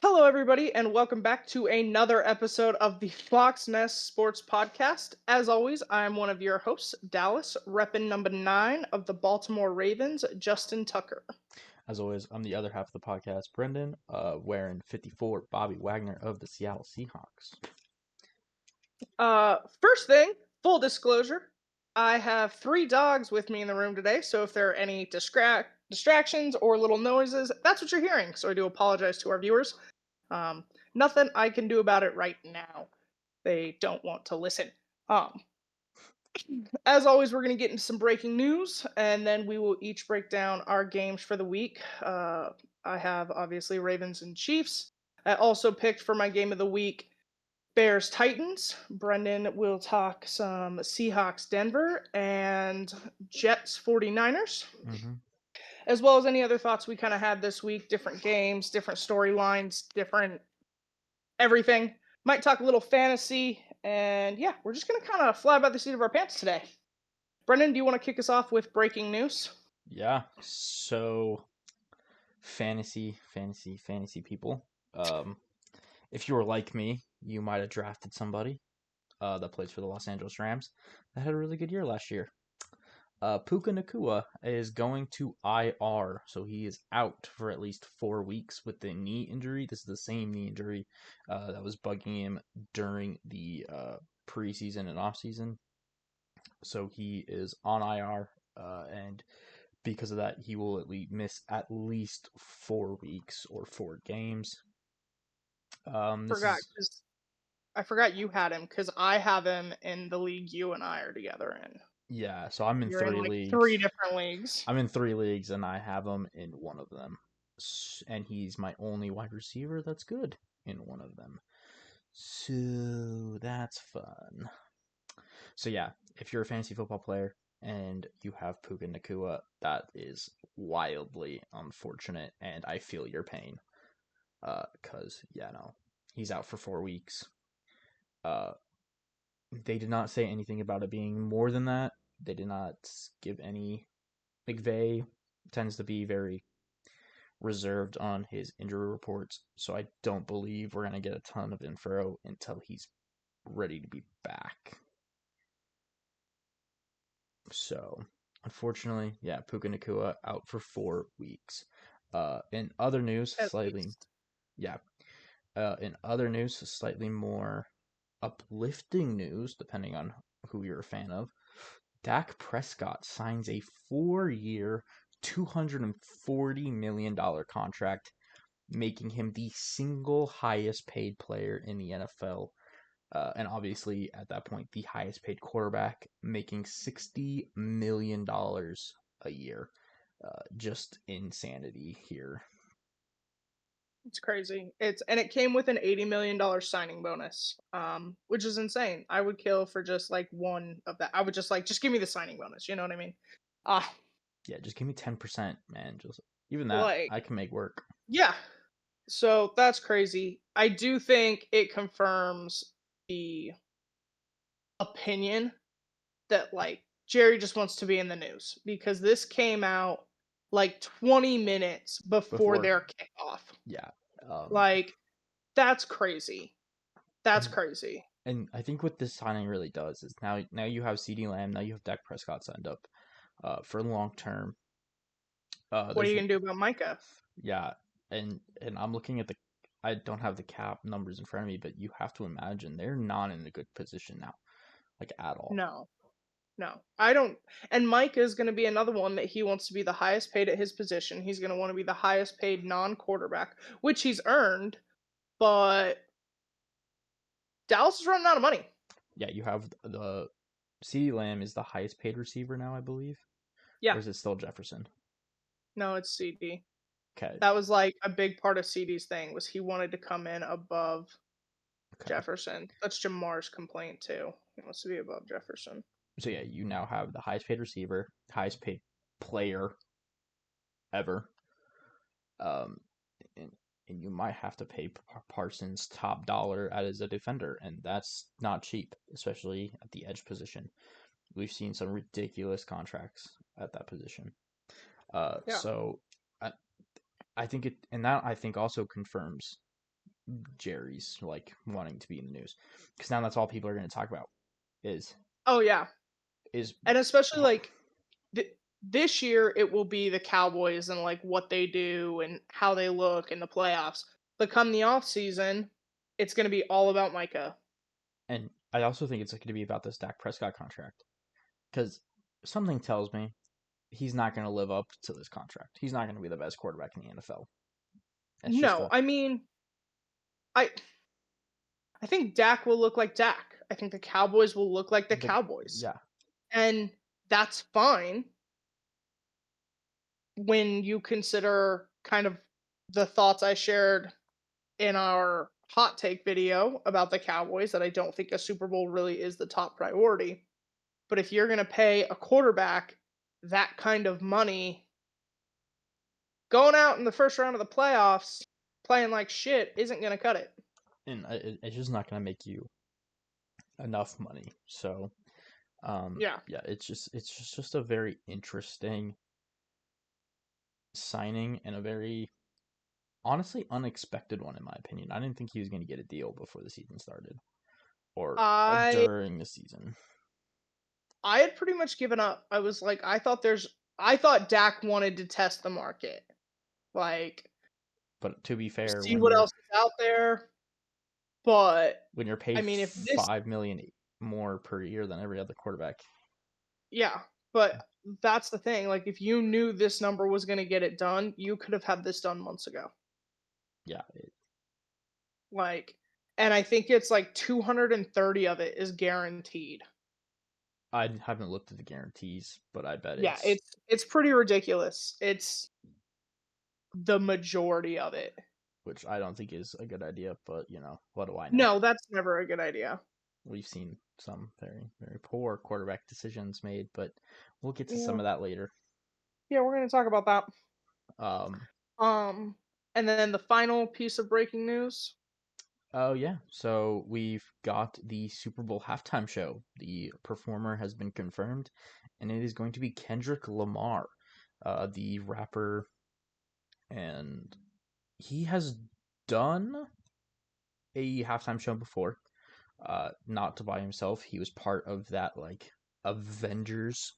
Hello, everybody, and welcome back to another episode of the Fox Nest Sports Podcast. As always, I'm one of your hosts, Dallas, repping number 9 of the Baltimore Ravens, Justin Tucker. As always, I'm the other half of the podcast, Brendan, wearing 54 Bobby Wagner of the Seattle Seahawks. First thing, full disclosure, I have 3 dogs with me in the room today, so if there are any distractions or little noises, that's what you're hearing. So I do apologize to our viewers. Nothing I can do about it right now. They don't want to listen. Um, As always, we're going to get into some breaking news, and then we will each break down our games for the week. I have obviously Ravens and Chiefs. I also picked for my game of the week Bears Titans. Brendan will talk some Seahawks Denver and Jets 49ers, Mm-hmm. as well as any other thoughts we kind of had this week, different games, different storylines, different everything. Might talk a little fantasy, and yeah, we're just going to kind of fly by the seat of our pants today. Brendan, do you want to kick us off with breaking news? Yeah, so fantasy people. If you were like me, you might have drafted somebody that plays for the Los Angeles Rams that had a really good year last year. Puka Nakua is going to IR, so he is out for at least 4 weeks with the knee injury. This is the same knee injury that was bugging him during the preseason and offseason. So he is on IR, and because of that, he will miss at least 4 weeks or 4 games. This Forgot is because I forgot you had him because I have him in the league you and I are together in. Yeah. So I'm in You're in three like leagues. 3 different leagues. I'm in 3 leagues, and I have him in one of them, and he's my only wide receiver that's good in one of them. So that's fun. So yeah, if you're a fantasy football player and you have Puka Nakua, that is wildly unfortunate, and I feel your pain. Cause yeah, no, he's out for 4 weeks. Uh, they did not say anything about it being more than that. They did not give any. McVay tends to be very reserved on his injury reports, so I don't believe we're gonna get a ton of info until he's ready to be back. So, unfortunately, yeah, Puka Nakua out for 4 weeks. In other news, At slightly, least. yeah. In other news, slightly more uplifting news, depending on who you're a fan of. Dak Prescott signs a 4-year, $240 million contract, making him the single highest paid player in the NFL. And obviously, at that point, the highest paid quarterback, making $60 million a year. Just insanity here. It's crazy. It came with an $80 million signing bonus, which is insane. I would kill for just like one of that. I would just give me the signing bonus. You know what I mean? Ah, Yeah, just give me 10%, man. Just even that, like I can make work. yeah. So that's crazy. I do think it confirms the opinion that like Jerry just wants to be in the news because this came out like 20 minutes before Before, their kickoff. yeah. Um, Like that's crazy. That's and crazy. and I think what this signing really does is now you have CD Lamb, now you have Dak Prescott signed up for long term. What are There's you gonna do about Micah? Yeah, and I'm looking at the I don't have the cap numbers in front of me, but you have to imagine they're not in a good position now, like at all. No, no. I don't. And Micah is gonna be another one that he wants to be the highest paid at his position. He's gonna want to be the highest paid non-quarterback, which he's earned. But Dallas is running out of money. Yeah, you have the CD Lamb is the highest paid receiver now, I believe, Yeah. or is it still Jefferson? No, it's CD. Okay, That was like a big part of CD's thing was he wanted to come in above okay. Jefferson. That's Jamar's complaint too. He wants to be above Jefferson. So yeah, you now have the highest paid receiver, highest paid player ever. Um, and and you might have to pay Parsons top dollar as a defender, and that's not cheap, especially at the edge position. We've seen some ridiculous contracts at that position. Yeah. So I think it, and that I think also confirms Jerry's like wanting to be in the news because now that's all people are going to talk about is Oh yeah, is and especially like this year, it will be the Cowboys and like what they do and how they look in the playoffs. But come the off season, it's going to be all about Micah. and I also think it's going to be about this Dak Prescott contract because something tells me he's not going to live up to this contract. He's not going to be the best quarterback in the NFL. It's just No, a I mean, I I think Dak will look like Dak. I think the Cowboys will look like the the Cowboys. yeah. And that's fine when you consider kind of the thoughts I shared in our hot take video about the Cowboys that I don't think a Super Bowl really is the top priority. But if you're going to pay a quarterback that kind of money, going out in the first round of the playoffs playing like shit isn't going to cut it. And it's just not going to make you enough money. So Yeah. yeah, it's just a very interesting signing and a very honestly unexpected one in my opinion. I didn't think he was going to get a deal before the season started or I during the season. I had pretty much given up. I was like I thought Dak wanted to test the market. Like But to be fair, see what else is out there. But when you're I paid mean if this 5 million more per year than every other quarterback, yeah, but that's the thing. Like if you knew this number was going to get it done, you could have had this done months ago. yeah, Like and I think it's like 230 of it is guaranteed. I haven't looked at the guarantees, but I bet Yeah, it's it's pretty ridiculous. It's the majority of it. which I don't think is a good idea. But what do I know? No, that's never a good idea. We've seen some very very poor quarterback decisions made, but we'll get to some Yeah, of that later. yeah, we're gonna talk about that. Um, Um, and then the final piece of breaking news. oh yeah, so we've got the Super Bowl halftime show. The performer has been confirmed, and it is going to be Kendrick Lamar, the rapper, and he has done a halftime show before. Not by himself. He was part of that like Avengers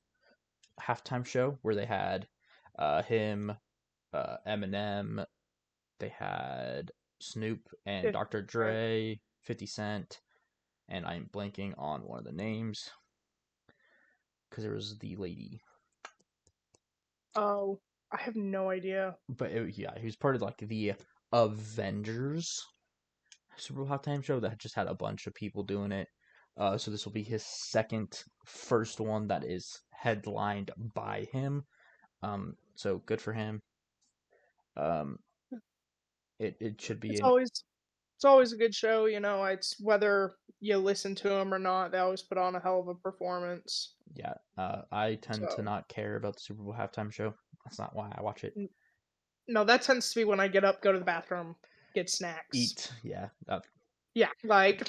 halftime show where they had him, Eminem, they had Snoop and Fifth, Dr. right? Dre, 50 Cent, and I'm blanking on one of the names because there was the lady. Oh, I have no idea. But yeah, he was part of like the Avengers Super Bowl halftime show that just had a bunch of people doing it. So this will be his first one that is headlined by him. So good for him. Um, it should be It's an always it's always a good show, you know. It's whether you listen to them or not, they always put on a hell of a performance. yeah. I tend to So not care about the Super Bowl halftime show. That's not why I watch it. n- no, that tends to be when I get up, go to the bathroom, get snacks. Eat, yeah. Yeah, like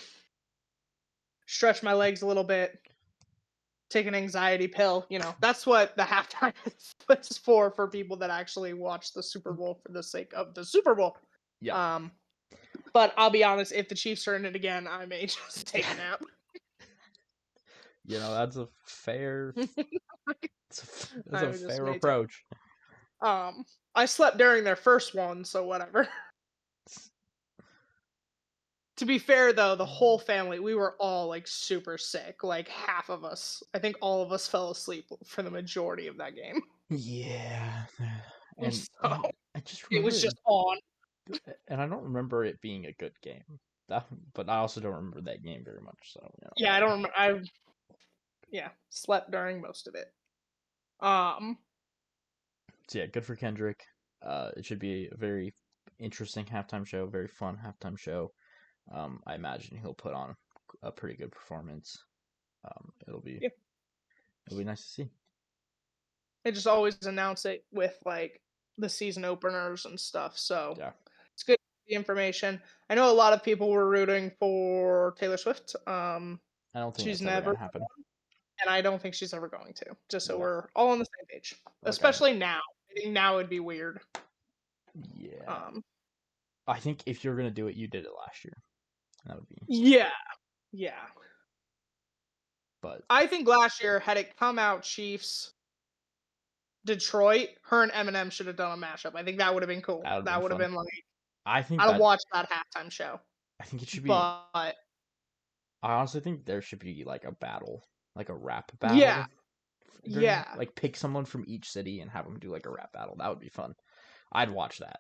stretch my legs a little bit, take an anxiety pill. You know, that's what the halftime is for people that actually watch the Super Bowl for the sake of the Super Bowl. Yeah. Um, but I'll be honest, if the Chiefs are in it again, I may just take a nap. That's a fair. That's I a would just fair may take. approach. I slept during their first one, so whatever. To be fair though, the whole family, we were all like super sick. Like half of us, I think all of us fell asleep for the majority of that game. Yeah, and So I just it remember was it, just on. and I don't remember it being a good game. But I also don't remember that game very much. So Yeah, I don't remember. I yeah slept during most of it. Um, So yeah, good for Kendrick. It should be a very interesting halftime show, very fun halftime show. I imagine he'll put on a pretty good performance. It'll be yeah, it'll be nice to see. they just always announce it with like the season openers and stuff. So Yeah, it's good the information. I know a lot of people were rooting for Taylor Swift. I don't think She's that's ever never gonna happen. and I don't think she's ever going to. Just so Yeah, we're all on the same page. like I Especially now. I think now would be weird. yeah, Um, I think if you're gonna do it, you did it last year. That would be, Yeah, yeah. but I think last year, had it come out Chiefs Detroit, her and Eminem should have done a mashup. I think that would have been cool. that would have been That would have fun. been like I think I'd have that watched that halftime show. I think it should be. But I honestly think there should be like a battle, like a rap yeah, battle during yeah. like pick someone from each city and have them do like a rap battle. That would be fun. I'd watch that.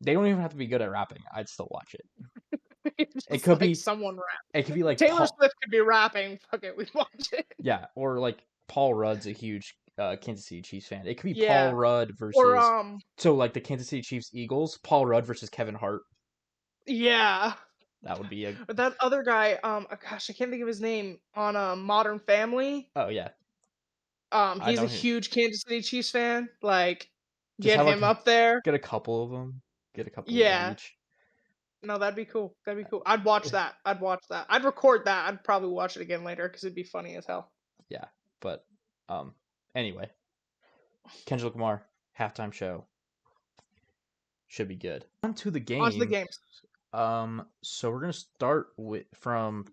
They don't even have to be good at rapping. I'd still watch it. It Just could like be someone rap. it could be like Taylor Paul, Swift could be rapping. Fuck it, we watch it. yeah, or like Paul Rudd's a huge Kansas City Chiefs fan. It could be Paul Yeah. Rudd Or versus so like the Kansas City Chiefs Eagles, Paul Rudd versus Kevin Hart. yeah. That would be a Or that other guy, gosh, I can't think of his name on Modern Family. oh yeah, I He's a know him. huge Kansas City Chiefs fan. Like, Just get have like him up there. get a couple of them, get a couple of Yeah. each. No, that'd be cool. That'd be cool. I'd watch that. I'd watch that. I'd record that. I'd probably watch it again later because it'd be funny as hell. Yeah, but um, anyway, Kendrick Lamar halftime show should be good. On to the On to the game. games. So we're gonna start with from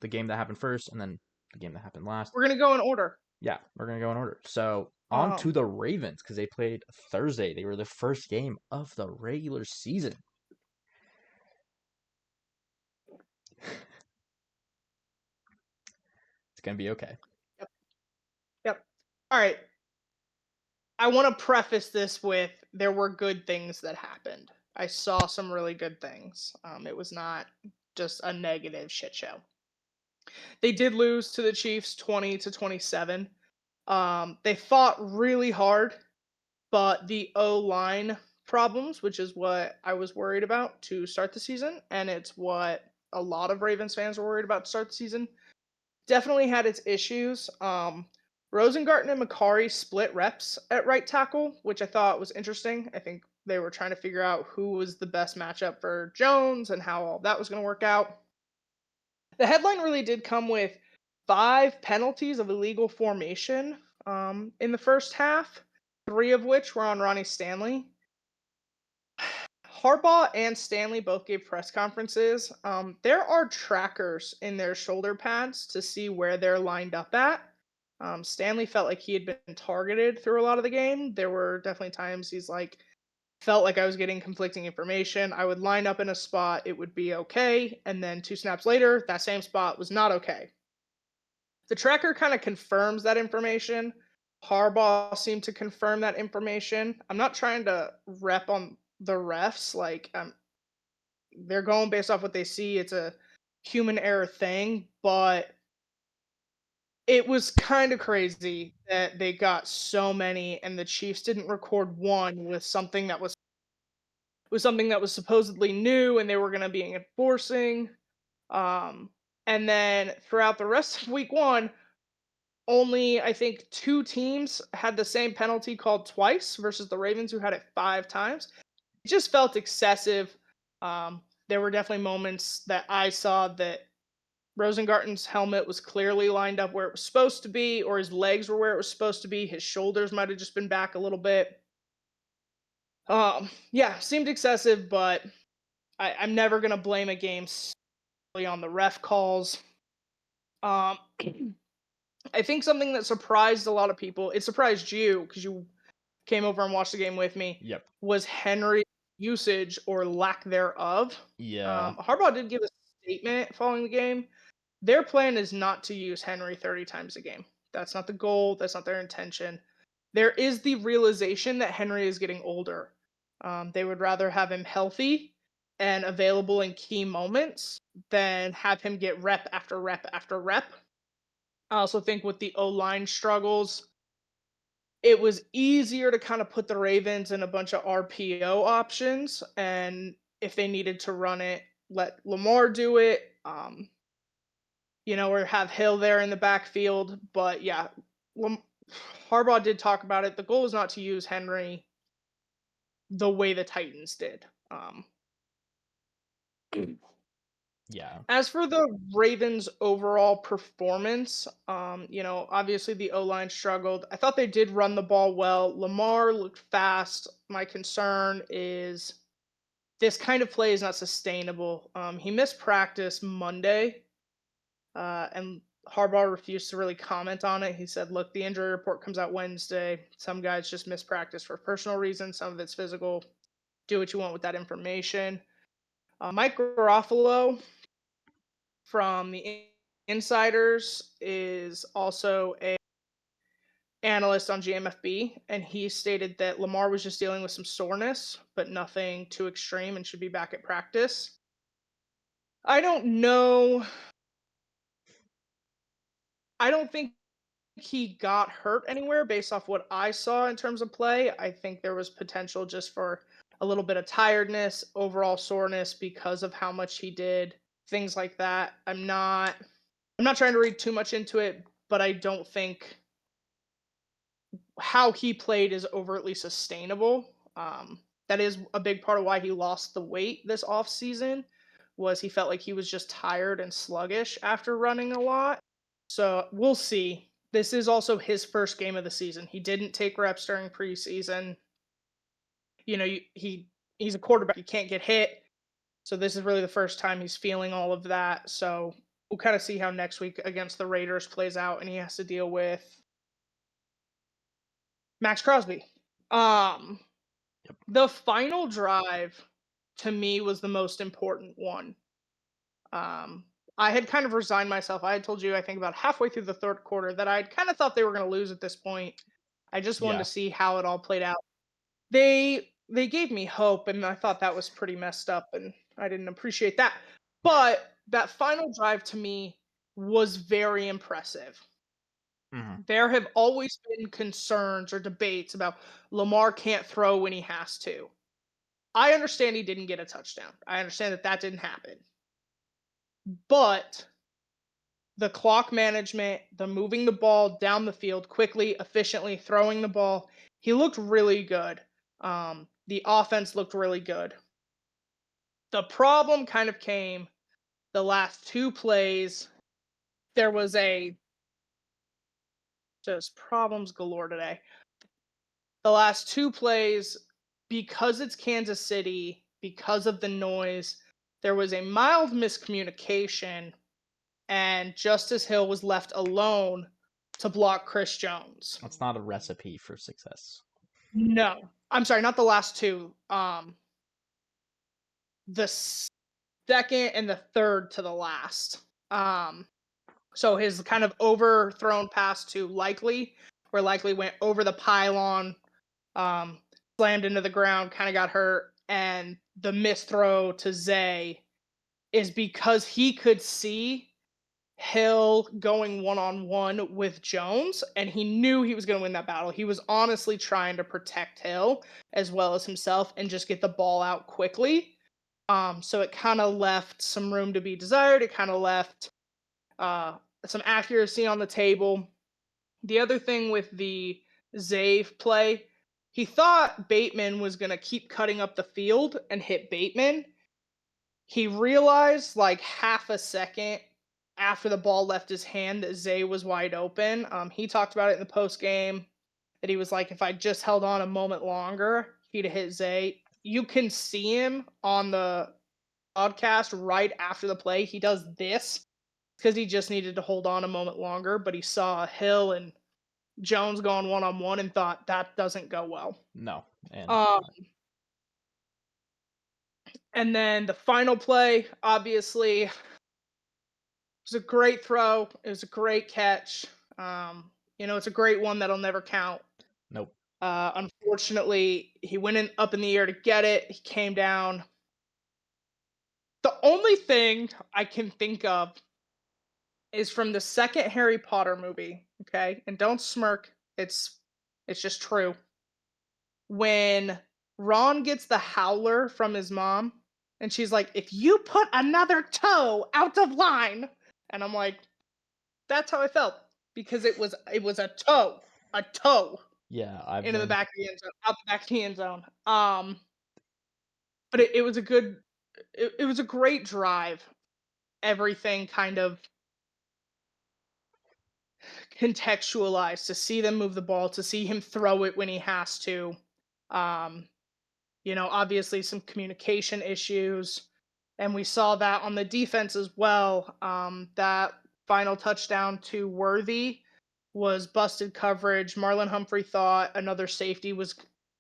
the game that happened first, and then the game that happened last. We're gonna go in order. Yeah, we're gonna go in order. So on to Um, the Ravens because they played Thursday. They were the first game of the regular season. It's gonna be okay. yep. Yep. All right. I want to preface this with there were good things that happened. I saw some really good things. It was not just a negative shit show. They did lose to the Chiefs 20-27. They fought really hard, but the O line problems, which is what I was worried about to start the season, and it's what a lot of Ravens fans were worried about to start the season, definitely had its issues. Rosengarten and Makari split reps at right tackle, which I thought was interesting. I think they were trying to figure out who was the best matchup for Jones and how all that was going to work out. The headline really did come with 5 penalties of illegal formation in the first half, 3 of which were on Ronnie Stanley. Harbaugh and Stanley both gave press conferences. There are trackers in their shoulder pads to see where they're lined up at. Stanley felt like he had been targeted through a lot of the game. There were definitely times he's like, felt like I was getting conflicting information. I would line up in a spot, it would be okay. And then 2 snaps later, that same spot was not okay. The tracker kind of confirms that information. Harbaugh seemed to confirm that information. I'm not trying to rep on the refs. Like, they're going based off what they see. It's a human error thing, but it was kind of crazy that they got so many and the Chiefs didn't record one with something that was supposedly new and they were going to be enforcing. Um, and then throughout the rest of week one, only I think 2 teams had the same penalty called twice versus the Ravens who had it 5 times. It just felt excessive. There were definitely moments that I saw that Rosengarten's helmet was clearly lined up where it was supposed to be, or his legs were where it was supposed to be. His shoulders might have just been back a little bit. Yeah, seemed excessive, but I'm never gonna blame a game solely on the ref calls. Um, I think something that surprised a lot of people, it surprised you because you came over and watched the game with me, Yep. was Henry's usage or lack thereof. Yeah. Harbaugh did give a statement following the game. Their plan is not to use Henry 30 times a game. That's not the goal. That's not their intention. There is the realization that Henry is getting older. They would rather have him healthy and available in key moments than have him get rep after rep after rep. I also think with the O line struggles, it was easier to kind of put the Ravens in a bunch of RPO options. And if they needed to run it, let Lamar do it. Or have Hill there in the backfield. But yeah, Harbaugh did talk about it. The goal is not to use Henry the way the Titans did. Yeah. As for the Ravens' overall performance, obviously the O line struggled. I thought they did run the ball well. Lamar looked fast. My concern is this kind of play is not sustainable. He missed practice Monday, and Harbaugh refused to really comment on it. He said, "Look, the injury report comes out Wednesday. Some guys just miss practice for personal reasons. Some of it's physical. Do what you want with that information." Mike Garofalo from the Insiders is also a analyst on GMFB, and he stated that Lamar was just dealing with some soreness, but nothing too extreme, and should be back at practice. I don't know. I don't think he got hurt anywhere based off what I saw in terms of play. I think there was potential just for a little bit of tiredness, overall soreness because of how much he did, things like that. I'm not trying to read too much into it, but I don't think how he played is overtly sustainable. That is a big part of why he lost the weight this offseason was he felt like he was just tired and sluggish after running a lot. So we'll see. This is also his first game of the season. He didn't take reps during preseason. He's a quarterback. He can't get hit. So this is really the first time he's feeling all of that. So we'll kind of see how next week against the Raiders plays out, and he has to deal with Max Crosby. Um, Yep. the final drive to me was the most important one. Um, I had kind of resigned myself. I had told you, I think about halfway through the third quarter, that I'd kind of thought they were going to lose at this point. I just wanted to Yeah. see how it all played out. They gave me hope, and I thought that was pretty messed up, and I didn't appreciate that. But that final drive to me was very impressive. Hmm. There have always been concerns or debates about Lamar can't throw when he has to. I understand he didn't get a touchdown. I understand that that didn't happen. But the clock management, the moving the ball down the field quickly, efficiently, throwing the ball, he looked really good. The offense looked really good. The problem kind of came the last two plays. There was a just problems galore today. The last two plays, because it's Kansas City, because of the noise, there was a mild miscommunication, and Justice Hill was left alone to block Chris Jones. That's not a recipe for success. No, I'm sorry, not the last two. The second and the third to the last. So his kind of overthrown pass to Likely, where Likely went over the pylon, um, slammed into the ground, kind of got hurt, and the misthrow to Zay is because he could see Hill going one on one with Jones, and he knew he was going to win that battle. He was honestly trying to protect Hill as well as himself and just get the ball out quickly. So it kind of left some room to be desired. It kind of left uh, some accuracy on the table. The other thing with the Zave play, he thought Bateman was going to keep cutting up the field and hit Bateman. He realized like half a second after the ball left his hand that Zay was wide open. He talked about it in the post game that he was like, if I just held on a moment longer, he'd have hit Zay. You can see him on the broadcast right after the play. He does this because he just needed to hold on a moment longer, but he saw Hill and Jones going one on one and thought that doesn't go well. No. And Um, and then the final play, obviously, it was a great throw. It was a great catch. It's a great one that'll never count. nope. Unfortunately, he went up in the air to get it. He came down. The only thing I can think of is from the second Harry Potter movie. Okay, and don't smirk. It's just true. When Ron gets the howler from his mom, and she's like, "If you put another toe out of line," and I'm like, "That's how I felt because it was a toe Yeah, I've into the been back of the end zone, out the back of the end zone." But it was a good, it was a great drive. everything kind of contextualized, to see them move the ball, to see him throw it when he has to. Um, obviously some communication issues, and we saw that on the defense as well. That final touchdown to Worthy was busted coverage. Marlon Humphrey thought another safety was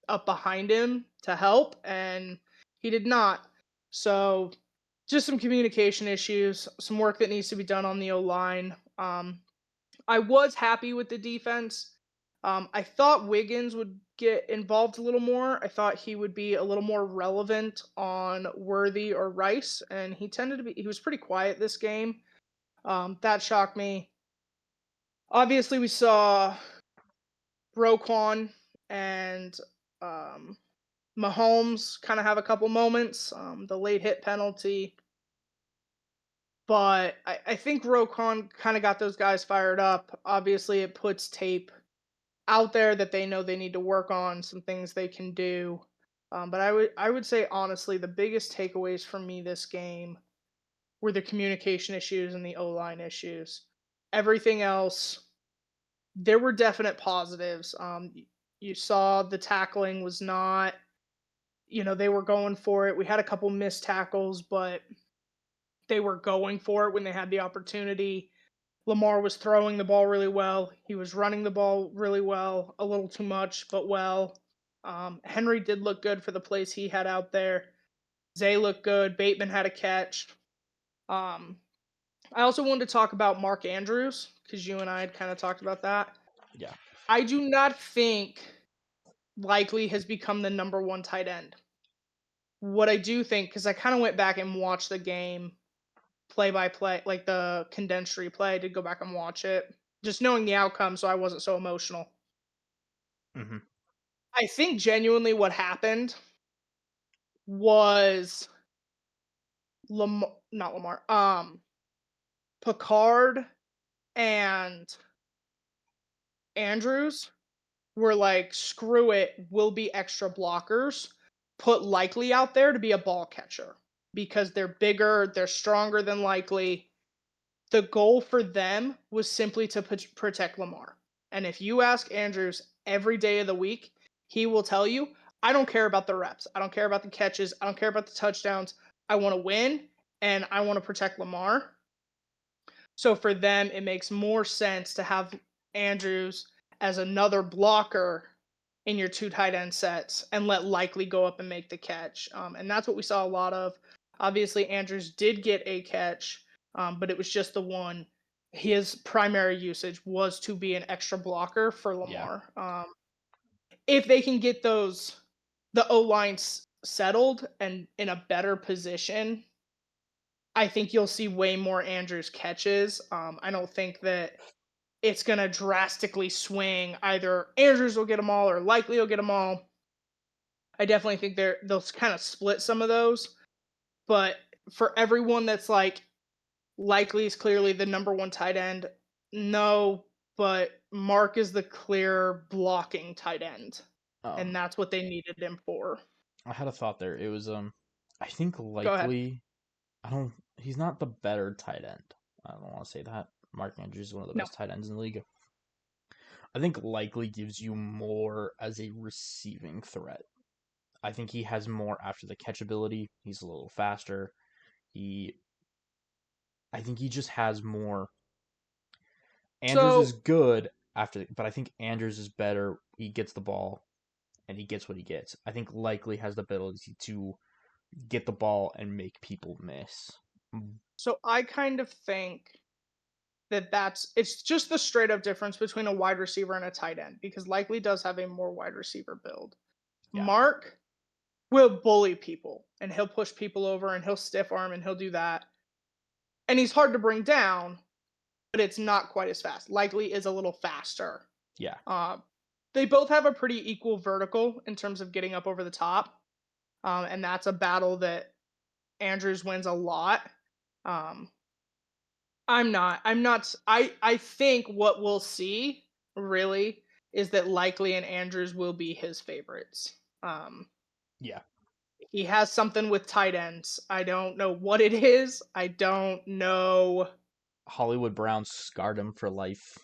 up behind him to help, and he did not. So, just some communication issues, some work that needs to be done on the O line. I was happy with the defense. I thought Wiggins would get involved a little more. I thought he would be a little more relevant on Worthy or Rice, and he was pretty quiet this game. That shocked me. Obviously, we saw Roquan and um, Mahomes kind of have a couple moments. The late hit penalty, but I think Roquan kind of got those guys fired up. Obviously, it puts tape out there that they know they need to work on, some things they can do. But I would say honestly, the biggest takeaways from me this game were the communication issues and the O line issues. Everything else, there were definite positives. You saw the tackling was not, they were going for it. We had a couple missed tackles, but they were going for it when they had the opportunity. Lamar was throwing the ball really well. He was running the ball really well, a little too much, but well. Henry did look good for the plays he had out there. Zay looked good. Bateman had a catch. Um, I also wanted to talk about Mark Andrews because you and I had kind of talked about that. Yeah. I do not think Likely has become the number one tight end. What I do think, because I kind of went back and watched the game play by play, like the condensed replay. I did go back and watch it, just knowing the outcome, so I wasn't so emotional. Hmm. I think genuinely what happened was not Lamar, Picard and Andrews were like, screw it, we'll be extra blockers. Put Likely out there to be a ball catcher because they're bigger, they're stronger than Likely. The goal for them was simply to protect Lamar. And if you ask Andrews every day of the week, he will tell you, I don't care about the reps. I don't care about the catches. I don't care about the touchdowns. I want to win and I want to protect Lamar. So for them, it makes more sense to have Andrews as another blocker in your two tight end sets and let Likely go up and make the catch. And that's what we saw a lot of. Obviously, Andrews did get a catch, but it was just the one. His primary usage was to be an extra blocker for Yeah. Lamar. If they can get the O line settled and in a better position, I think you'll see way more Andrews catches. I don't think that it's going to drastically swing. Either Andrews will get them all or Likely will get them all. I definitely think they'll kind of split some of those. But for everyone that's like, Likely is clearly the number one tight end, no, but Mark is the clear blocking tight end. And Um, that's what they needed him for. I had a thought there. It was I think Go ahead. Likely. I don't. He's not the better tight end. I don't want to say that. Mark Andrews is one of the No. best tight ends in the league. I think Likely gives you more as a receiving threat. I think he has more after the catch ability. He's a little faster. He I think he just has more. Andrews is So good after, but I think Andrews is better. He gets the ball and he gets what he gets. I think Likely has the ability to get the ball and make people miss. so I kind of think it's just the straight up difference between a wide receiver and a tight end because Likely does have a more wide receiver build. Yeah, Mark will bully people and he'll push people over and he'll stiff arm and he'll do that. And he's hard to bring down, but it's not quite as fast. Likely is a little faster. yeah, Uh, they both have a pretty equal vertical in terms of getting up over the top. And that's a battle that Andrews wins a lot. Um, I think what we'll see really is that Likely and Andrews will be his favorites. Um, yeah. he has something with tight ends. I don't know what it is. I don't know. Hollywood Brown scarred him for life.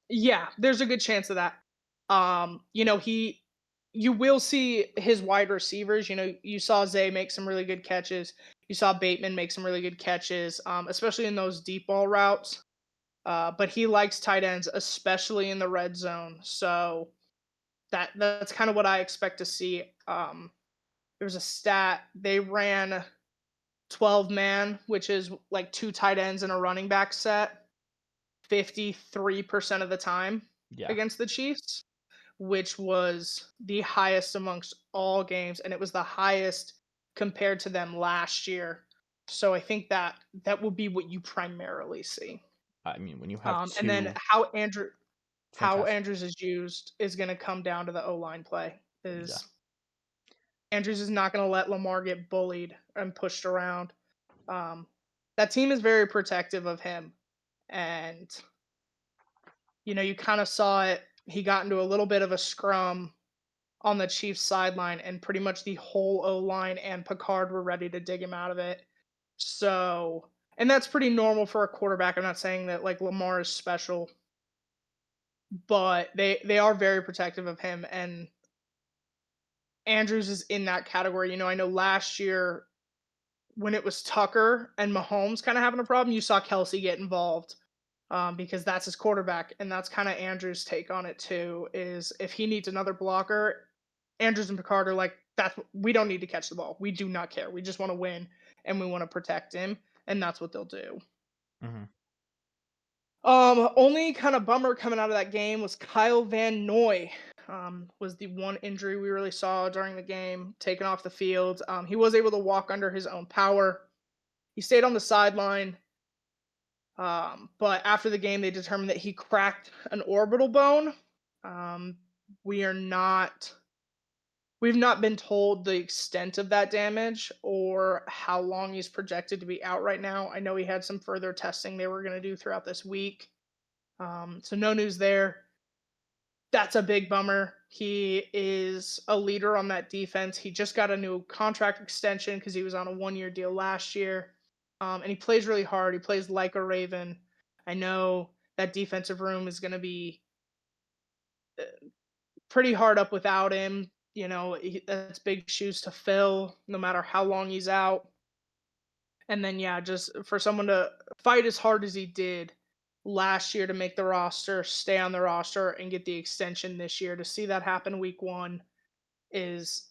Yeah, there's a good chance of that. You will see his wide receivers. You saw Zay make some really good catches. You saw Bateman make some really good catches, especially in those deep ball routes. But he likes tight ends, especially in the red zone. So that's kind of what I expect to see. There's a stat they ran 12 man, which is like two tight ends and a running back set, 53% of the time Yeah, against the Chiefs, which was the highest amongst all games, and it was the highest compared to them last year. So I think that will be what you primarily see. I mean when you have And then two how fantastic, Andrews is used is going to come down to the O line play. yeah, Is Andrews is not going to let Lamar get bullied and pushed around. Um, that team is very protective of him, and you kind of saw it. He got into a little bit of a scrum on the Chiefs sideline, and pretty much the whole O line and Picard were ready to dig him out of it. So, and that's pretty normal for a quarterback. I'm not saying that like Lamar is special, but they are very protective of him, and Andrews is in that category. I know last year when it was Tucker and Mahomes kind of having a problem, you saw Kelsey get involved, because that's his quarterback, and that's kind of Andrews' take on it too. Is if he needs another blocker, Andrews and Picard are like, we don't need to catch the ball. We do not care. We just want to win and we want to protect him, and that's what they'll do. hmm Only kind of bummer coming out of that game was Kyle Van Noy. Was the one injury we really saw during the game, taken off the field. He was able to walk under his own power. He stayed on the sideline, but after the game, they determined that he cracked an orbital bone. Um, we are not We've not been told the extent of that damage or how long he's projected to be out right now. I know he had some further testing they were going to do throughout this week. So no news there. That's a big bummer. He is a leader on that defense. He just got a new contract extension because he was on a 1-year deal last year. And he plays really hard. He plays like a Raven. I know that defensive room is going to be pretty hard up without him. That's big shoes to fill, no matter how long he's out. And then, yeah, just for someone to fight as hard as he did last year to make the roster, stay on the roster, and get the extension this year, to see that happen week one is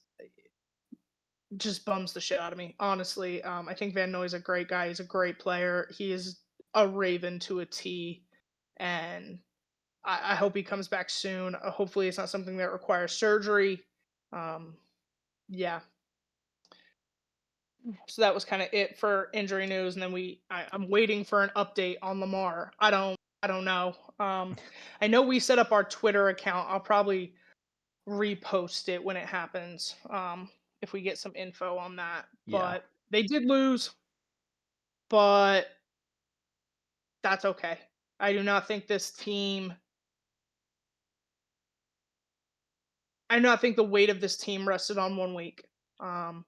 just bums the shit out of me. Honestly, I think Van Noy's a great guy. He's a great player. He is a Raven to a T, and I hope he comes back soon. Hopefully, it's not something that requires surgery. Um, yeah. So that was kind of it for injury news, and then I'm waiting for an update on Lamar. I don't know. I know we set up our Twitter account. I'll probably repost it when it happens. If we get some info on that, yeah. but they did lose, but that's okay. I do not think this team. I do not think the weight of this team rested on 1 week. Um,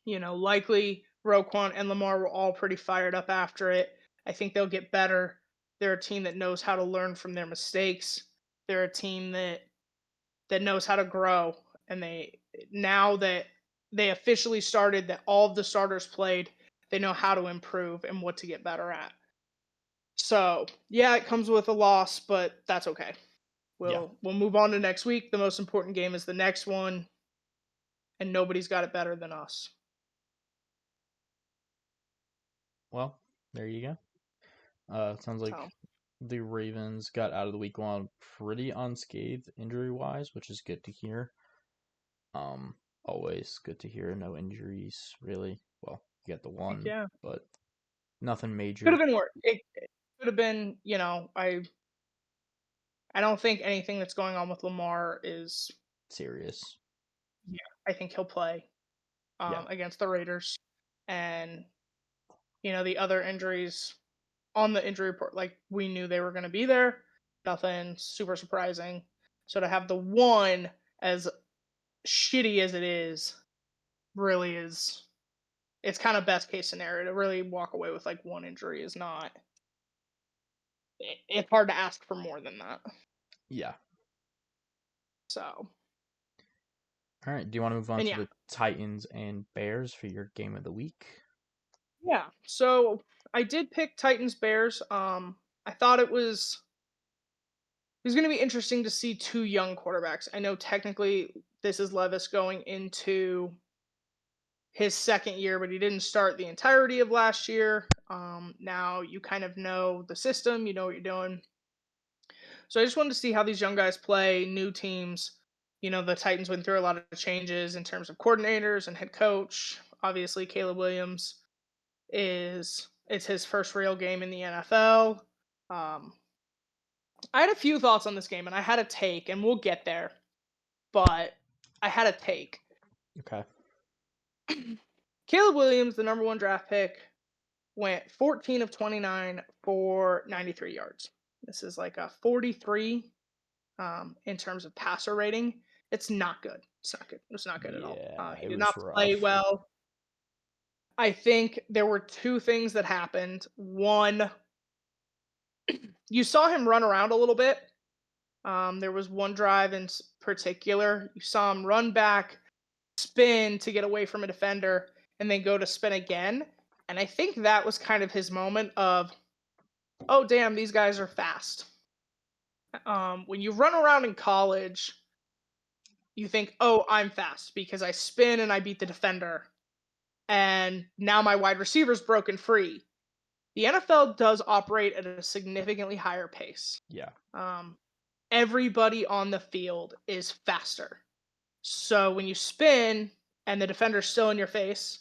likely Roquan and Lamar were all pretty fired up after it. I think they'll get better. They're a team that knows how to learn from their mistakes. They're a team that knows how to grow, and now that they officially started, that all of the starters played, they know how to improve and what to get better at. So, yeah, it comes with a loss, but that's okay. Yeah. We'll move on to next week. The most important game is the next one, and nobody's got it better than us. Well, there you go. Sounds like So, the Ravens got out of the week one pretty unscathed injury wise, which is good to hear. Always good to hear. No injuries, really. Well, you got the heck one, yeah. but nothing Could have major, been worse. It could have been, I don't think anything that's going on with Lamar is. serious. Yeah, I think he'll play Yeah. against the Raiders, and the other injuries on the injury report, like we knew they were going to be there. Nothing super surprising. So to have the one, as shitty as it is, really is. It's kind of best case scenario to really walk away with like one injury is not. It's hard to ask for more than that. Yeah. So, All right. Do you want to move on and to yeah, the Titans and Bears for your game of the week? yeah. So I did pick Titans Bears. I thought it was going to be interesting to see two young quarterbacks. I know technically this is Levis going into his second year, but he didn't start the entirety of last year. Now you kind of know the system, you know what you're doing. So I just wanted to see how these young guys play, new teams. You know, the Titans went through a lot of changes in terms of coordinators and head coach. Obviously, Caleb Williams is it's his first real game in the NFL. Um, I had a few thoughts on this game, and I had a take, and we'll get there. But I had a take. Okay. Caleb Williams, the number one draft pick, went 14 of 29 for 93 yards. This is like a 43 in terms of passer rating. It's not good. It's not good. It's not good at all. Yeah, He it did was not play rough. well. I think there were two things that happened. One, you saw him run around a little bit. There was one drive in particular. You saw him run back, spin to get away from a defender, and then go to spin again. And I think that was kind of his moment of, oh, damn, these guys are fast. When you run around in college, you think, oh, I'm fast because I spin and I beat the defender. And now my wide receiver's broken free. The NFL does operate at a significantly higher pace. Yeah. Um, Everybody on the field is faster. So when you spin and the defender's still in your face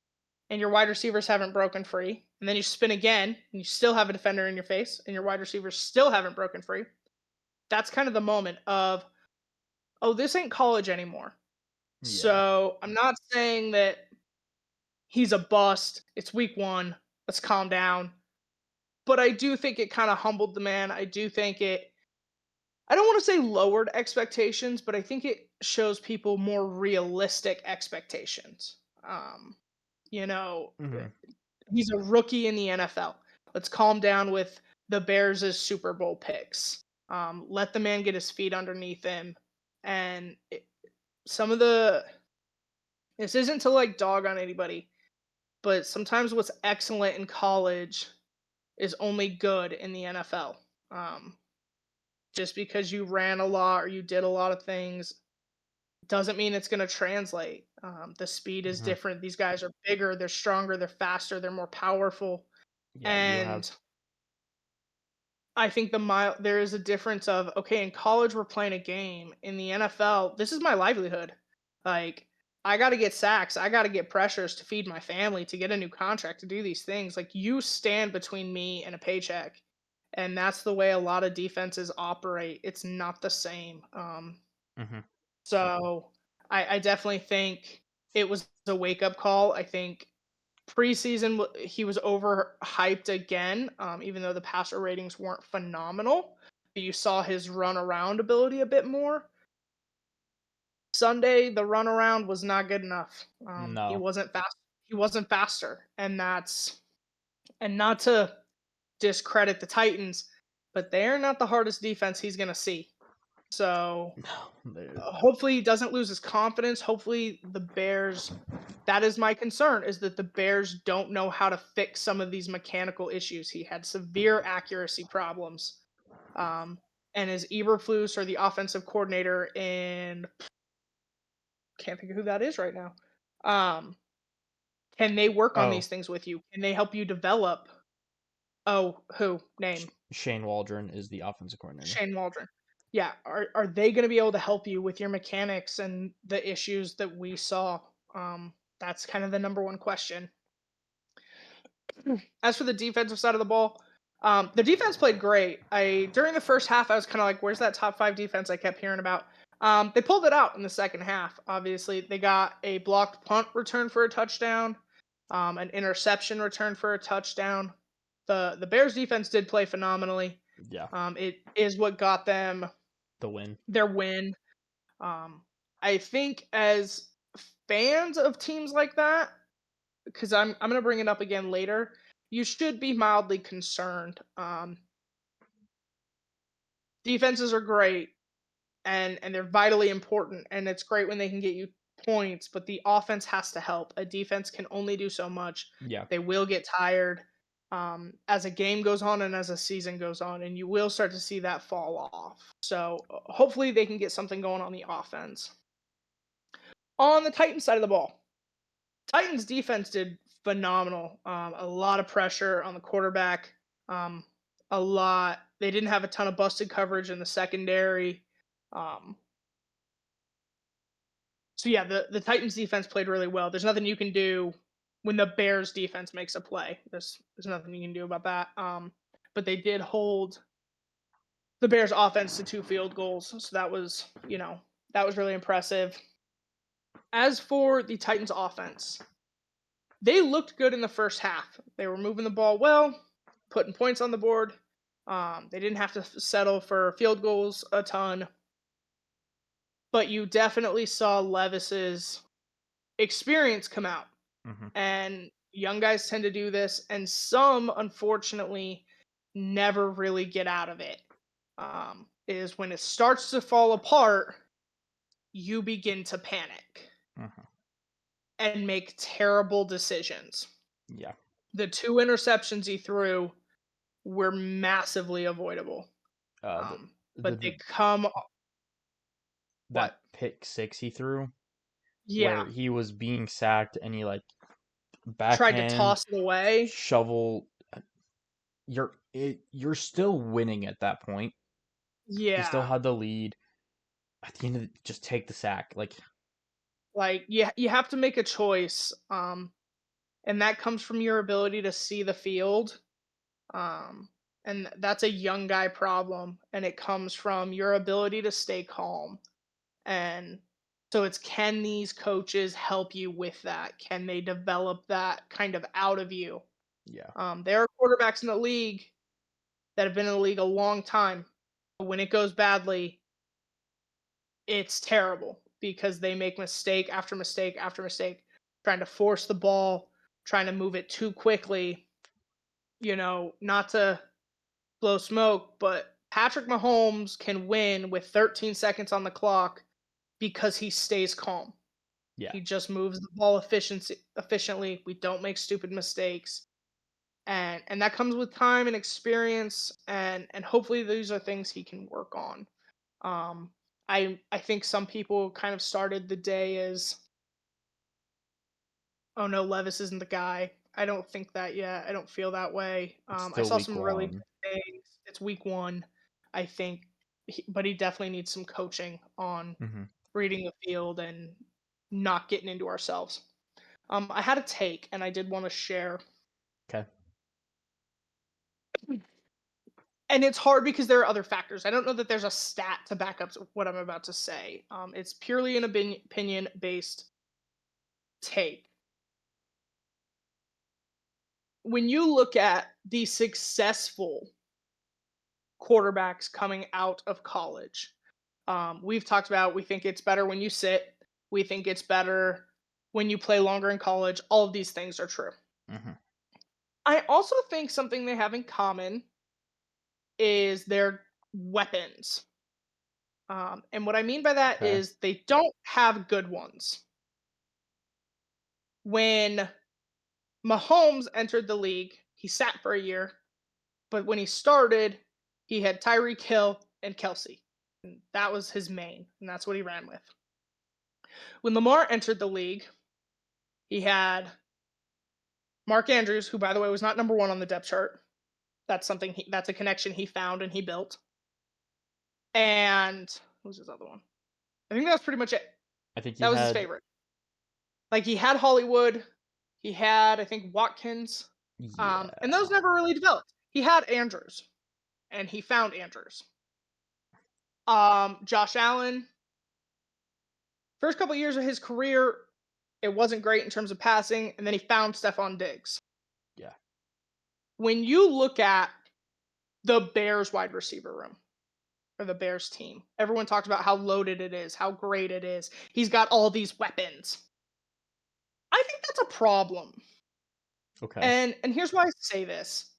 and your wide receivers haven't broken free, and then you spin again and you still have a defender in your face and your wide receivers still haven't broken free, that's kind of the moment of, oh, this ain't college anymore. Yeah. So I'm not saying that he's a bust. It's week one. Let's calm down. But I do think it kind of humbled the man. I do think I don't want to say lowered expectations, but I think it shows people more realistic expectations. You know, Hmm. he's a rookie in the NFL. Let's calm down with the Bears' Super Bowl picks. Let the man get his feet underneath him. And some of this isn't to like dog on anybody, but sometimes what's excellent in college is only good in the NFL. Um, just because you ran a lot or you did a lot of things doesn't mean it's going to translate. The speed is Hmm. different. These guys are bigger, they're stronger, they're faster, they're more powerful. Yeah, you have. And I think there is a difference of, okay, in college we're playing a game. In the NFL, this is my livelihood. Like, I got to get sacks, I got to get pressures to feed my family, to get a new contract, to do these things. Like, you stand between me and a paycheck. And that's the way a lot of defenses operate. It's not the same. Hmm. So I definitely think it was a wake up call. I think preseason he was overhyped again, even though the passer ratings weren't phenomenal. You saw his run around ability a bit more. Sunday, the run around was not good enough. He No. wasn't fast. He wasn't faster, and not to discredit the Titans, but they're not the hardest defense he's gonna see. So No. hopefully he doesn't lose his confidence. Hopefully the Bears, that is my concern, is that the Bears don't know how to fix some of these mechanical issues. He had severe accuracy problems. Um, and is Eberflus or the offensive coordinator in can't think of who that is right now. Um, can they work on Oh, these things with you? Can they help you develop? Oh, who name? Shane Waldron is the offensive coordinator. Shane Waldron. Yeah, are they going to be able to help you with your mechanics and the issues that we saw? That's kind of the number one question. As for the defensive side of the ball, the defense played great. I during the first half, I was kind of like, "Where's that top five defense I kept hearing about?" They pulled it out in the second half. Obviously, they got a blocked punt return for a touchdown, an interception return for a touchdown. The Bears defense did play phenomenally. Yeah, It is what got them the win. their win. Um, I think as fans of teams like that, because I'm gonna bring it up again later, you should be mildly concerned. Defenses are great, and they're vitally important, and it's great when they can get you points, but the offense has to help. A defense can only do so much. Yeah. They will get tired as a game goes on and as a season goes on, and you will start to see that fall off. So hopefully they can get something going on the offense. On the Titans side of the ball, Titans defense did phenomenal. A lot of pressure on the quarterback. Um, a lot. They didn't have a ton of busted coverage in the secondary. Um, so yeah, the Titans defense played really well. There's nothing you can do when the Bears defense makes a play. There's nothing you can do about that. But they did hold the Bears offense to 2 field goals, so that was really impressive. As for the Titans offense, they looked good in the first half. They were moving the ball well, putting points on the board. They didn't have to settle for field goals a ton, but you definitely saw Levis's experience come out. Hmm. And young guys tend to do this, and some, unfortunately, never really get out of it. Is when it starts to fall apart, you begin to panic Hmm. and make terrible decisions. Yeah. The 2 interceptions he threw were massively avoidable. Uh, the, Um, the but the they come what? that pick six he threw, Yeah, where he was being sacked and he like tried to backhand toss it away. shovel. You're still winning at that point. You still Yeah, had the lead. At the end of it, just take the sack. Like, like you have to make a choice. And that comes from your ability to see the field. Um, and that's a young guy problem, and it comes from your ability to stay calm. And so it's, can these coaches help you with that? Can they develop that kind of out of you? yeah, There are quarterbacks in the league that have been in the league a long time. But when it goes badly, it's terrible because they make mistake after mistake after mistake, trying to force the ball, trying to move it too quickly. Not to blow smoke, but Patrick Mahomes can win with 13 seconds on the clock because he stays calm. yeah, He just moves the ball efficiently. We don't make stupid mistakes. And that comes with time and experience, and hopefully these are things he can work on. Um I think some people kind of started the day as, oh no, Levis isn't the guy. I don't think that yet. I don't feel that way. it's I still saw week some really good one. things. It's week one, I think, but he definitely needs some coaching on Hmm. reading the field and not getting into ourselves. I had a take, and I did want to share, Okay, and it's hard because there are other factors. I don't know that there's a stat to back up what I'm about to say. It's purely an opinion based take. When you look at the successful quarterbacks coming out of college, we've talked about, we think it's better when you sit, we think it's better when you play longer in college. All of these things are true. hmm, I also think something they have in common is their weapons. And what I mean by that okay, is they don't have good ones. When Mahomes entered the league, he sat for a year, but when he started, he had Tyreek Hill and Kelsey. And that was his main, and that's what he ran with. When Lamar entered the league, he had Mark Andrews, who, by the way, was not number one on the depth chart. That's a connection he found and he built. And what was his other one? I think that was pretty much it. I think he That was his had, favorite. Like, he had Hollywood, he had, I think, Watkins, and yeah, those never really developed. He had Andrews, and he found Andrews. Josh Allen, first couple years of his career, it wasn't great in terms of passing, and then he found Stephon Diggs. yeah, When you look at the Bears wide receiver room, or the Bears team, everyone talks about how loaded it is, how great it is. He's got all these weapons. I think that's a problem. Okay. And here's why I say this.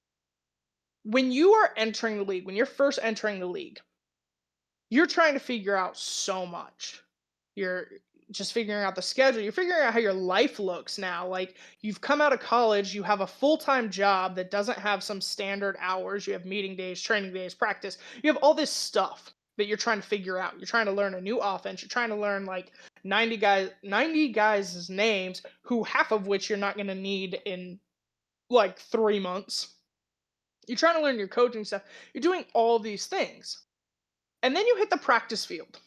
When you are entering the league, when you're first entering the league, you're trying to figure out so much. You're just figuring out the schedule. You're figuring out how your life looks now. Like you've come out of college, you have a full-time job that doesn't have some standard hours. You have meeting days, training days, practice. You have all this stuff that you're trying to figure out. You're trying to learn a new offense. You're trying to learn like 90 guys' names, who half of which you're not going to need in like 3 months. You're trying to learn your coaching stuff. You're doing all these things. And then you hit the practice field.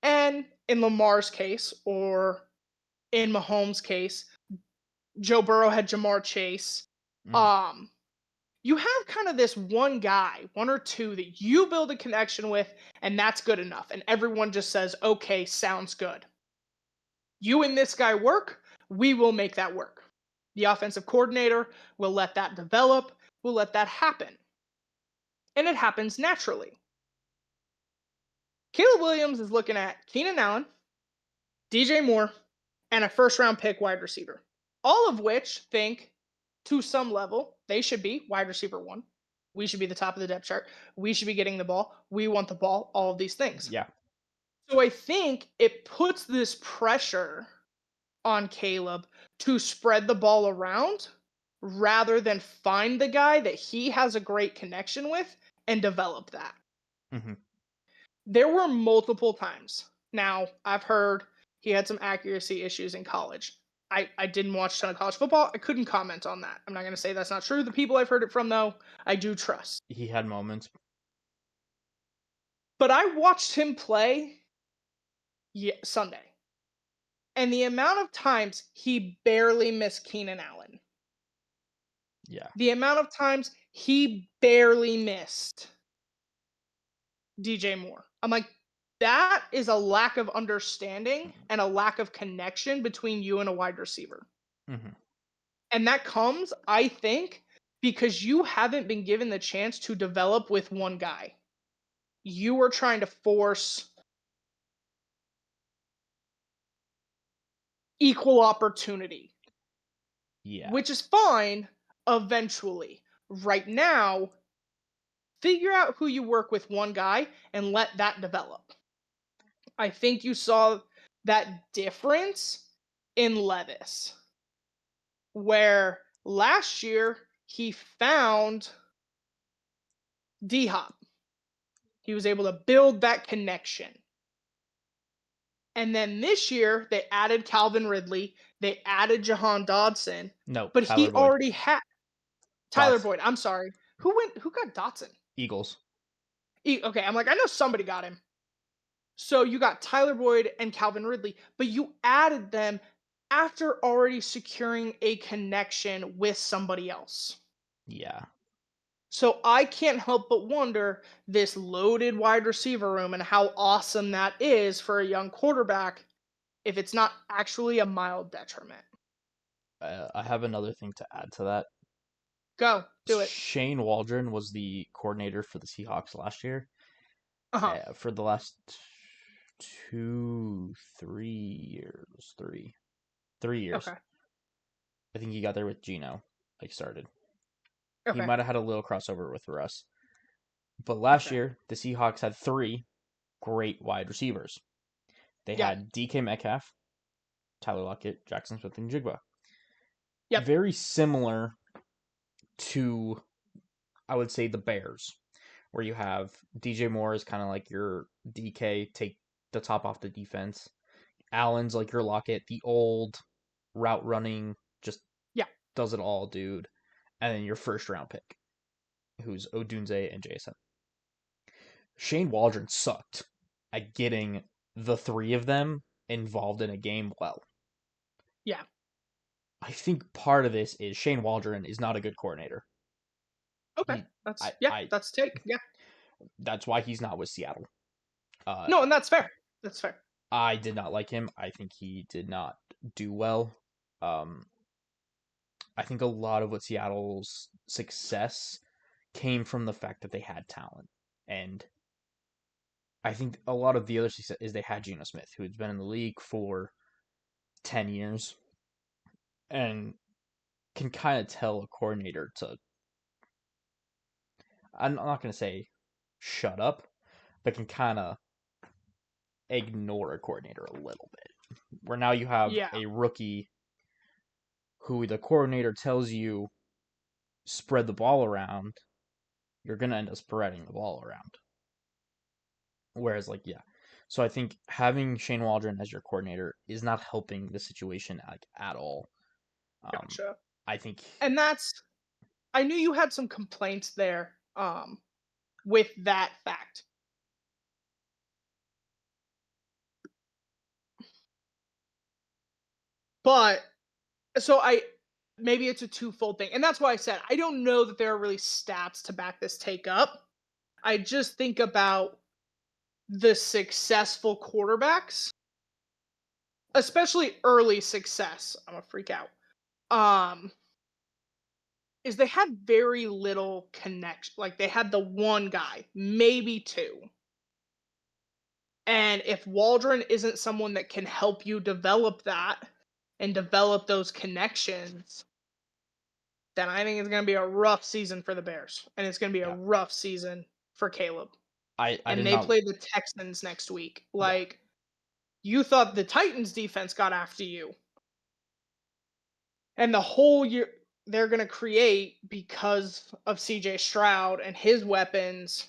And in Lamar's case, or in Mahomes' case, Joe Burrow had Jamar Chase. Mm, Um, you have kind of this one guy, one or two that you build a connection with, and that's good enough. And everyone just says, okay, sounds good. You and this guy work, we will make that work. The offensive coordinator will let that develop, will let that happen. And it happens naturally. Caleb Williams is looking at Keenan Allen, DJ Moore, and a first round pick wide receiver. All of which think to some level they should be wide receiver one. We should be the top of the depth chart. We should be getting the ball. We want the ball, all of these things. yeah. So I think it puts this pressure on Caleb to spread the ball around rather than find the guy that he has a great connection with and develop that. Hmm. There were multiple times. Now, I've heard he had some accuracy issues in college. I didn't watch a ton of college football. I couldn't comment on that. I'm not going to say that's not true. The people I've heard it from, though, I do trust. He had moments. But I watched him play Sunday. And the amount of times he barely missed Keenan Allen, Yeah. the amount of times he barely missed DJ Moore. I'm like, that is a lack of understanding and a lack of connection between you and a wide receiver. Hmm. And that comes, I think, because you haven't been given the chance to develop with one guy. You are trying to force equal opportunity, Yeah. which is fine eventually. Right now, figure out who you work with one guy and let that develop. I think you saw that difference in Levis, where last year he found D Hop. He was able to build that connection. And then this year they added Calvin Ridley, they added Jahan Dodson, No, but Tyler he Boyd. already had Tyler Dots. Boyd. I'm sorry. Who got Dotson? Eagles. Okay, I'm like, I know somebody got him. So you got Tyler Boyd and Calvin Ridley, but you added them after already securing a connection with somebody else. Yeah. So I can't help but wonder this loaded wide receiver room and how awesome that is for a young quarterback if it's not actually a mild detriment. I have another thing to add to that. Go, do it. Shane Waldron was the coordinator for the Seahawks last year. Uh huh. For the last 2, 3 years, 3 years. Okay. I think he got there with Gino, like started. He Okay. might have had a little crossover with Russ. But last Okay. year, the Seahawks had three great wide receivers. They Yeah. had DK Metcalf, Tyler Lockett, Jackson Smith, and Jigba. Yep. Very similar to, I would say, the Bears, where you have DJ Moore is kind of like your DK, take the top off the defense. Allen's like your Lockett, the old route running, just Yeah. does it all, dude. And then your first round pick, who's Odunze and Jason. Shane Waldron sucked at getting the three of them involved in a game well. Yeah. I think part of this is Shane Waldron is not a good coordinator. Okay. He, That's I, yeah. I, That's take. Yeah. that's why he's not with Seattle. Uh, No, and that's fair. That's fair. I did not like him. I think he did not do well. Um, I think a lot of what Seattle's success came from the fact that they had talent, and I think a lot of the other success is they had Geno Smith, who's been in the league for 10 years, and can kind of tell a coordinator to, I'm not going to say shut up, but can kind of ignore a coordinator a little bit. Where now you have Yeah, a rookie who the coordinator tells you spread the ball around, you're going to end up spreading the ball around. Whereas, like, yeah. So I think having Shane Waldron as your coordinator is not helping the situation like at all. Um, gotcha. I think, And that's I knew you had some complaints there with that fact. But so I maybe it's a twofold thing. And that's why I said I don't know that there are really stats to back this take up. I just think about the successful quarterbacks, especially early success. I'm a freak out. Um, is they had very little connection. Like they had the one guy, maybe two. And if Waldron isn't someone that can help you develop that and develop those connections, then I think it's going to be a rough season for the Bears. And it's going to be a yeah, rough season for Caleb. I And did they not, play the Texans next week. yeah, Like, you thought the Titans defense got after you. And the whole year they're going to create because of CJ Stroud and his weapons.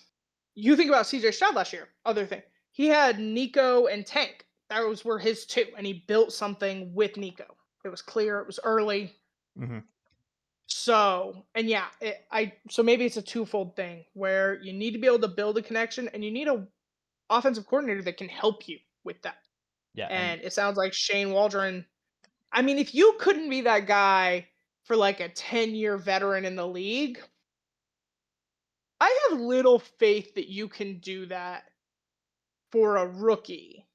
You think about CJ Stroud last year, other thing. He had Nico and Tank. Those were his two. And he built something with Nico. It was clear, it was early. hmm So, and yeah, so maybe it's a twofold thing where you need to be able to build a connection and you need a offensive coordinator that can help you with that. yeah, and And it sounds like Shane Waldron. I mean, if you couldn't be that guy for like a 10-year veteran in the league, I have little faith that you can do that for a rookie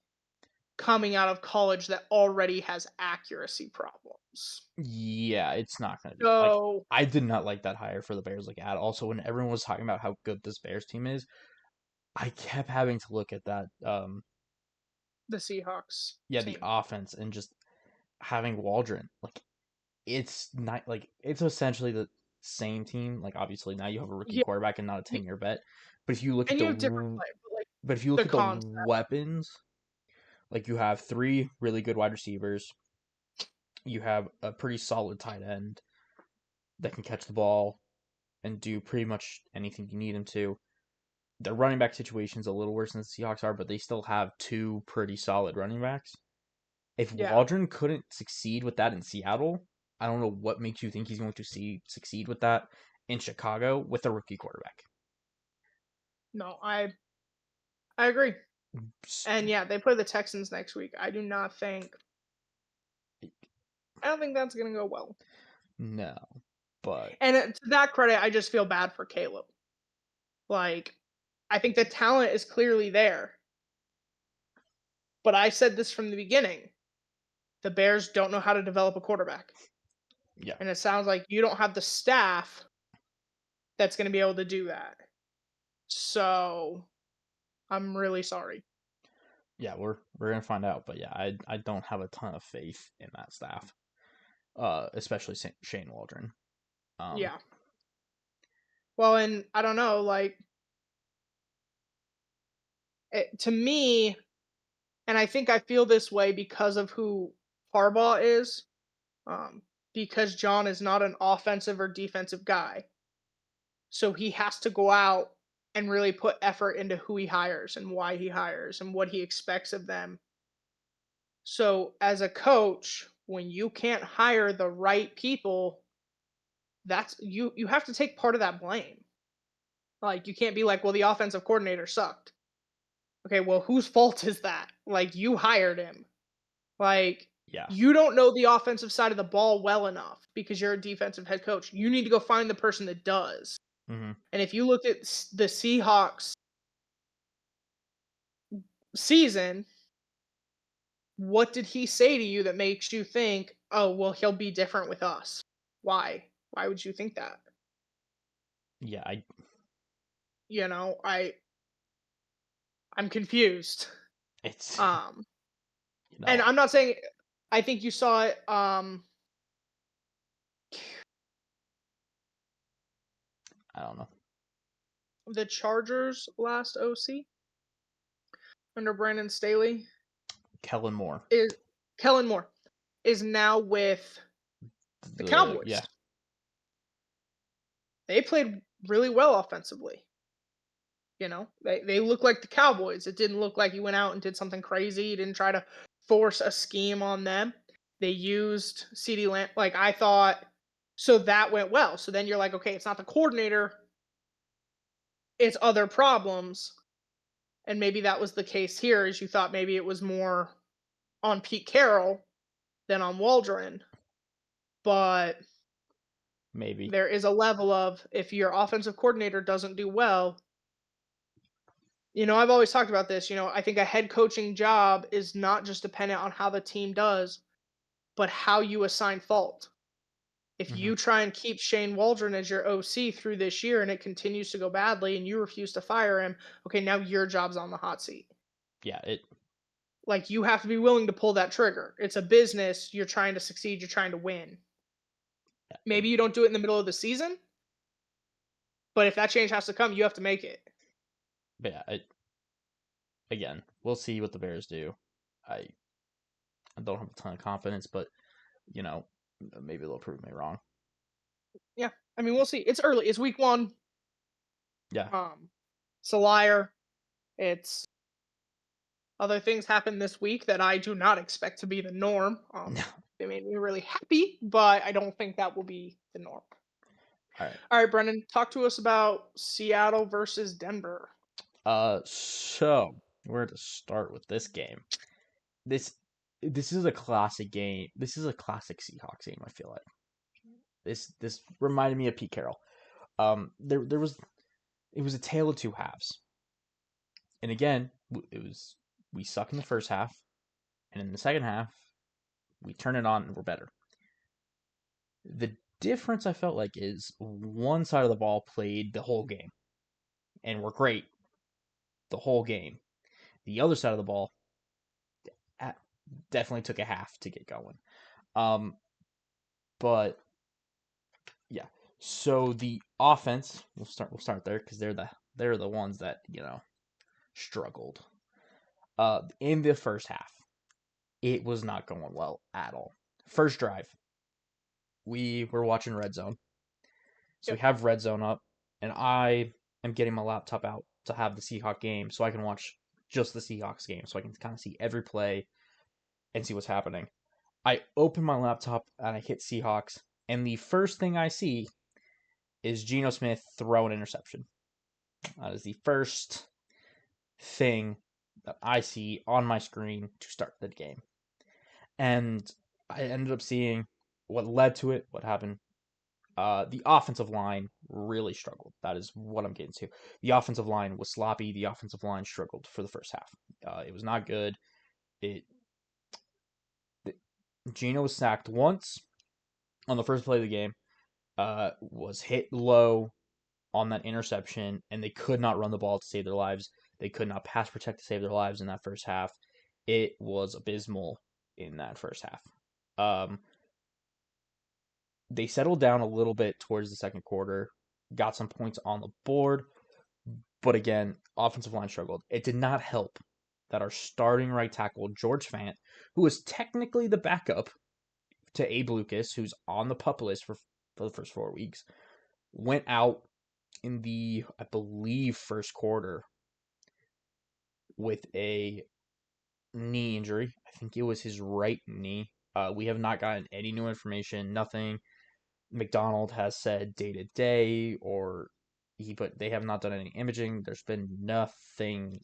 coming out of college that already has accuracy problems. yeah, it's not gonna be like, So, I did not like that hire for the Bears like at all. So when everyone was talking about how good this Bears team is, I kept having to look at that the Seahawks yeah, the team. offense and just having Waldron. Like it's not like it's essentially the same team. Like obviously now you have a rookie Yeah, quarterback and not a y- 10-year vet. But if you look at and you have different play, but like but if you look the at the concept. weapons, like you have three really good wide receivers, you have a pretty solid tight end that can catch the ball and do pretty much anything you need him to. The running back situation's a little worse than the Seahawks are, but they still have two pretty solid running backs. If Yeah, Waldron couldn't succeed with that in Seattle, I don't know what makes you think he's going to succeed with that in Chicago with a rookie quarterback. no, I agree. And yeah, they play the Texans next week. I don't think that's going to go well. No, but And to that credit, I just feel bad for Caleb. Like, I think the talent is clearly there. But I said this from the beginning. The Bears don't know how to develop a quarterback. yeah, And it sounds like you don't have the staff that's going to be able to do that. So, I'm really sorry. yeah, we're gonna find out. But yeah, I don't have a ton of faith in that staff, especially Shane Waldron. Um, Yeah. Well, and I don't know, like, to me, and I think I feel this way because of who Harbaugh is, um, because John is not an offensive or defensive guy. So he has to go out and really put effort into who he hires and why he hires and what he expects of them. So as a coach, when you can't hire the right people, that's you have to take part of that blame. Like you can't be like, well, the offensive coordinator sucked. Okay, well, whose fault is that? Like you hired him. Like yeah, you don't know the offensive side of the ball well enough because you're a defensive head coach. You need to go find the person that does. hmm And if you look at the Seahawks season, what did he say to you that makes you think, "Oh, well, he'll be different with us"? Why? Why would you think that? yeah. You know, I'm confused. It's Um, you know and I'm not saying I think you saw it. I don't know. The Chargers' last OC under Brandon Staley Kellen Moore. is Kellen Moore is now with the Yeah. Cowboys. They played really well offensively. They look like the Cowboys. It didn't look like he went out and did something crazy. He didn't try to force a scheme on them. They used CD Lamb. Like I thought, so that went well. So then you're like, okay, it's not the coordinator, it's other problems. And maybe that was the case here, is you thought maybe it was more on Pete Carroll than on Waldron. But Maybe. there is a level of, if your offensive coordinator doesn't do well, I've always talked about this. I think a head coaching job is not just dependent on how the team does, but how you assign fault. If Hmm. you try and keep Shane Waldron as your OC through this year and it continues to go badly and you refuse to fire him, okay, now your job's on the hot seat. Yeah. It. Like you have to be willing to pull that trigger. It's a business. You're trying to succeed. You're trying to win. Yeah. Maybe you don't do it in the middle of the season, but if that change has to come, you have to make it. But yeah. Again, we'll see what the Bears do. I don't have a ton of confidence, but you know, maybe they'll prove me wrong. Yeah. I mean, we'll see. It's early. It's week 1. Yeah. It's a liar. It's other things happen this week that I do not expect to be the norm. No. They made me really happy, but I don't think that will be the norm. All right. All right, Brendan, talk to us about Seattle versus Denver. So where to start with this game? This this is a classic game. This is a classic Seahawks game. I feel like this reminded me of Pete Carroll. There was it was a tale of two halves, and again, it was we suck in the first half, and in the second half, we turn it on and we're better. The difference I felt like is one side of the ball played the whole game and were great the whole game. The other side of the ball definitely took a half to get going. Um, but yeah, so the offense we'll start there because they're the ones that struggled. In the first half, it was not going well at all. First drive, we were watching Red Zone, so we Yep. have Red Zone up, and I am getting my laptop out to have the Seahawk game so I can watch just the Seahawks game, so I can kind of see every play and see what's happening. I open my laptop and I hit Seahawks, and the first thing I see is Geno Smith throw an interception. That is the first thing that I see on my screen to start the game. And I ended up seeing what led to it, what happened. The offensive line really struggled. That is what I'm getting to. The offensive line was sloppy. The offensive line struggled for the first half. It was not good. It Geno was sacked once on the first play of the game. Was hit low on that interception, and they could not run the ball to save their lives. They could not pass protect to save their lives in that first half. It was abysmal in that first half. They settled down a little bit towards the second quarter, got some points on the board, but again, offensive line struggled. It did not help that our starting right tackle, George Fant, who was technically the backup to Abe Lucas, who's on the PUP list for the first 4 weeks, went out in the, I believe, first quarter with a knee injury. I think it was his right knee. We have not gotten any new information. Nothing. McDonald has said day to day, but they have not done any imaging. There's been nothing,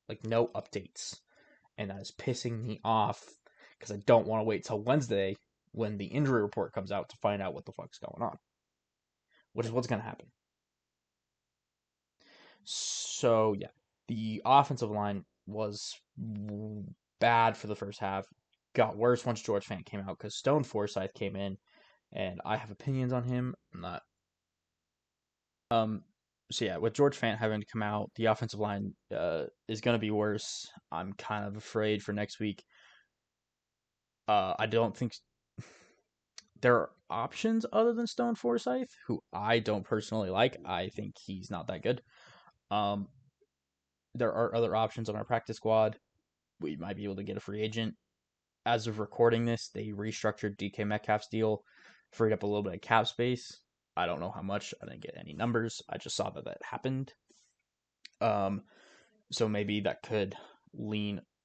like no updates, and that is pissing me off because I don't want to wait till Wednesday when the injury report comes out to find out what the fuck's going on, which is what's going to happen. So yeah, the offensive line was bad for the first half. Got worse once George Fant came out because Stone Forsythe came in, and I have opinions on him. I'm not. So yeah, with George Fant having to come out, the offensive line is going to be worse. I'm kind of afraid for next week. I don't think options other than Stone Forsythe, who I don't personally like. I think he's not that good. Um, there are other options on our practice squad. We might be able to get a free agent. As of recording this, they restructured DK Metcalf's deal, freed up a little bit of cap space. I don't know how much. I didn't get any numbers. I just saw that that happened. Um, so maybe that could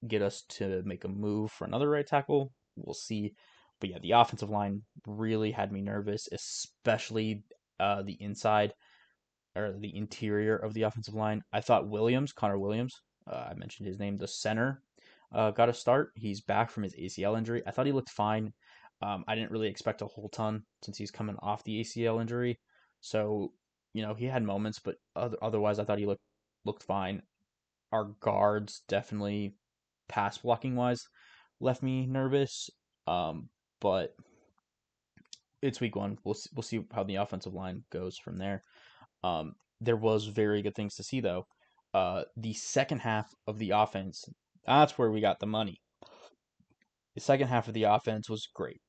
get us to make a move for another right tackle. We'll see. But yeah, the offensive line really had me nervous, especially the inside or the interior of the offensive line. I thought Connor Williams, I mentioned his name, the center, got a start. He's back from his ACL injury. I thought he looked fine. I didn't really expect a whole ton since he's coming off the ACL injury. So, he had moments, but otherwise, I thought he looked fine. Our guards definitely, pass blocking wise, left me nervous. But it's week one. We'll see how the offensive line goes from there. There was very good things to see though. The second half of the offense, that's where we got the money. The second half of the offense was great.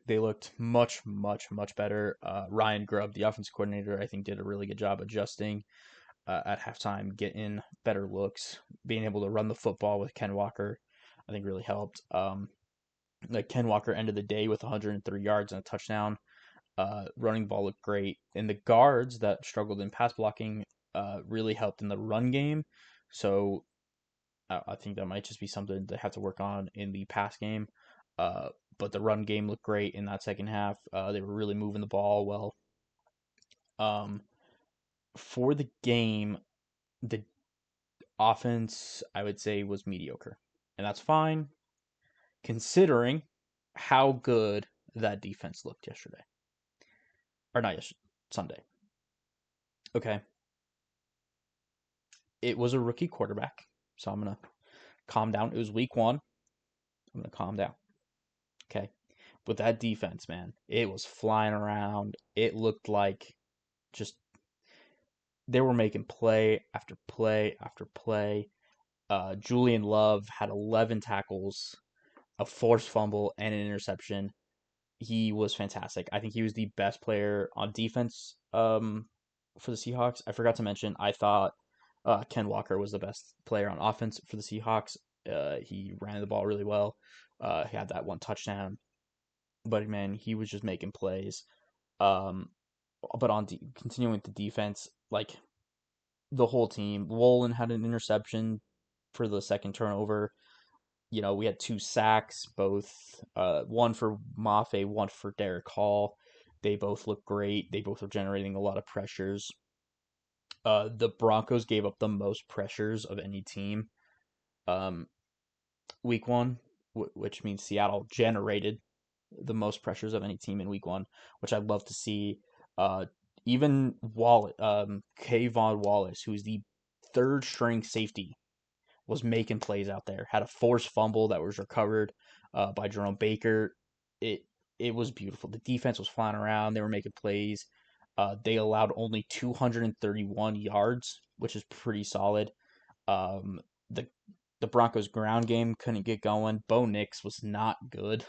They looked much, much, much better. Ryan Grubb, the offensive coordinator, I think did a really good job adjusting at halftime, getting better looks, being able to run the football with Ken Walker. I think really helped. Like Ken Walker ended the day with 103 yards and a touchdown. Running ball looked great, and the guards that struggled in pass blocking really helped in the run game. So I think that might just be something they have to work on in the pass game. Uh, but the run game looked great in that second half. They were really moving the ball well. Um, for the game, the offense I would say was mediocre, and that's fine considering how good that defense looked yesterday, or not yesterday, Sunday. Okay, it was a rookie quarterback, so I'm gonna calm down. It was week one. I'm gonna calm down. Okay. But that defense, man, it was flying around. It looked like just they were making play after play after play. Julian Love had 11 tackles, a forced fumble, and an interception. He was fantastic. I think he was the best player on defense for the Seahawks. I forgot to mention, I thought Ken Walker was the best player on offense for the Seahawks. He ran the ball really well. He had that one touchdown, but man, he was just making plays. Um, but continuing with the defense, like the whole team, Wolin had an interception for the second turnover. We had two sacks, both one for Mafe, one for Derek Hall. They both look great. They both are generating a lot of pressures. The Broncos gave up the most pressures of any team. Um, week one, which means Seattle generated the most pressures of any team in week one, which I'd love to see. Uh, even Kayvon Wallace, who's the third string safety, was making plays out there. Had a forced fumble that was recovered by Jerome Baker. It it was beautiful. The defense was flying around. They were making plays. They allowed only 231 yards, which is pretty solid. The Broncos' ground game couldn't get going. Bo Nix was not good.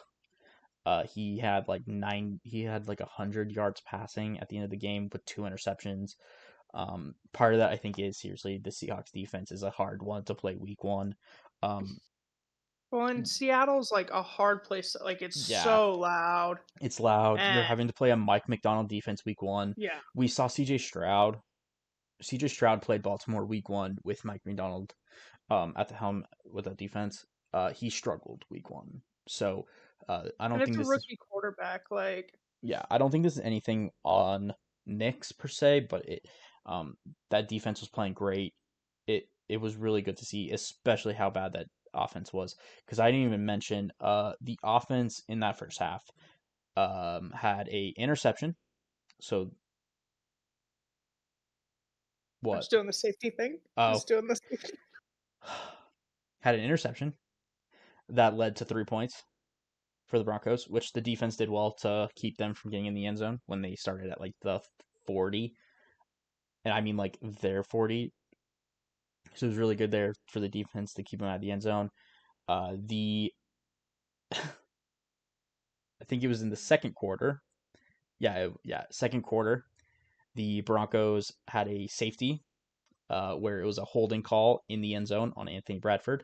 He had like 100 yards passing at the end of the game with two interceptions. Part of that I think is seriously the Seahawks defense is a hard one to play week one. Um, Well, and Seattle's like a hard place. Like it's yeah, so loud, it's loud. You're and having to play a Mike McDonald defense week one. yeah, We saw CJ Stroud. CJ Stroud played Baltimore week one with Mike McDonald at the helm with that defense. He struggled week one. So I and don't it's think a this is rookie quarterback. Like I don't think this is anything on Knicks per se, but um that defense was playing great. It was really good to see, especially how bad that offense was. Because I didn't even mention the offense in that first half had a interception. So I'm what? just doing the safety thing. Oh, Just doing the safety. had an interception that led to 3 points for the Broncos, which the defense did well to keep them from getting in the end zone when they started at like the 40, and I mean like their 40. So it was really good there for the defense to keep them out of the end zone. The I think it was in the second quarter. Yeah. Second quarter, the Broncos had a safety where it was a holding call in the end zone on Anthony Bradford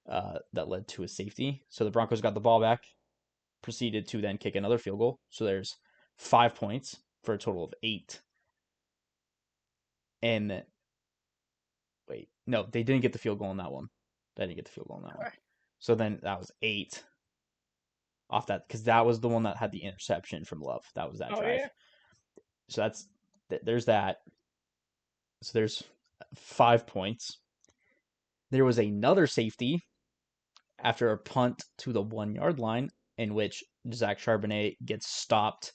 that led to a safety. So the Broncos got the ball back, proceeded to then kick another field goal. So there's 5 points for a total of 8. And wait, no, they didn't get the field goal in that one. They didn't get the field goal in that one. Okay. So then that was 8 off that because that was the one that had the interception from Love. That was that Oh drive. yeah. So there's that. So there's 5 points. There was another safety after a punt to the 1 yard line in which Zach Charbonnet gets stopped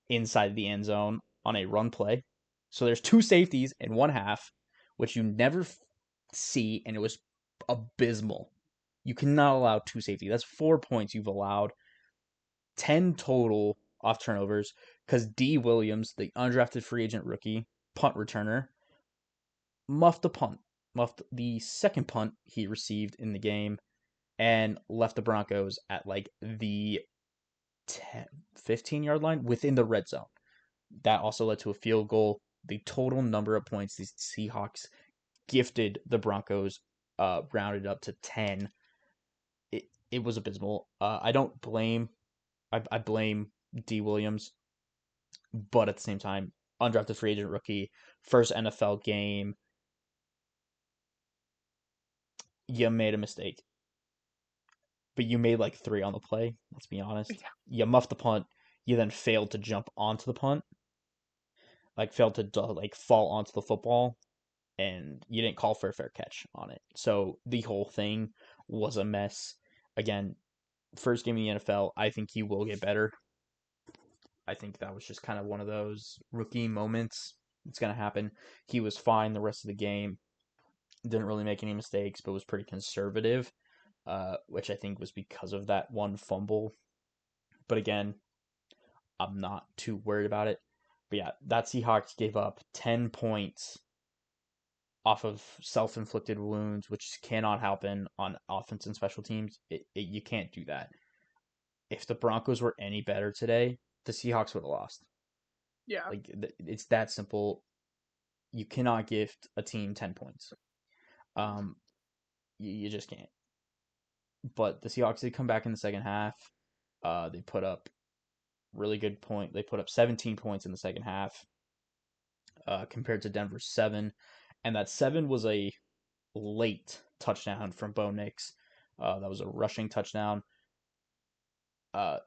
inside the end zone on a run play. So there's 2 safeties in one half, which you never see, and it was abysmal. You cannot allow 2 safeties. That's 4 points you've allowed. 10 total off turnovers because D. Williams, the undrafted free agent rookie punt returner, muffed the punt, muffed the second punt he received in the game, and left the Broncos at like the 10, 15-yard line within the red zone. That also led to a field goal. The total number of points these Seahawks gifted the Broncos rounded up to 10. It was abysmal. I don't blame I blame D. Williams, but at the same time, undrafted free agent rookie, first NFL game, you made a mistake. But you made like 3 on the play, let's be honest. Yeah. You muffed the punt, you then failed to jump onto the punt, like failed to like fall onto the football, and you didn't call for a fair catch on it. So the whole thing was a mess. Again, first game in the NFL, I think he will get better. I think that was just kind of one of those rookie moments. It's going to happen. He was fine the rest of the game. Didn't really make any mistakes, but was pretty conservative, which I think was because of that one fumble. But again, I'm not too worried about it. But yeah, that Seahawks gave up 10 points off of self-inflicted wounds, which cannot happen on offense and special teams. You can't do that. If the Broncos were any better today, the Seahawks would have lost. Yeah. Like it's that simple. You cannot gift a team 10 points. Um, you just can't. But the Seahawks did come back in the second half. They put up really good point. They put up 17 points in the second half, compared to Denver's 7, and that 7 was a late touchdown from Bo Nix. That was a rushing touchdown. Uh,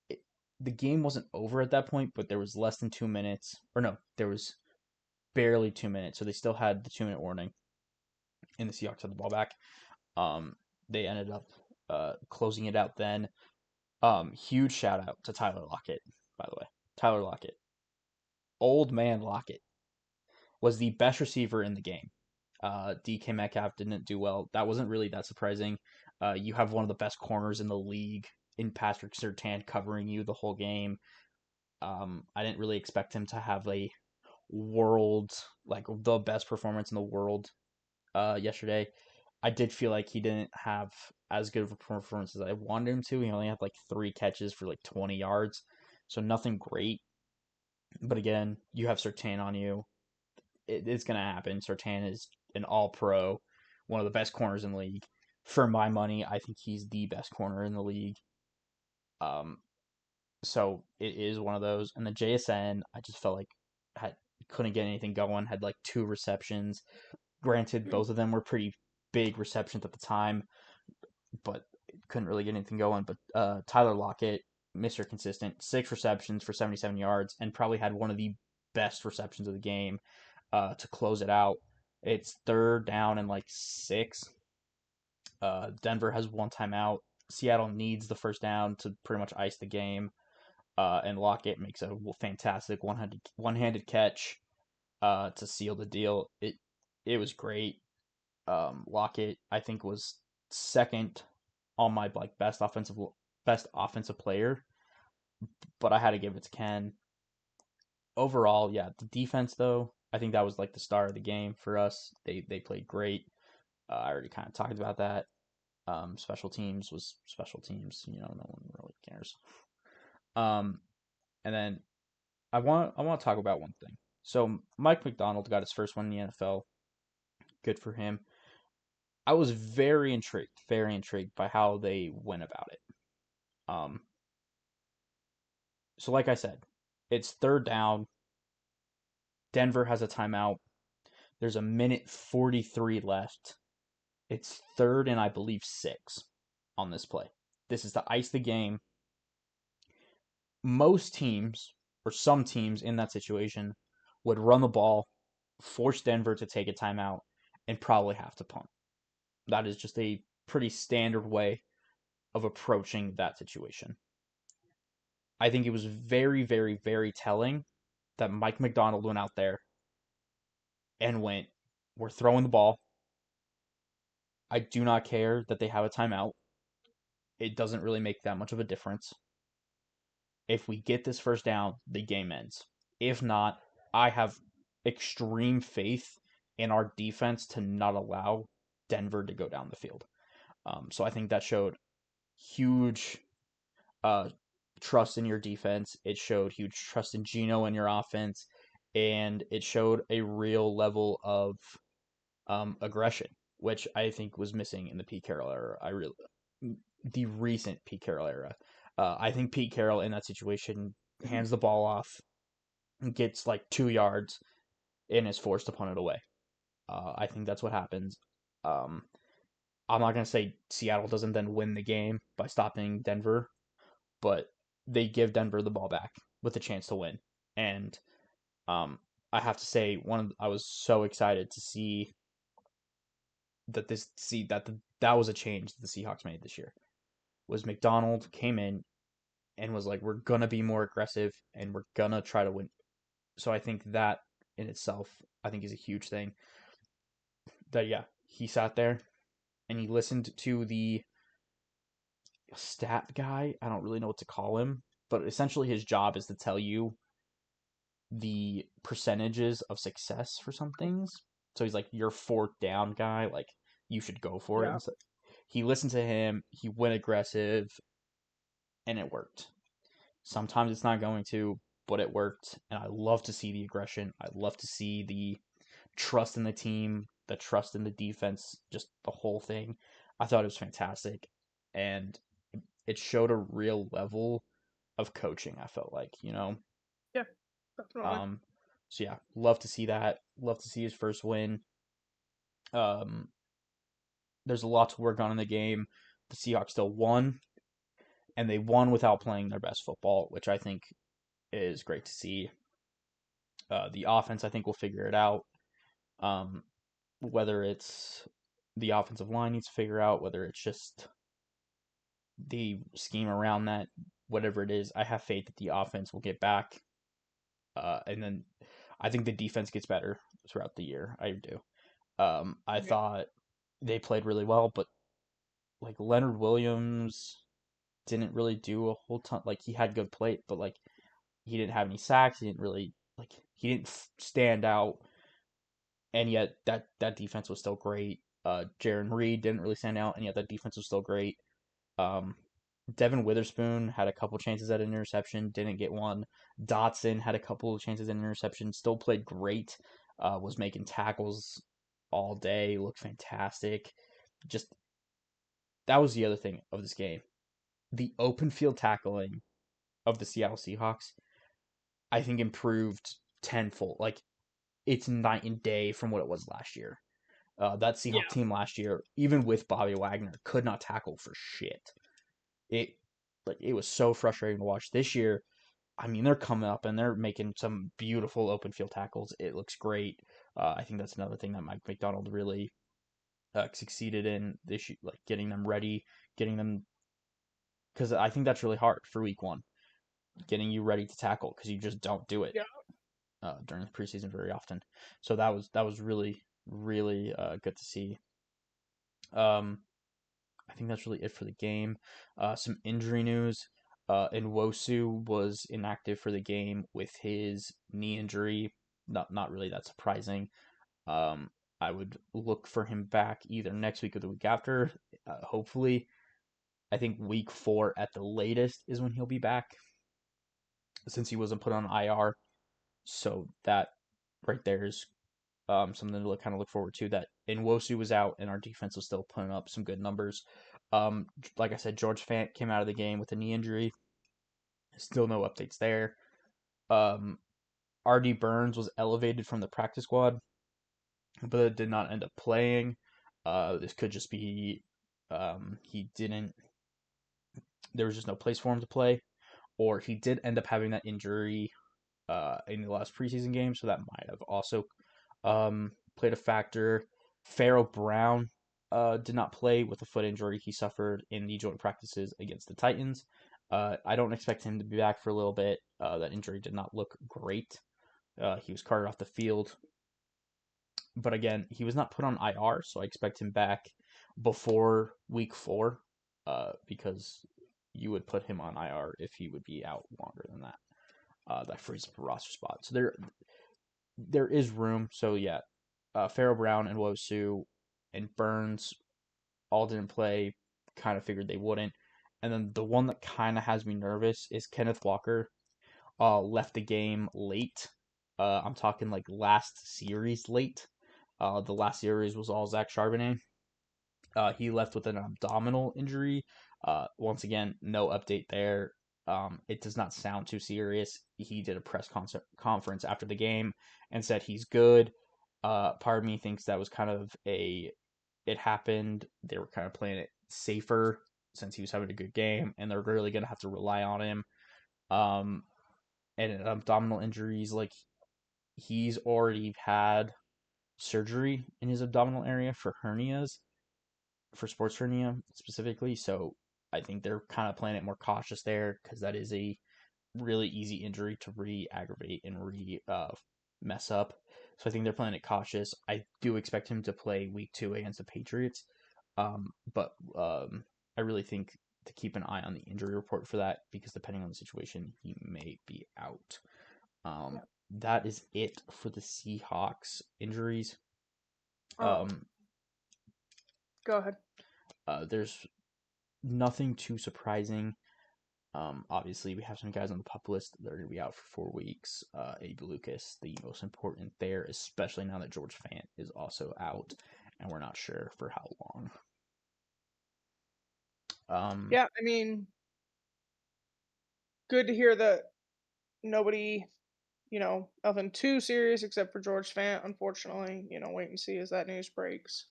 it, the game wasn't over at that point, but there was less than 2 minutes, or no, there was barely 2 minutes, so they still had the 2 minute warning, and the Seahawks had the ball back. Um, they ended up closing it out then. Huge shout out to Tyler Lockett, by the way. Tyler Lockett, old man Lockett, was the best receiver in the game. DK Metcalf didn't do well. That wasn't really that surprising. You have one of the best corners in the league in Patrick Surtain covering you the whole game. I didn't really expect him to have a world, like the best performance in the world yesterday. I did feel like he didn't have as good of a performance as I wanted him to. He only had like 3 catches for like 20 yards, so nothing great. But again, you have Surtain on you. It's gonna happen. Surtain is an All-Pro, one of the best corners in the league. For my money, I think he's the best corner in the league. Um, so it is one of those. And the JSN, I just felt like had couldn't get anything going. Had like 2 receptions. Granted, both of them were pretty big receptions at the time, but couldn't really get anything going. But Tyler Lockett, Mr. Consistent, 6 receptions for 77 yards, and probably had one of the best receptions of the game to close it out. It's third down and like 6. Denver has 1 timeout. Seattle needs the first down to pretty much ice the game. And Lockett makes a fantastic one-handed catch to seal the deal. It was great. Lockett, I think, was second on my like best offensive player, but I had to give it to Ken. Overall, yeah, the defense though, I think that was like the star of the game for us. They played great. I already kind of talked about that. Special teams was special teams. No one really cares. Um, And then I want to talk about one thing. So Mike McDonald got his first one in the NFL. Good for him. I was very intrigued by how they went about it. Um, so like I said, it's third down. Denver has a timeout. There's a minute 43 left. It's third and I believe 6 on this play. This is to ice the game. Most teams, or some teams in that situation, would run the ball, force Denver to take a timeout, and probably have to punt. That is just a pretty standard way of approaching that situation. I think it was very telling that Mike McDonald went out there and went, "We're throwing the ball. I do not care that they have a timeout. It doesn't really make that much of a difference. If we get this first down, the game ends. If not, I have extreme faith in our defense to not allow Denver to go down the field." So I think that showed huge uh, trust in your defense. It showed huge trust in Gino and your offense, and it showed a real level of aggression, which I think was missing in the Pete Carroll era. The recent Pete Carroll era. I think Pete Carroll in that situation hands the ball off, gets like 2 yards, and is forced to punt it away. I think that's what happens. Um, I'm not gonna say Seattle doesn't then win the game by stopping Denver, but they give Denver the ball back with a chance to win. And um, I have to say, I was so excited to see that was a change that the Seahawks made this year. Was McDonald came in and was like, we're gonna be more aggressive and we're gonna try to win. So I think that in itself, I think is a huge thing. That yeah, he sat there and he listened to the stat guy. I don't really know what to call him, but essentially his job is to tell you the percentages of success for some things. So he's like your fourth down guy, like you should go for it. Yeah. And so he listened to him, he went aggressive, and it worked. Sometimes it's not going to, but it worked. And I love to see the aggression. I love to see the trust in the team, the trust in the defense, just the whole thing. I thought it was fantastic. And it showed a real level of coaching, I felt like. Yeah. Definitely. Um, so yeah, love to see that. Love to see his first win. Um, there's a lot to work on in the game. The Seahawks still won, and they won without playing their best football, which I think is great to see. The offense, I think, will figure it out. Um, whether it's the offensive line needs to figure out, whether it's just the scheme around that, whatever it is, I have faith that the offense will get back. And then I think the defense gets better throughout the year. I do. I Yeah. thought they played really well, but like Leonard Williams didn't really do a whole ton. Like he had good play, but like he didn't have any sacks. He didn't really like he didn't stand out, and yet that defense was still great. Jaron Reed didn't really stand out, and yet that defense was still great. Um, Devin Witherspoon had a couple chances at an interception, didn't get one. Dotson had a couple of chances at an interception, still played great. Was making tackles all day, looked fantastic. Just that was the other thing of this game. The open field tackling of the Seattle Seahawks, I think, improved tenfold. Like it's night and day from what it was last year. That Seahawk Yeah. team last year, even with Bobby Wagner, could not tackle for shit. It it was so frustrating to watch. This year, I mean, they're coming up and they're making some beautiful open field tackles. It looks great. I think that's another thing that Mike McDonald really succeeded in this year, like getting them ready, getting them because I think that's really hard for week one, getting you ready to tackle because you just don't do it Yeah. during the preseason very often. So that was really good to see. Um, I think that's really it for the game. Some injury news. Nwosu was inactive for the game with his knee injury. Not really that surprising. Um, I would look for him back either next week or the week after. Hopefully, I think week 4 at the latest is when he'll be back. since he wasn't put on IR. So that right there is something to kind of look forward to. That Nwosu was out and our defense was still putting up some good numbers. Like I said, George Fant came out of the game with a knee injury. Still no updates there. Um, RD Burns was elevated from the practice squad, but it did not end up playing. This could just be he didn't. There was just no place for him to play, or he did end up having that injury in the last preseason game, so that might have also played a factor. Pharaoh Brown did not play with a foot injury he suffered in the joint practices against the Titans. I don't expect him to be back for a little bit. That injury did not look great. He was carted off the field, but again, he was not put on IR, so I expect him back before week 4, because you would put him on IR if he would be out longer than that. That frees up a roster spot. So there is room. So yeah, Pharaoh Brown and Wosu and Burns all didn't play. Kind of figured they wouldn't. And then the one that kind of has me nervous is Kenneth Walker. Left the game late. I'm talking like last series late. The last series was all Zach Charbonnet. He left with an abdominal injury. Once again, no update there. It does not sound too serious. He did a conference after the game and said he's good. Part of me thinks that was kind of it happened. They were kind of playing it safer since he was having a good game, and they're really going to have to rely on him. Um, and abdominal injuries, like he's already had surgery in his abdominal area for hernias, for sports hernia specifically. So I think they're kind of playing it more cautious there because that is a really easy injury to re-aggravate and mess up. So I think they're playing it cautious. I do expect him to play week 2 against the Patriots, but I really think to keep an eye on the injury report for that because depending on the situation, he may be out. Um, Yeah. that is it for the Seahawks injuries. Um, Um, Go ahead. there's nothing too surprising. Obviously, we have some guys on the pup list that are going to be out for 4 weeks. Abe Lucas, the most important there, especially now that George Fant is also out, and we're not sure for how long. Um, Yeah, I mean, good to hear that nobody, nothing too serious except for George Fant, unfortunately. Wait and see as that news breaks.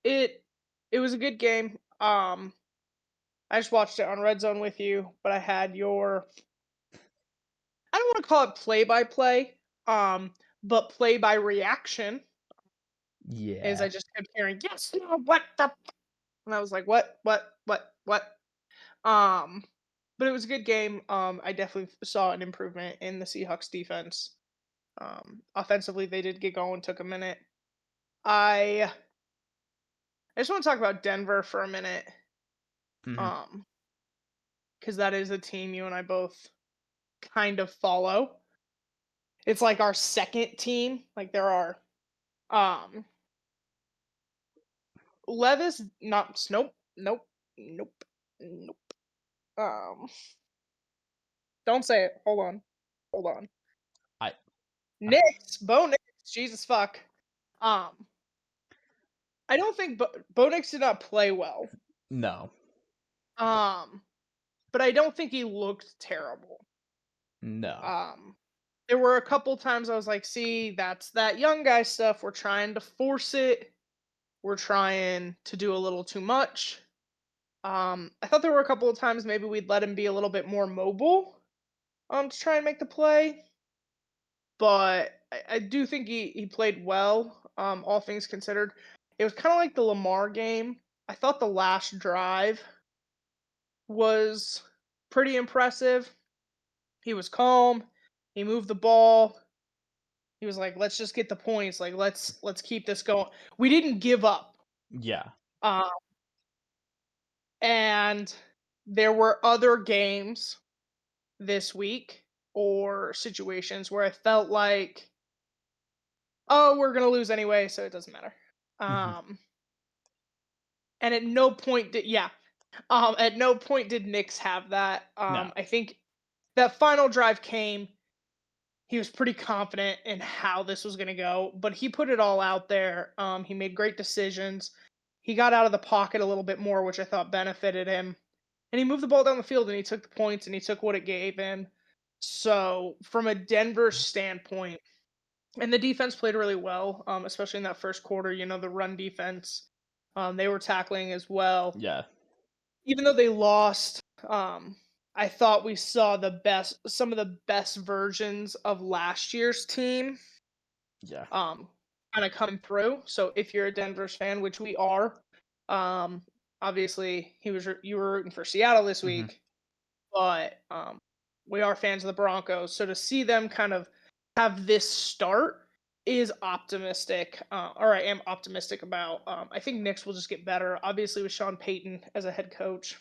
It it was a good game. I just watched it on Red Zone with you, but I had your I don't want to call it play by play, but play by reaction, as yeah. I just kept hearing, yes, no, what the and I was like, what? Um, but it was a good game. I definitely saw an improvement in the Seahawks defense. Offensively, they did get going, took a minute. I I just want to talk about Denver for a minute, Hmm. um, because that is a team you and I both kind of follow. It's like our second team. Like there are um Levis, not nope. Um, don't say it. Hold on. I Bo Nix, Jesus fuck. Um, I don't think Bo Nix did not play well. no, Um, but I don't think he looked terrible. no. Um, there were a couple times I was like, see, that's that young guy stuff. We're trying to force it. We're trying to do a little too much. I thought there were a couple of times maybe we'd let him be a little bit more mobile, to try and make the play. But I do think he played well, all things considered. It was kind of like the Lamar game. I thought the last drive was pretty impressive. He was calm. He moved the ball. He was like, "Let's just get the points. Like, let's keep this going." We didn't give up. Yeah. Uh, and there were other games this week or situations where I felt like, "Oh, we're gonna lose anyway, so it doesn't matter." Hmm. Um, and at no point did At no point did Knicks have that. No. I think that final drive came, he was pretty confident in how this was going to go, but he put it all out there. He made great decisions. He got out of the pocket a little bit more, which I thought benefited him. And he moved the ball down the field and he took the points and he took what it gave him. So, from a Denver standpoint, and the defense played really well, especially in that first quarter. The run defense, they were tackling as well. Yeah, Even though they lost, I thought we saw some of the best versions of last year's team, yeah. um, kind of coming through. So if you're a Denver's fan, which we are, um, obviously you were rooting for Seattle this Hmm. week, but we are fans of the Broncos. So to see them kind of have this start is optimistic. Or I am optimistic about. I think Knicks will just get better. Obviously, with Sean Payton as a head coach,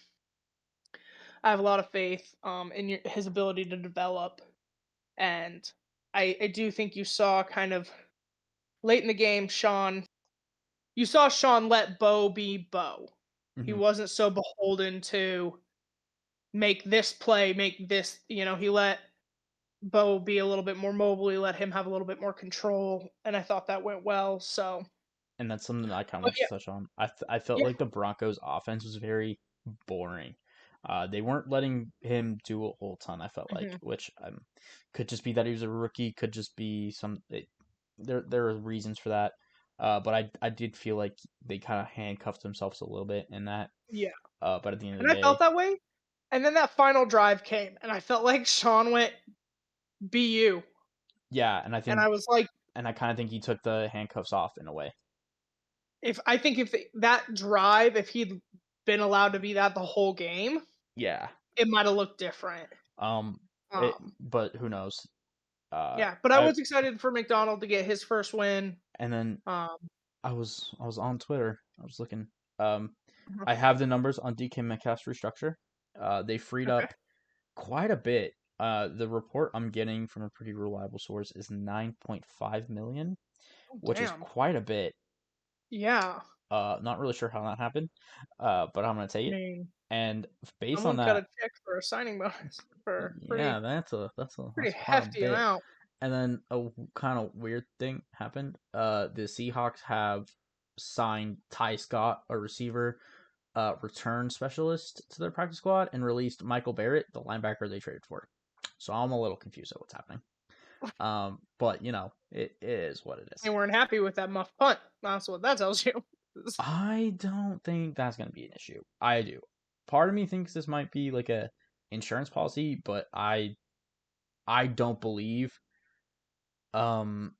I have a lot of faith in his ability to develop, and I do think you saw kind of late in the game, You saw Sean let Bo be Bo. He Hmm. wasn't so beholden to make this play, make this. He let Bo be a little bit more mobile. He let him have a little bit more control, and I thought that went well. So, And that's something that I kind of but want yeah, to touch on. I felt yeah, like the Broncos' offense was very boring. They weren't letting him do a whole ton. I felt like, hmm which could just be that he was a rookie. Could just be there are reasons for that. But I did feel like they kind of handcuffed themselves a little bit in that. yeah, But at the end of and the I felt day, that way. And then that final drive came, and I felt like Sean went "Be you," yeah, and I was like, and I kind of think he took the handcuffs off in a way. if that drive, if he'd been allowed to be that the whole game, Yeah. it might have looked different. Um. Um, But who knows? yeah, but I I was excited for McDonald to get his first win. and then Um, I was on Twitter. I was looking. Um, mhm, I have the numbers on DK Metcalf's restructure. They freed okay. up quite a bit. The report I'm getting from a pretty reliable source is 9.5 million, Oh, which is damn. quite a bit. Yeah. Not really sure how that happened. But I'm gonna I take it. mean, And based on someone cut that, a check for a signing bonus for a yeah, pretty that's quite a hefty bit. amount. And then a kind of weird thing happened. The Seahawks have signed Ty Scott, a receiver, return specialist, to their practice squad, and released Michael Barrett, the linebacker they traded for. So I'm a little confused at what's happening. But it is what it They is. weren't happy with that muff punt. That's what that tells you. I don't think that's gonna be an issue. I do. Part of me thinks this might be like a insurance policy, but I don't believe um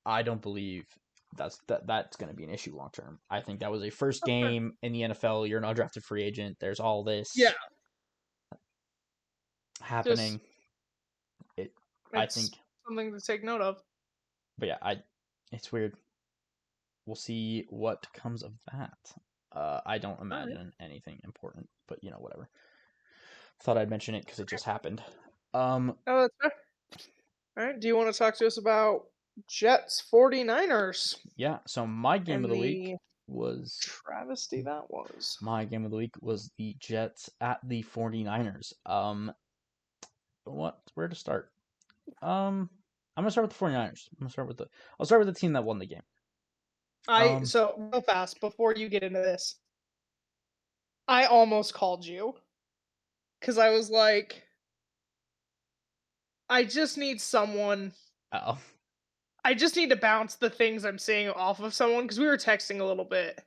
I don't believe that's going to be an issue long term. I think that was a first That's fair. game in the NFL. You're an undrafted free agent. There's all Yeah, this just happening. It, I it's think, something to take note of. but yeah, it's weird. We'll see what comes of that. I don't All right. imagine anything important, but whatever. Thought I'd mention it because it just happened. Oh, that's fair. All right. Do you want to talk to us about Jets 49ers Yeah. So my game of and the week the was travesty that was? the Jets at the 49ers. Where to start? I'm gonna start with the 49ers. I'll start with the team that won the game. Um, So real fast before you get into this, I almost called you because I was like, I just need someone. oh, I just need to bounce the things I'm seeing off of someone because we were texting a little bit.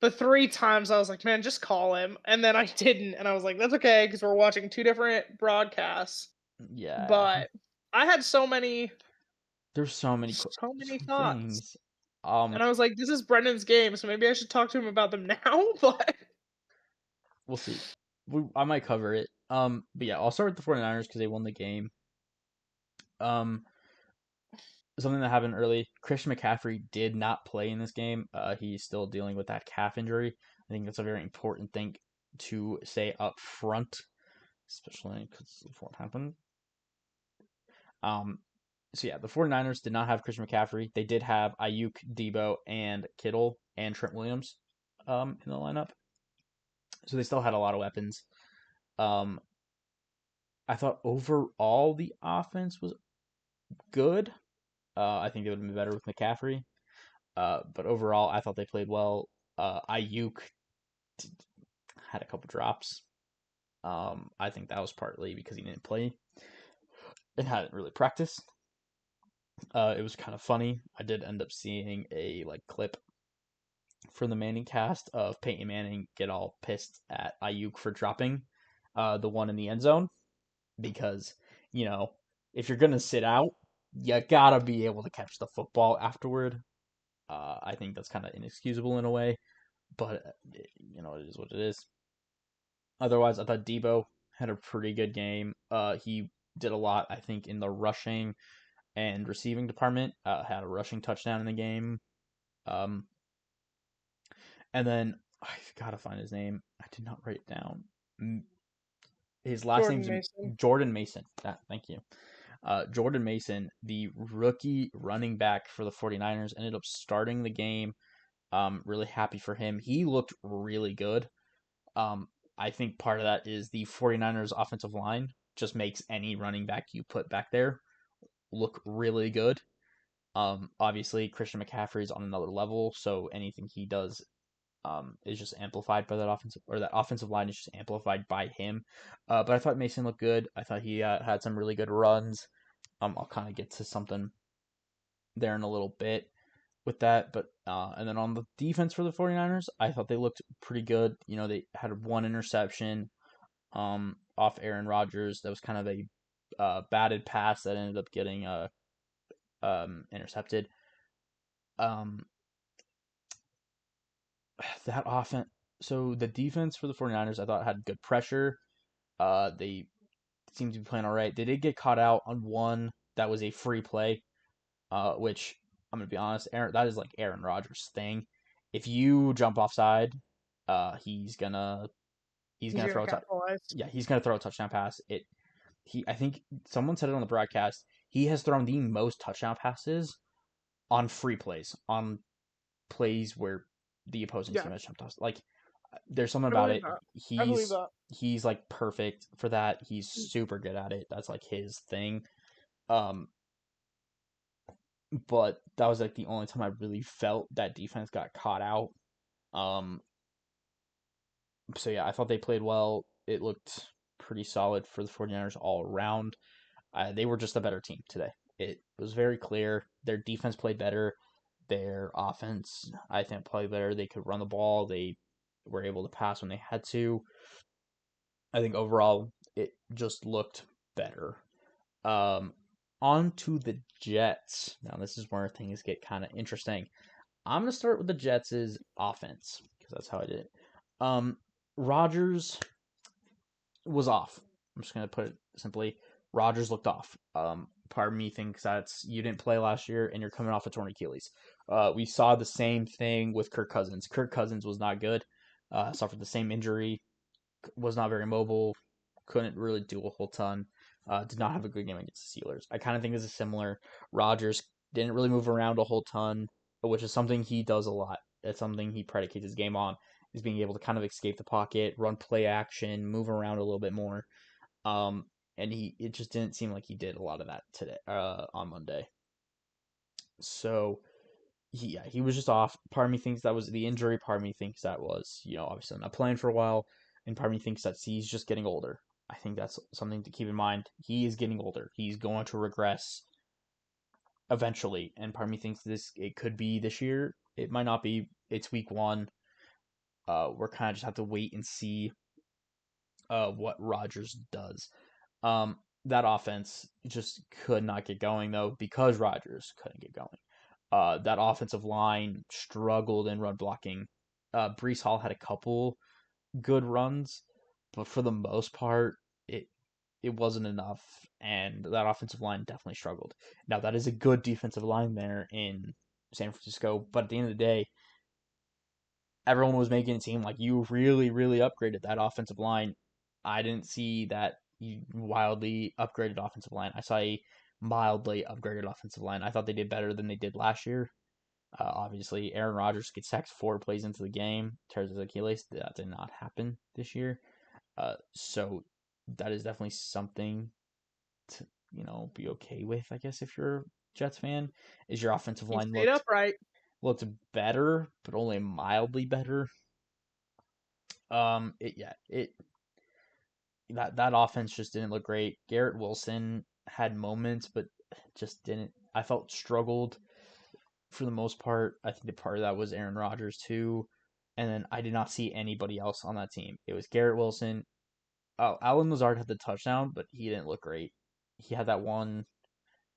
But three times I was like, man, just call him. And then I didn't. And I was like, that's okay because we're watching two different broadcasts. yeah. But I had There's so so many many thoughts. things. And I was like, this is Brendan's game. So maybe I should talk to him about them now. But We'll see. I might cover it. But yeah, I'll start with the 49ers because they won the game. Um, Something that happened early. Christian McCaffrey did not play in this game. He's still dealing with that calf injury. I think that's a very important thing to say up front, especially because of what happened. Um, so yeah, the 49ers did not have Christian McCaffrey. They did have Ayuk, Debo, and Kittle and Trent Williams in the lineup. So they still had a lot of weapons. Um, I thought overall the offense was good. I think it would have been better with McCaffrey. But overall, I thought they played well. Ayuk had a couple drops. I think that was partly because he didn't play and hadn't really practiced. It was kind of funny. I did end up seeing a clip from the Manning cast of Peyton Manning get all pissed at Ayuk for dropping the one in the end zone because you know if you're gonna sit out, you gotta be able to catch the football afterward. I think that's kind of inexcusable in a way, but it is what it is. Otherwise, I thought Debo had a pretty good game. He did a lot, I think, in the rushing and receiving department. Had a rushing touchdown in the game. Um, and then I've got to find his name. I did not write it down. His last Jordan name's Mason. Jordan Mason. Thank you. Jordan Mason, the rookie running back for the 49ers, ended up starting the game. Really happy for him. He looked really good. Um, I think part of that is the 49ers offensive line just makes any running back you put back there look really good. Obviously Christian McCaffrey is on another level, so anything he does is just amplified by that offensive line is just amplified by him. But I thought Mason looked good. I thought he had some really good runs. I'll kind of get to something there in a little bit with that. But and then on the defense for the 49ers, I thought they looked pretty good. They had one interception off Aaron Rodgers. That was kind of a batted pass that ended up getting intercepted. Um, that offense. So the defense for the 49ers, I thought had good pressure. They seemed to be playing all right. They did get caught out on one that was a free play, which I'm gonna be honest, that is like Aaron Rodgers' thing. If you jump offside, he's gonna He's gonna throw a capitalize. yeah, he's gonna throw a touchdown pass. I think someone said it on the broadcast. He has thrown the most touchdown passes on free plays, on plays where the opposing Yeah, team has jumped off. Like, there's something I about believe it. that. I believe He's that. he's like perfect for that. He's super good at it. That's like his thing. Um, but that was like the only time I really felt that defense got caught out. Um, so yeah, I thought they played well. It looked pretty solid for the 49ers all around. They were just a better team today. It was very clear. Their defense played better. Their offense, I think, played better. They could run the ball. They were able to pass when they had to. I think overall, it just looked better. Um, On to the Jets. Now, this is where things get kind of interesting. I'm going to start with the Jets' offense because that's how I did it. Rodgers was off. I'm just gonna put it simply. Rodgers looked off. Part of me thinks that's you didn't play last year and you're coming off a torn Achilles. We saw the same thing with Kirk Cousins. Kirk Cousins was not good. Suffered the same injury. Was not very mobile. Couldn't really do a whole ton. Did not have a good game against the Steelers. I kind of think this is similar. Rodgers didn't really move around a whole ton, which is something he does a lot. That's something he predicates his game on, is being able to kind of escape the pocket, run play action, move around a little bit more. Um, and it just didn't seem like he did a lot of that today, on Monday. So he was just off. Part of me thinks that was the injury. Part of me thinks that was obviously not playing for a while, and part of me thinks that he's just getting older. I think that's something to keep in mind. He is getting older. He's going to regress eventually, and part of me thinks it could be this year. It might not be. It's week one. We're kind of just have to wait and see what Rodgers does. That offense just could not get going though because Rodgers couldn't get going. That offensive line struggled in run blocking. Brees Hall had a couple good runs, but for the most part, it it wasn't enough, and that offensive line definitely struggled. Now that is a good defensive line there in San Francisco, but at the end of the day, everyone was making it seem like you really, really upgraded that offensive line. I didn't see that wildly upgraded offensive line. I saw a mildly upgraded offensive line. I thought they did better than they did last year. Obviously, Aaron Rodgers gets sacked 4 plays into the game, tears his Achilles. That did not happen this year. So that is definitely something to, be okay with, I guess, if you're a Jets fan, is your offensive He line stayed upright. looked better, but only mildly better. It that offense just didn't look great. Garrett Wilson had moments, but just didn't. I felt struggled for the most part. I think the part of that was Aaron Rodgers too, and then I did not see anybody else on that team. It was Garrett Wilson. Oh, Alan Lazard had the touchdown, but he didn't look great. He had that one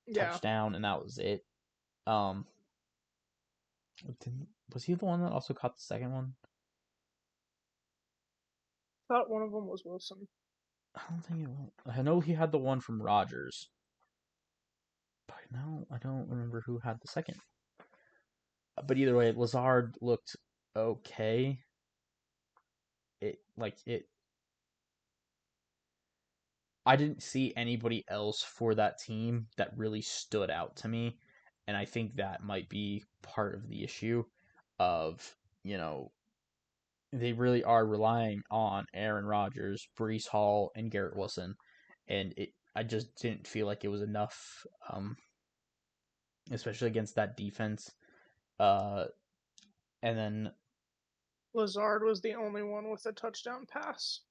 Yeah, touchdown, and that was it. Um, was he the one that also caught the second one? thought one of them was Wilson. I don't think it was. I know he had the one from Rodgers, but no, I don't remember who had the second. But either way, Lazard looked okay. It. I didn't see anybody else for that team that really stood out to me, and I think that might be part of the issue of they really are relying on Aaron Rodgers, Brees Hall, and Garrett Wilson, and I just didn't feel like it was enough, especially against that defense. Uh, and then Lazard was the only one with a touchdown pass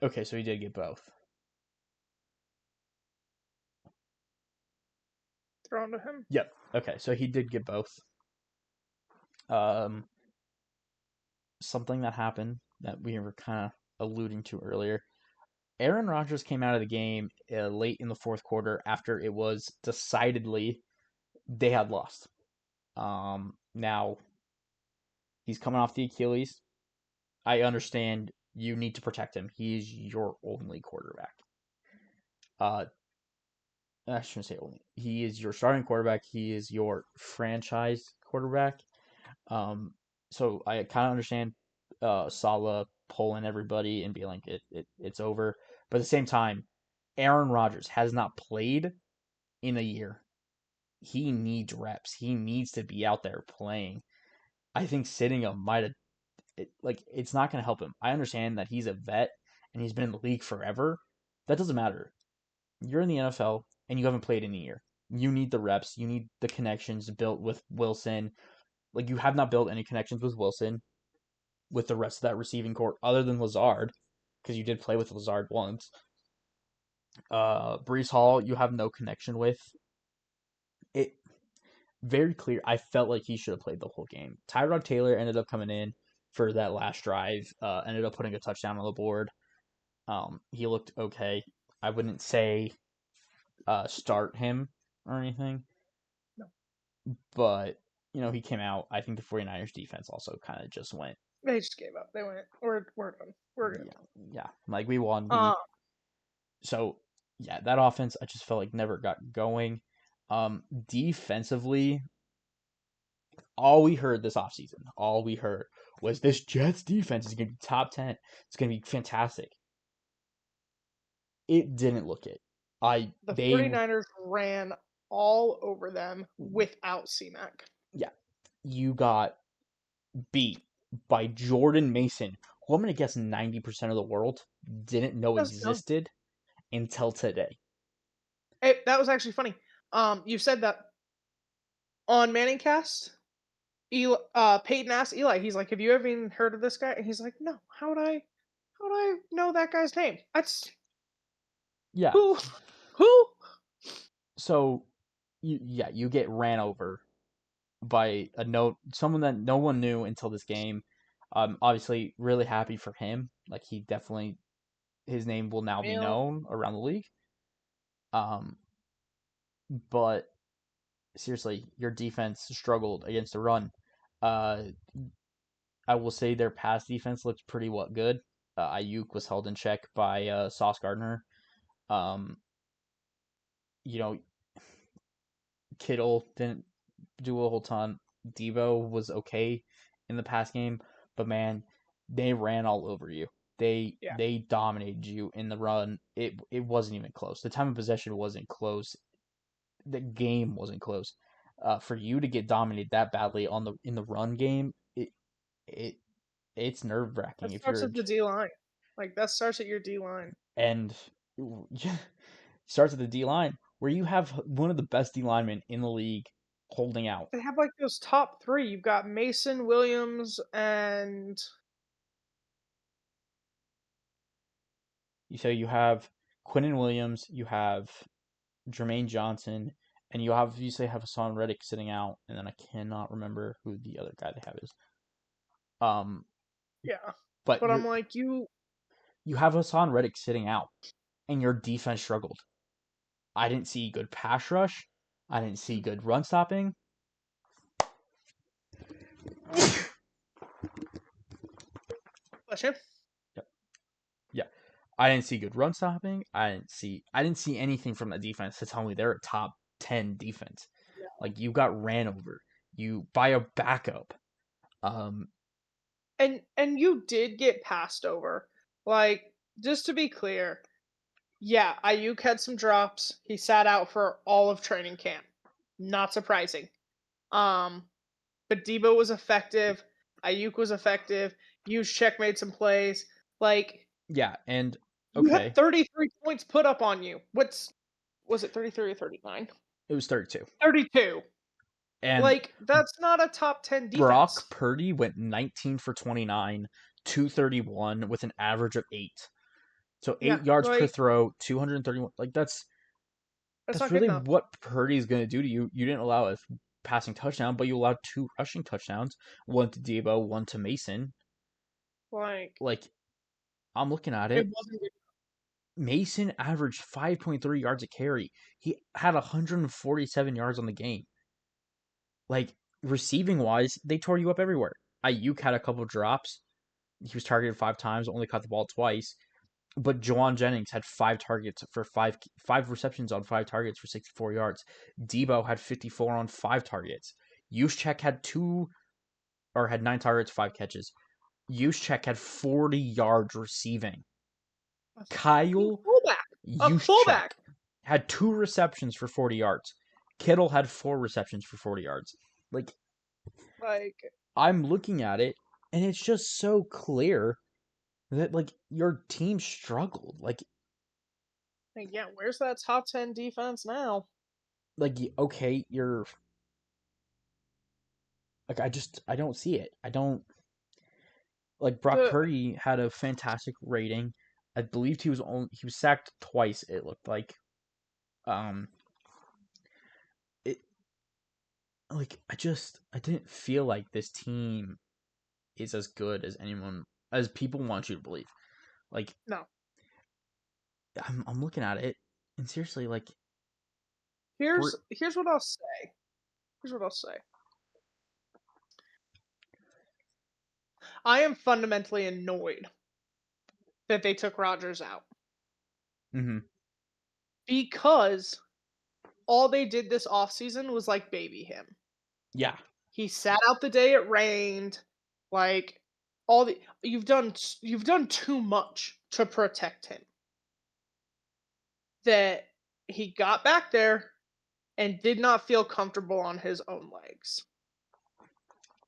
okay, so he did get both. thrown to him. Yep. Okay, so he did get both. Um, Something that happened that we were kind of alluding to earlier. Aaron Rodgers came out of the game late in the fourth quarter after it was decidedly they had lost. Now he's coming off the Achilles. I understand you need to protect him. He's your only quarterback. Uh, I shouldn't say only. He is your starting quarterback. He is your franchise quarterback. Um, so I kind of understand Salah pulling everybody and being like it's over. But at the same time, Aaron Rodgers has not played in a year. He needs reps. He needs to be out there playing. I think sitting him might have it's not going to help him. I understand that he's a vet and he's been in the league forever. That doesn't matter. You're in the NFL and you haven't played in a year. You need the reps. You need the connections built with Wilson. Like you have not built any connections with Wilson with the rest of that receiving core other than Lazard because you did play with Lazard once. Brees Hall, you have no connection with. It very clear. I felt like he should have played the whole game. Tyrod Taylor ended up coming in for that last drive. Ended up putting a touchdown on the board. He looked okay. I wouldn't say start him or anything, No, but he came out. I think the 49ers defense also kind of just went, they just gave up. They went, we're done. We're good. yeah, yeah, like we won. Uh, So yeah, that offense I just felt like never got going. Defensively, all we heard this offseason, all we heard was this Jets defense is going to be top 10. It's going to be fantastic. It didn't look it. I the they 49ers ran all over them without C-Mac. Yeah, you got beat by Jordan Mason, who I'm going to guess 90% of the world didn't know That's dumb. existed until today. That was actually funny. You said that on Manningcast. Peyton asked Eli, he's like, "Have you ever even heard of this guy?" And he's like, "No. How would I know that guy's name? That's Yeah. who, who?" So you get ran over by someone that no one knew until this game. Obviously, really happy for him. Like he definitely, his name will now be Yeah, known around the league. Um, but seriously, your defense struggled against the run. Uh, I will say their pass defense looked pretty good. Ayuk was held in check by Sauce Gardner. Um, you know, Kittle didn't do a whole ton. Debo was okay in the pass game, but man, they ran all over you. They yeah. they dominated you in the run. It wasn't even close. The time of possession wasn't close. The game wasn't close. For you to get dominated that badly in the run game, it it's nerve wracking That if starts you're with the D line. Like that starts at your D line. And yeah, starts at the D line where you have one of the best D linemen in the league holding out. They have like those top three. You've got Mason, Williams, and So you have Quinnen Williams, you have Jermaine Johnson, and you obviously have Hassan Reddick sitting out, and then I cannot remember who the other guy they have is. Um, yeah. but But I'm like, you have Hassan Reddick sitting out, and your defense struggled. I didn't see good pass rush. I didn't see good run stopping. bless you. Yep. Yeah. I didn't see good run stopping. I didn't see anything from the defense to tell me they're a top 10 defense. Like you got ran over. You by a backup. Um And you did get passed over. Like, just to be clear, yeah, Ayuk had some drops. He sat out for all of training camp. Not surprising. Um, but Debo was effective. Ayuk was effective. Check made some plays. Like, yeah, and you had okay, 33 points put up on you. Was it 33 or 39? it was 32. 32. And Like, that's not a top 10 Brock defense. Purdy went 19 for 29, 231 with an average of 8. So Yeah, 8 yards per like, throw, 231. Like that's that's not good really enough. what Purdy's going to do to you. You didn't allow a passing touchdown, but you allowed 2 rushing touchdowns, one to Debo, one to Mason. Like, Like I'm looking at it it. wasn't good. Mason averaged 5.3 yards a carry. He had 147 yards on the game. Like receiving wise, they tore you up everywhere. Ayuk had a couple drops. He was targeted 5 times, only caught the ball twice. But Jawan Jennings had 5 targets for five receptions on 5 targets for 64 yards. Debo had 54 on 5 targets. Juszczyk had 9 targets, 5 catches. Juszczyk had 40 yards receiving. A fucking Kyle fullback. A Juszczyk fullback. had 2 receptions for 40 yards. Kittle had 4 receptions for 40 yards. Like Like, I'm looking at it, and it's just so clear that like your team struggled. yeah, where's that top 10 defense now? Okay, you're like I don't see it. I don't like Brock The Purdy had a fantastic rating. I believed he was sacked twice. It looked like um it like I didn't feel like this team is as good as anyone as people want you to believe. Like No. I'm looking at it and seriously like we're Here's what I'll say. Here's what I'll say. I am fundamentally annoyed that they took Rodgers out mhm, because all they did this offseason was like baby him. yeah. He sat out the day it rained. Like all the you've done too much to protect him. That he got back there and did not feel comfortable on his own legs.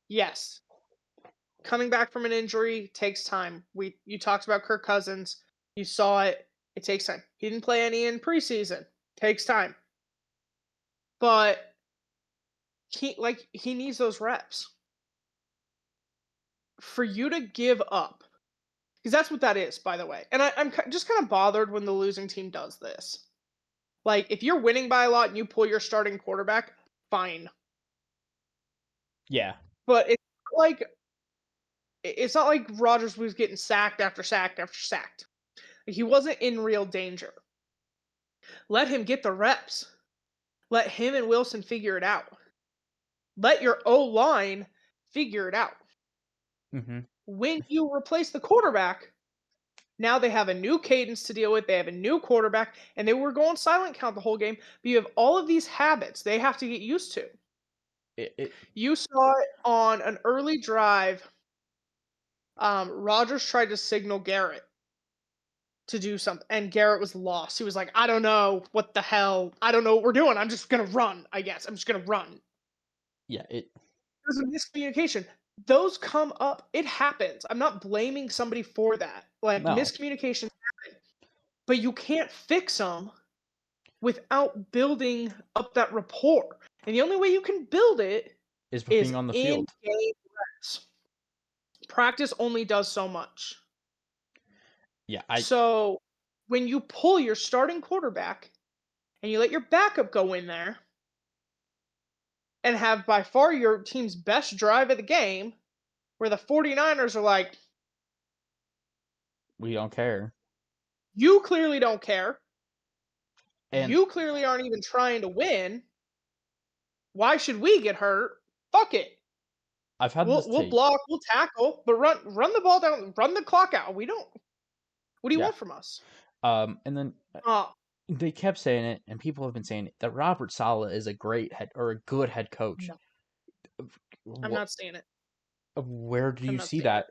Yes, coming back from an injury takes time. You talked about Kirk Cousins. You saw it. It takes time. He didn't play any in preseason. Takes time. But he needs those reps. For you to give up, because that's what that is, by the way. And I'm just kind of bothered when the losing team does this. Like, if you're winning by a lot and you pull your starting quarterback, fine. Yeah. But like it's not like Rodgers was getting sacked after sacked after sacked. He wasn't in real danger. Let him get the reps. Let him and Wilson figure it out. Let your O line figure it out. Mhm. When you replace the quarterback, now they have a new cadence to deal with. They have a new quarterback, and they were going silent count the whole game. But you have all of these habits they have to get used to. It You saw it on an early drive. Rogers tried to signal Garrett to do something, and Garrett was lost. He was like, "I don't know what the hell. I don't know what we're doing. I'm just gonna run. I guess I'm just gonna run." yeah, it There's a miscommunication. Those come up. It happens. I'm not blaming somebody for that. Like No, miscommunication, but you can't fix them without building up that rapport. And the only way you can build it is for is being on the in field. game reps. Practice only does so much. Yeah, So when you pull your starting quarterback and you let your backup go in there and have by far your team's best drive of the game, where the 49ers are like, we don't care. you clearly don't care. And You clearly aren't even trying to win. Why should we get hurt? Fuck it. I've had this We'll take. block, we'll tackle, but run the ball down, run the clock out. We don't. What do you Yeah. want from us? And then Uh, they kept saying it, and people have been saying it, that Robert Saleh is a great head or a good head coach. no, I'm What? not seeing it. Where do I'm you not see seeing that?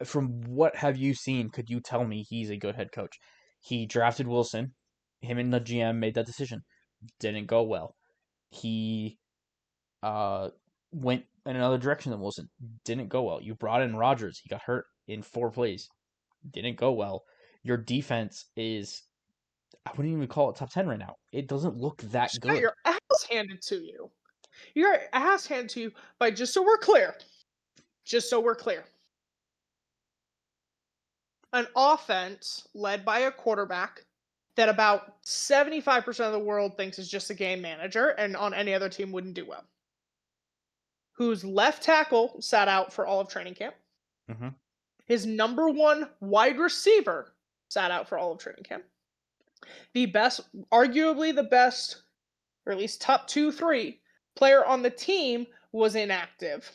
it. From what have you seen? Could you tell me he's a good head coach? He drafted Wilson. Him and the GM made that decision. Didn't go well. He uh went in another direction than Wilson. Didn't go well. You brought in Rodgers. He got hurt in 4 plays. Didn't go well. Your defense is, I wouldn't even call it top 10 right now. It doesn't look that You got good. your ass handed to you. You got your ass handed to you by just so we're clear. Just so we're clear. An offense led by a quarterback that about 75% of the world thinks is just a game manager and on any other team wouldn't do well. Whose left tackle sat out for all of training camp. Mm-hmm. His number one wide receiver sat out for all of training camp. The best, arguably the best, or at least top 2, 3 player on the team was inactive.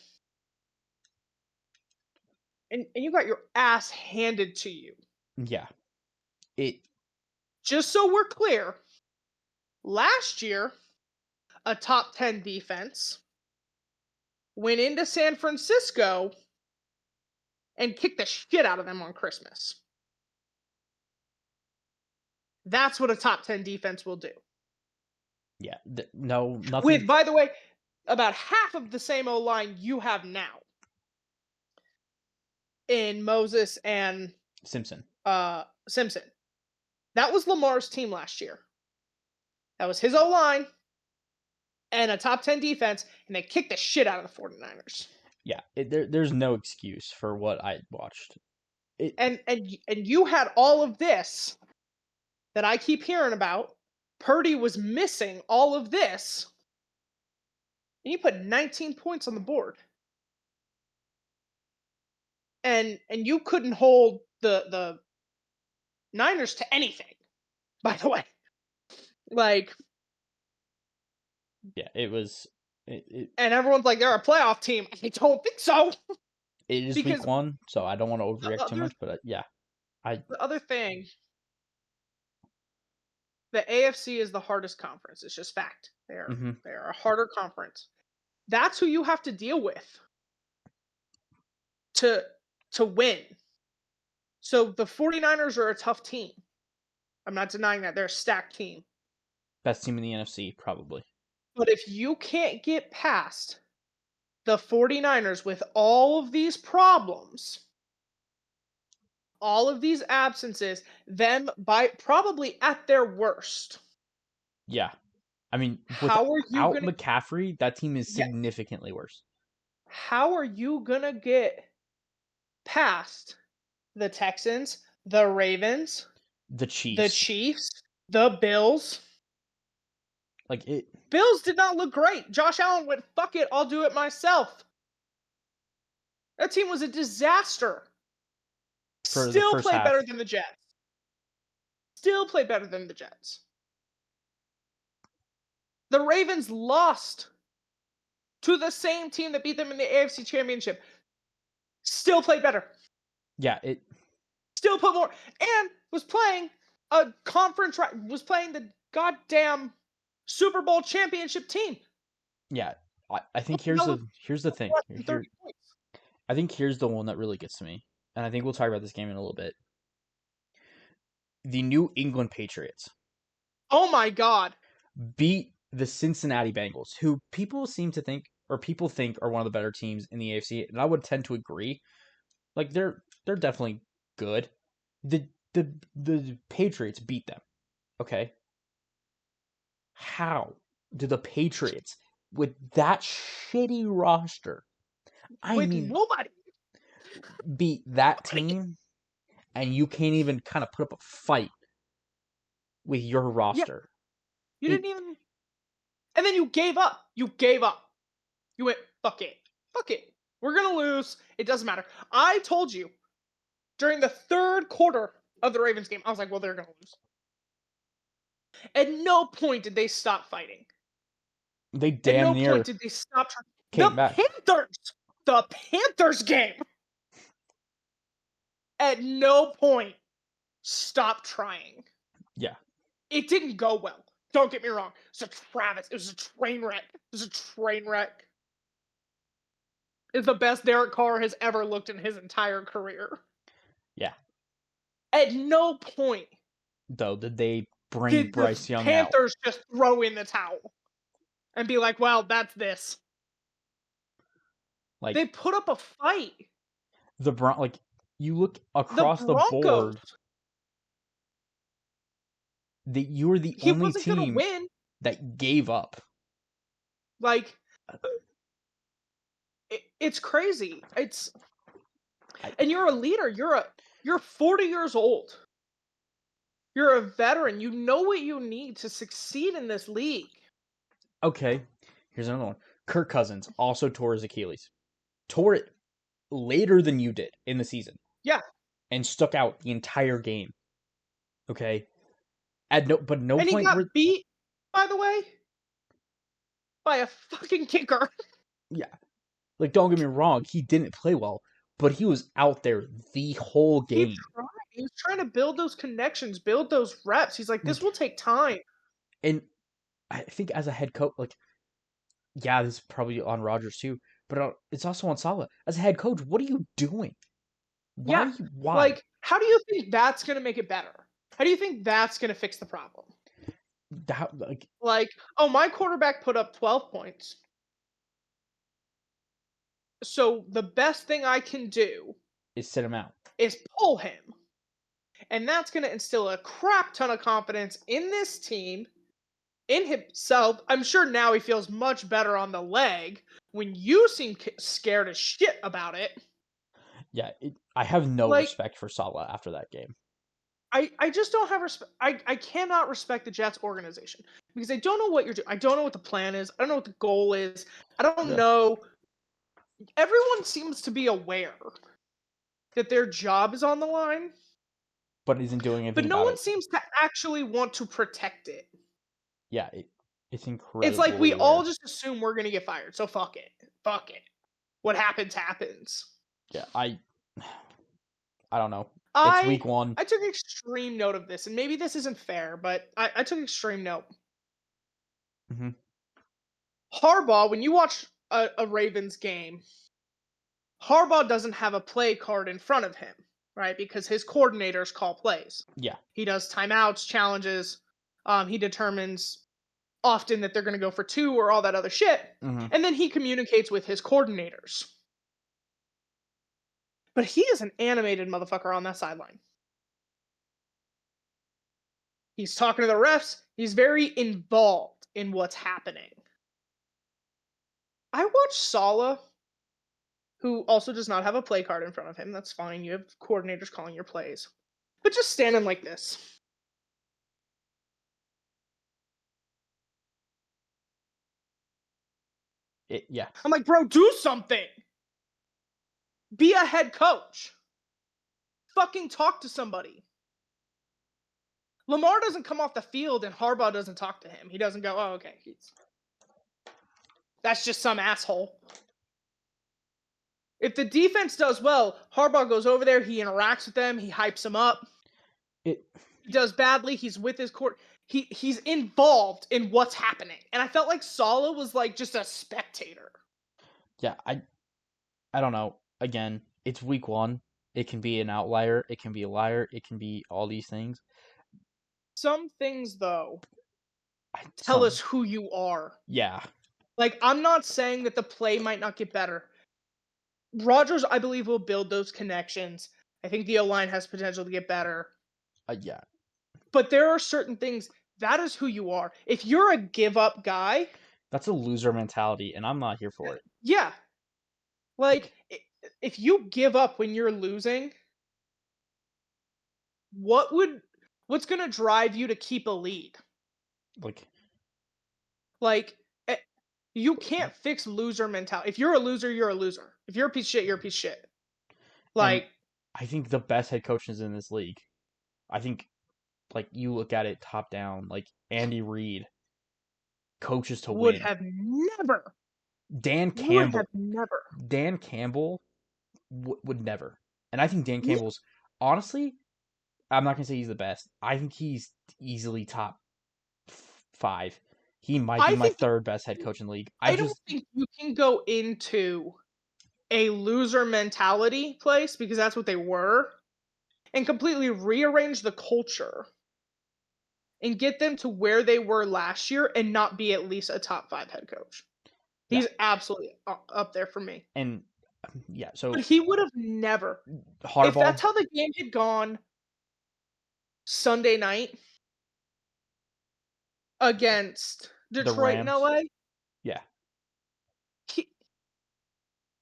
And you got your ass handed to you. Yeah. It Just so we're clear, last year, a top 10 defense went into San Francisco and kicked the shit out of them on Christmas. That's what a top 10 defense will do. yeah. No, With, nothing. by the way, about half of the same O line you have now in Moses and Simpson. Simpson. That was Lamar's team last year. That was his O line and a top 10 defense, and they kicked the shit out of the 49ers. Yeah. There's no excuse for what I watched. And you had all of this that I keep hearing about. Purdy was missing all of this, and you put 19 points on the board. And you couldn't hold the Niners to anything, by the way. Like, Yeah. It was. and everyone's like, they're a playoff team. I don't think so. It is Because week 1, so I don't want to the overreact too other much. But yeah, I. the other thing, the AFC is the hardest conference. It's just fact. Mm-hmm. They're a harder conference. That's who you have to deal with to to win. So the 49ers are a tough team. I'm not denying that. They're a stacked team. Best team in the NFC, probably. But if you can't get past the 49ers with all of these problems, all of these absences, them by probably at their worst. Yeah. I mean, How are you without gonna McCaffrey, that team is yeah, significantly worse. how are you gonna get past the Texans, the Ravens, The the Chiefs, Chiefs, the Bills? like it Bills did not look great. Josh Allen went, fuck it, I'll do it myself. That team was a disaster. for the Still first played half. better than the Jets. Still played better than the Jets. The Ravens lost to the same team that beat them in the AFC Championship. Still played better. Yeah, it. Still put more. And was playing a conference, was playing the goddamn Super Bowl championship team. Yeah, I think No, here's the thing. less than Here, 30 points. I think here's the one that really gets to me, and I think we'll talk about this game in a little bit. The New England Patriots Oh my God. beat the Cincinnati Bengals, who people seem to think, or people think, are one of the better teams in the AFC, and I would tend to agree. Like they're definitely good, The the Patriots beat them. Okay, how do the Patriots with that shitty roster? I With mean, nobody. beat that team, and you can't even kind of put up a fight with your Yeah, roster. you It didn't even. And then you gave up. You gave up. You went, fuck it. Fuck it. We're going to lose. It doesn't matter. I told you during the third quarter of the Ravens game, I was like, well, they're going to lose. At no point did they stop fighting. they At damn no point near did they stop trying. came back. The Panthers game, at no point stopped trying. Yeah. It didn't go well. Don't get me wrong. It was a Travis. It was a train wreck. It was a train wreck. It's the best Derek Carr has ever looked in his entire career. Yeah. At no point Though did they bring did the Bryce Young out? Panthers just throw in the towel and be like, well, that's this. Like They put up a fight. like you look The across the Broncos, board, that you were the he only wasn't going to team win. that gave up. Like, it's crazy. I, And you're a leader. You're 40 years old. You're a veteran. You know what you need to succeed in this league. okay, here's another one. Kirk Cousins also tore his Achilles. Tore it later than you did in the season Yeah. and stuck out the entire game. Okay? But no And he point got where beat, by the way, by a fucking kicker. yeah. Like don't get me wrong, he didn't play well, but he was out there the whole He game. tried. He was trying to build those connections, build those reps. He's like, this Like will take time. and I think as a head coach, like yeah, this is probably on Rodgers too, but it's also on Salah. As a head coach, what are you doing? Yeah. Why? Like, how do you think that's going to make it better? How do you think that's going to fix the problem? That like Like, oh, my quarterback put up 12 points. So the best thing I can do is sit him out. is pull him. And that's going to instill a crap ton of confidence in this team, in himself. I'm sure now he feels much better on the leg when you seem scared as shit about it. Yeah, I have no Like, respect for Salah after that game. I just don't have respect. I cannot respect the Jets organization because I don't know what you're doing. I don't know what the plan is. I don't know what the goal is. I don't Yeah, know. Everyone seems to be aware that their job is on the line, but isn't doing but anything no about one it. seems to actually want to protect it. Yeah, it's It's like incredibly we all rare. just assume we're gonna get fired. So fuck it. Fuck it. What happens happens. Yeah, I don't know. It's I week one. I took extreme note of this, and maybe this isn't fair, but I took extreme note. Hmm. Harbaugh, when you watch a Ravens game, Harbaugh doesn't have a play card in front of him, right? Because his coordinators call plays. Yeah. He does timeouts, challenges. He determines often that they're going to go for two or all that other shit. Hmm. And then he communicates with his coordinators. But he is an animated motherfucker on that sideline. He's talking to the refs. He's very involved in what's happening. I watched Sala, who also does not have a play card in front of him. That's fine. You have coordinators calling your plays. But just standing like this. Yeah. I'm like, bro, do something. Be a head coach. Fucking talk to somebody. Lamar doesn't come off the field and Harbaugh doesn't talk to him. He doesn't go, oh, okay. That's just some asshole. If the defense does well, Harbaugh goes over there, he interacts with them, he hypes them up. It He does badly, he's with his court. He's involved in what's happening. And I felt like Sala was like just a spectator. yeah, I don't know. Again, it's week one. It can be an outlier, it can be a liar, it can be all these things. Some things, though, tell Some us who you are. yeah. Like, I'm not saying that the play might not get better. Rodgers, I believe, will build those connections. I think the O line has potential to get better. Yeah, But there are certain things that is who you are. If you're a give up guy, that's a loser mentality, and I'm not here for it. yeah, like Like, if you give up when you're losing, what would what's going to drive you to keep a lead? like, Like eh, you can't fix loser mentality. If you're a loser, you're a loser. If you're a piece of shit, you're a piece of shit. and Like I think the best head coaches in this league. I think, like, you look at it top down, like Andy Reid coaches to would win. have never, Dan would have Campbell, never. Dan Campbell would never. And I think Dan Ne- Campbell's honestly, I'm not gonna say he's the best. I think he's easily top five. He might be I my think third best head coach in the league. I I don't just think you can go into a loser mentality place because that's what they were and completely rearrange the culture and get them to where they were last year and not be at least a top 5 head coach. yeah, He's absolutely up there for me. and yeah. But So he would have never, if Harbaugh, that's how the game had gone Sunday night against the Detroit and Rams, LA, yeah, he,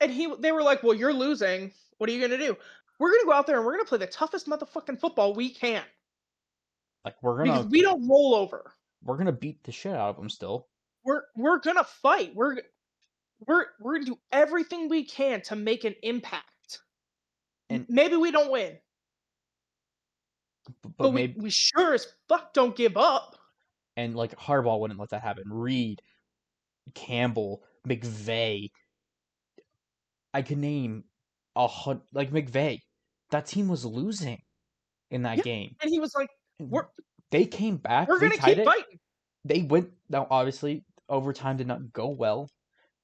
and they were like, "Well, you're losing. What are you going to do? We're going to go out there and we're going to play the toughest motherfucking football we can like because we don't roll over. we're gonna beat the shit out of them still. We're going to fight. We're going to do everything we can to make an impact. And Maybe we don't win, but but we maybe we sure as fuck don't give up." and like Harbaugh wouldn't let that happen. Reed, Campbell, McVay. I could name like McVay. That team was losing in that Yeah, game. and he was like, "We're They came back. we're They going to tied keep it. fighting." They went. Now, obviously, overtime did not go well,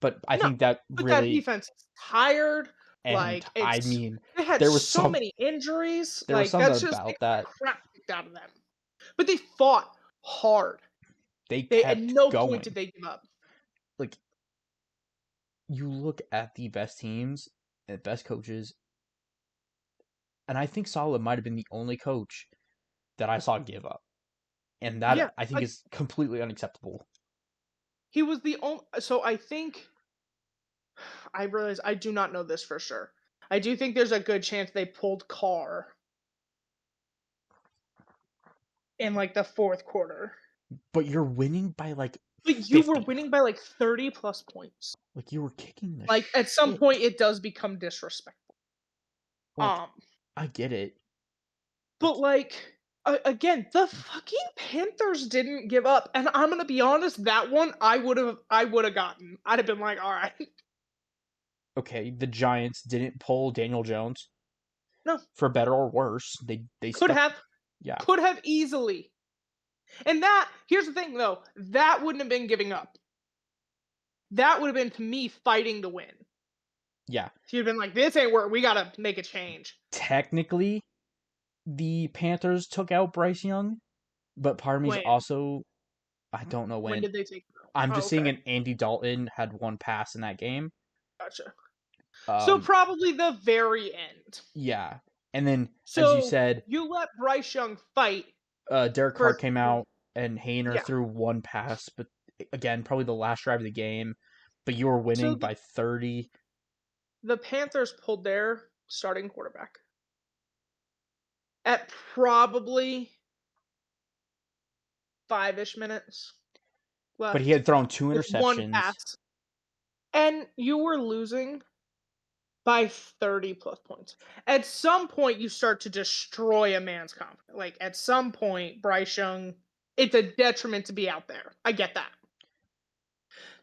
but I No, think that but that really. defense is tired. And Like I it's mean, they had there was so some. many injuries. There was Like something that's just they about got the that. crap kicked out of them. But they fought hard. They They at kept no point did going. they give up. Like you look at the best teams and best coaches, and I think Saleh might have been the only coach that I saw give up, and Yeah, that I think like is completely unacceptable. he was the only. So I think I realize I do not know this for sure. I do think there's a good chance they pulled Carr in like the fourth quarter. But you're winning by like But you were 50. winning by like 30 plus points. Like you were kicking the Like at some shit. point it does become disrespectful. Like Um I get it. But, Like like, again, the fucking Panthers didn't give up, and I'm gonna be honest, that one I would've gotten. I'd have been like, "Alright." okay, the Giants didn't pull Daniel Jones No, for better or worse. They could stuck. have. Yeah, Could have easily. And that here's the thing, though, that wouldn't have been giving up. That would have been, to me, fighting to win. yeah. If you'd been like, "This ain't work, we gotta make a change." Technically, the Panthers took out Bryce Young, but part of me is When? also I don't know When when. did they take it out? I'm Oh, just saying okay. an Andy Dalton had one pass in that game. Gotcha. So, Um, probably the very end. yeah, and then as you So, said, you let Bryce Young fight Derek for Carr came out and Hayner yeah. threw one pass, but again, probably the last drive of the game. But you were So winning by 30. the Panthers pulled their starting quarterback at probably 5-ish minutes But he left had thrown two with one interceptions. pass, and you were losing by 30 plus points. At some point, you start to destroy a man's confidence. Like, at some point, Bryce Young, it's a detriment to be out there. I get that.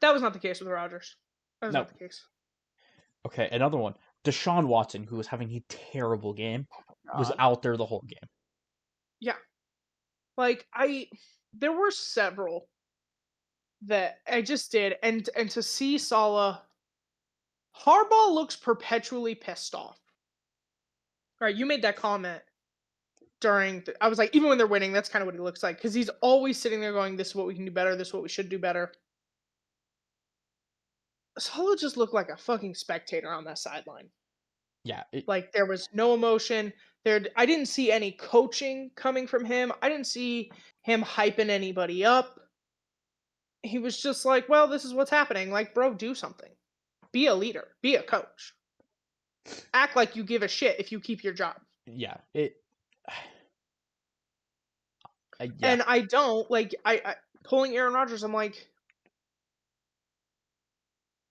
That was not the case with Rodgers. That was No, not the case. okay, another one. Deshaun Watson, who was having a terrible game, was God. out there the whole game. Yeah. Like, there were several that I just did, and to see Salah, Harbaugh looks perpetually pissed off. Right, you made that comment during. I was like, even when they're winning, that's kind of what he looks like because he's always sitting there going, "This is what we can do better. This is what we should do better." Salah just looked like a fucking spectator on that sideline. Yeah, Like, there was no emotion. I didn't see any coaching coming from him. I didn't see him hyping anybody up. He was just like, "Well, this is what's happening." Like, "Bro, do something. Be a leader. Be a coach. Act like you give a shit if you keep your job." yeah, it yeah. And I don't like I pulling Aaron Rodgers, I'm like,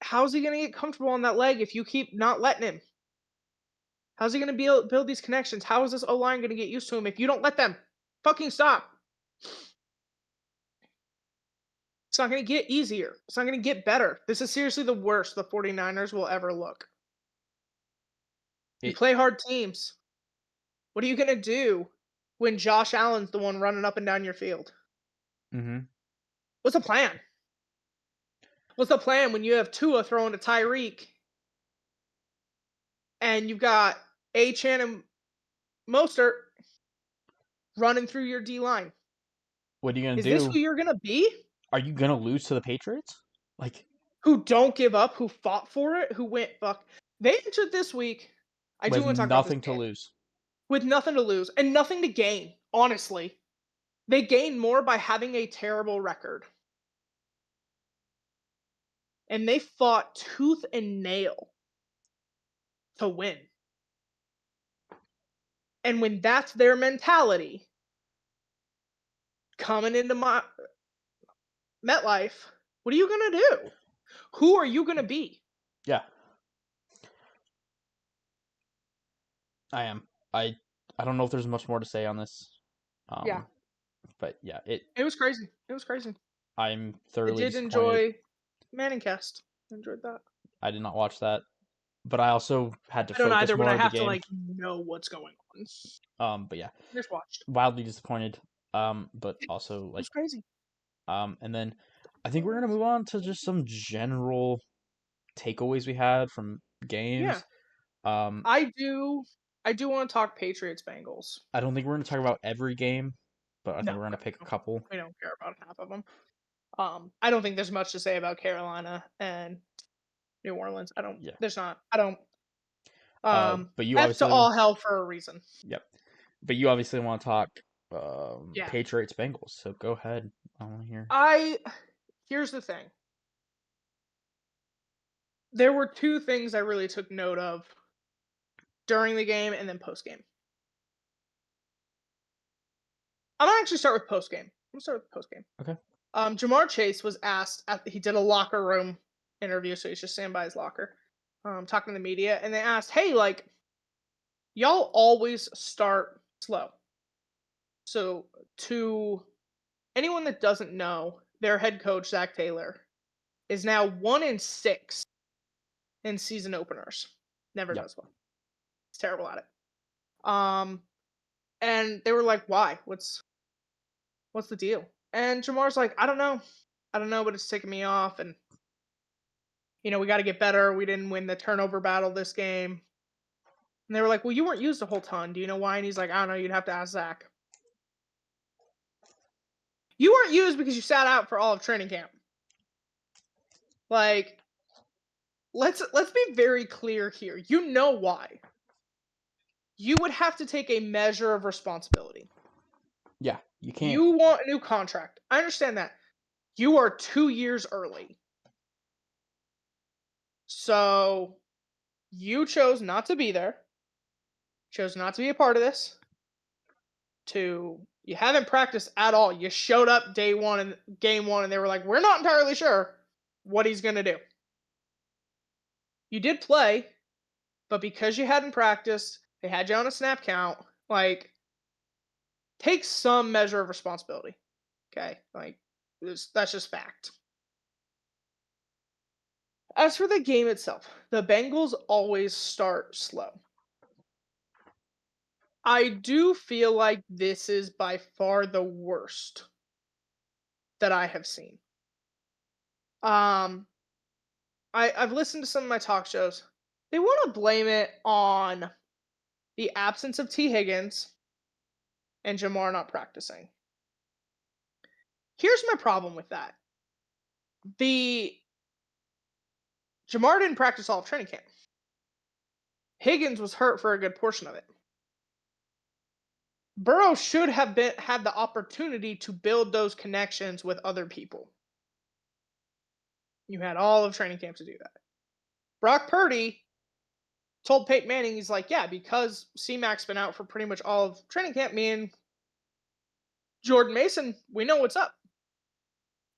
"How's he gonna get comfortable on that leg if you keep not letting him? How's he gonna build these connections? How is this O-line gonna get used to him if you don't let them? Fucking stop." It's not gonna get easier. It's not gonna get better. This is seriously the worst the 49ers will ever look. You It play hard teams. What are you gonna do when Josh Allen's the one running up and down your field? Mhm. What's the plan? What's the plan when you have Tua throwing to Tyreek and you've got Achan and Mostert running through your D line? What are you gonna Is this do? who you're gonna be? Are you gonna lose to the Patriots? Like, Who don't give up, who fought for it, who went fuck. They entered this week. I do with want to talk about this nothing to game lose. with nothing to lose and nothing to gain, honestly. They gain more by having a terrible record. And they fought tooth and nail to win. And when that's their mentality coming into my MetLife, what are you going to do? Who are you going to be? Yeah, I am. I I don't know if there's much more to say on this. Yeah, Um, but yeah, it was crazy. It was crazy. I'm I thoroughly did disappointed. enjoy Manningcast. Enjoyed that. I did not watch that, but I also had to I don't focus either when more I on the have to game. like know what's going on. But yeah, Just watched. wildly disappointed. But also It like, was crazy. and then I think we're gonna move on to just some general takeaways we had from Yeah, games. Um, I do. I do want to talk Patriots Bengals. I don't think we're gonna talk about every game, but I think No, we're gonna no, pick a no. couple. We don't care about half of them. I don't think there's much to say about Carolina and New Orleans. I don't. Yeah. There's not. I don't. But you F to obviously, all hell for a reason. yep. But you obviously want to talk Yeah. Patriots Bengals. So go ahead. I want to hear. I Here's the thing. There were two things I really took note of during the game and then post game. I'm gonna actually start with post game. I'm gonna start with post game. Okay. Jamar Chase was asked. He did a locker room interview, so he's just standing by his locker, talking to the media, and they asked, "Hey, like, y'all always start slow." So, to anyone that doesn't know, their head coach Zach Taylor is now 1-6 in season openers. Never Yep. does well. He's terrible at it. Um, and they were like, "Why? What's the deal?" And Jamar's like, I don't know, but it's taking me off, and we got to get better. We didn't win the turnover battle this game." And they were like, "Well, you weren't used a whole ton. Do you know why?" And he's like, "I don't know. You'd have to ask Zach." You weren't used because you sat out for all of training camp. Like, let's be very clear here. You know why. You would have to take a measure of responsibility. Yeah. You can't. You want a new contract. I understand that. You are 2 years early. So, you chose not to be there. Chose not to be a part of this. You haven't practiced at all. You showed up day 1 and game 1 and they were like, "We're not entirely sure what he's going to do." You did play, but because you hadn't practiced, they had you on a snap count. Like, take some measure of responsibility. Okay? Like, that's just fact. As for the game itself, the Bengals always start slow. I do feel like this is by far the worst that I have seen. Um, I've listened to some of my talk shows. They want to blame it on the absence of T. Higgins and Jamar not practicing. Here's my problem with that. The Jamar didn't practice all of training camp. Higgins was hurt for a good portion of it. Burrow should have had the opportunity to build those connections with other people. You had all of training camp to do that. Brock Purdy told Peyton Manning, he's like, yeah, because C-Mac's been out for pretty much all of training camp, me and Jordan Mason, we know what's up.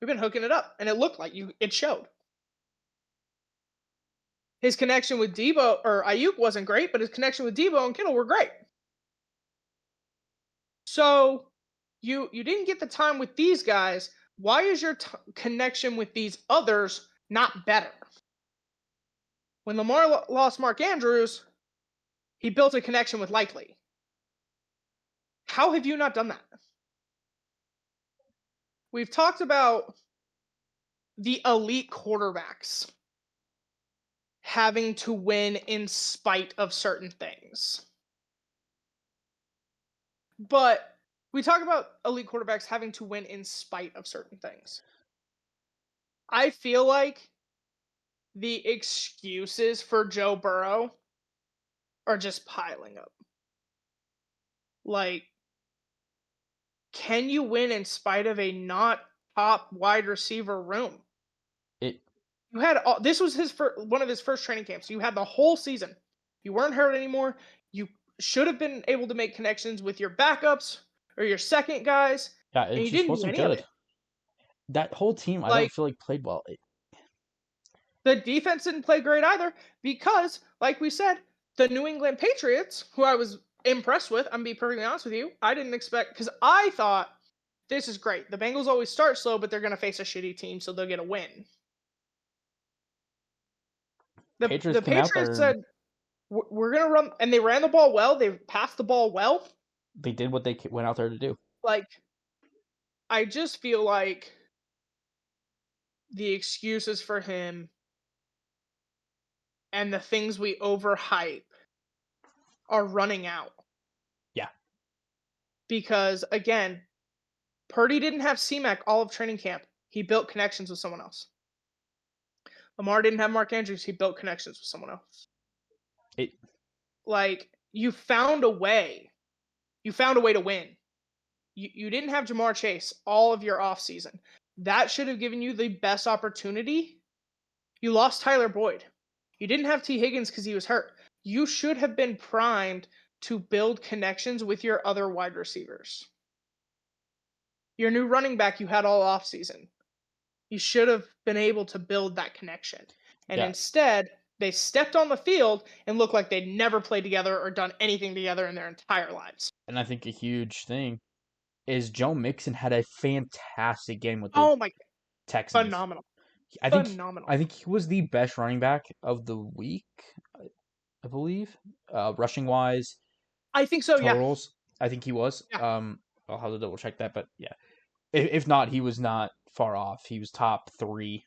We've been hooking it up, and it looked like it showed. His connection with Debo or Ayuk wasn't great, but his connection with Debo and Kittle were great. So you didn't get the time with these guys. Why is your connection with these others not better? When Lamar lost Mark Andrews, he built a connection with Likely. How have you not done that? We've talked about the elite quarterbacks having to win in spite of certain things. But we talk about elite quarterbacks having to win in spite of certain things. I feel like the excuses for Joe Burrow are just piling up. Like, can you win in spite of a not top wide receiver room? It You had this was one of his first training camps. You had the whole season. You weren't hurt anymore. You should have been able to make connections with your backups or your second guys, yeah, and it you just didn't do wasn't any of good. it. That whole team, I don't Like, feel like played well. the defense didn't play great either because, like we said, the New England Patriots, who I was impressed with, I'm gonna be perfectly honest with you, I didn't expect because I thought this is great. The Bengals always start slow, but they're gonna face a shitty team, so they'll get a win. Patriots The came out Patriots there and said we're gonna run, and they ran the ball well. They passed the ball well. they did what they went out there to do. Like, I just feel like the excuses for him and the things we overhype are running out Yeah, because again, Purdy didn't have C-Mac all of training camp. He built connections with someone else. Lamar didn't have Mark Andrews. He built connections with someone else. it Like, you found a way. You found a way to win. You didn't have Jamar Chase all of your offseason. That should have given you the best opportunity. You lost Tyler Boyd. You didn't have T. Higgins because he was hurt. You should have been primed to build connections with your other wide receivers. Your new running back you had all offseason. You should have been able to build that connection. And yeah, instead, they stepped on the field and looked like they'd never played together or done anything together in their entire lives. and I think a huge thing is Joe Mixon had a fantastic game with the Oh my, Texans. phenomenal. I think Phenomenal. I think he was the best running back of the week, I believe, rushing wise, I think so, yeah. totals. I think he was. Yeah. I'll have to double check that, but yeah, if not, he was not far off. He was top 3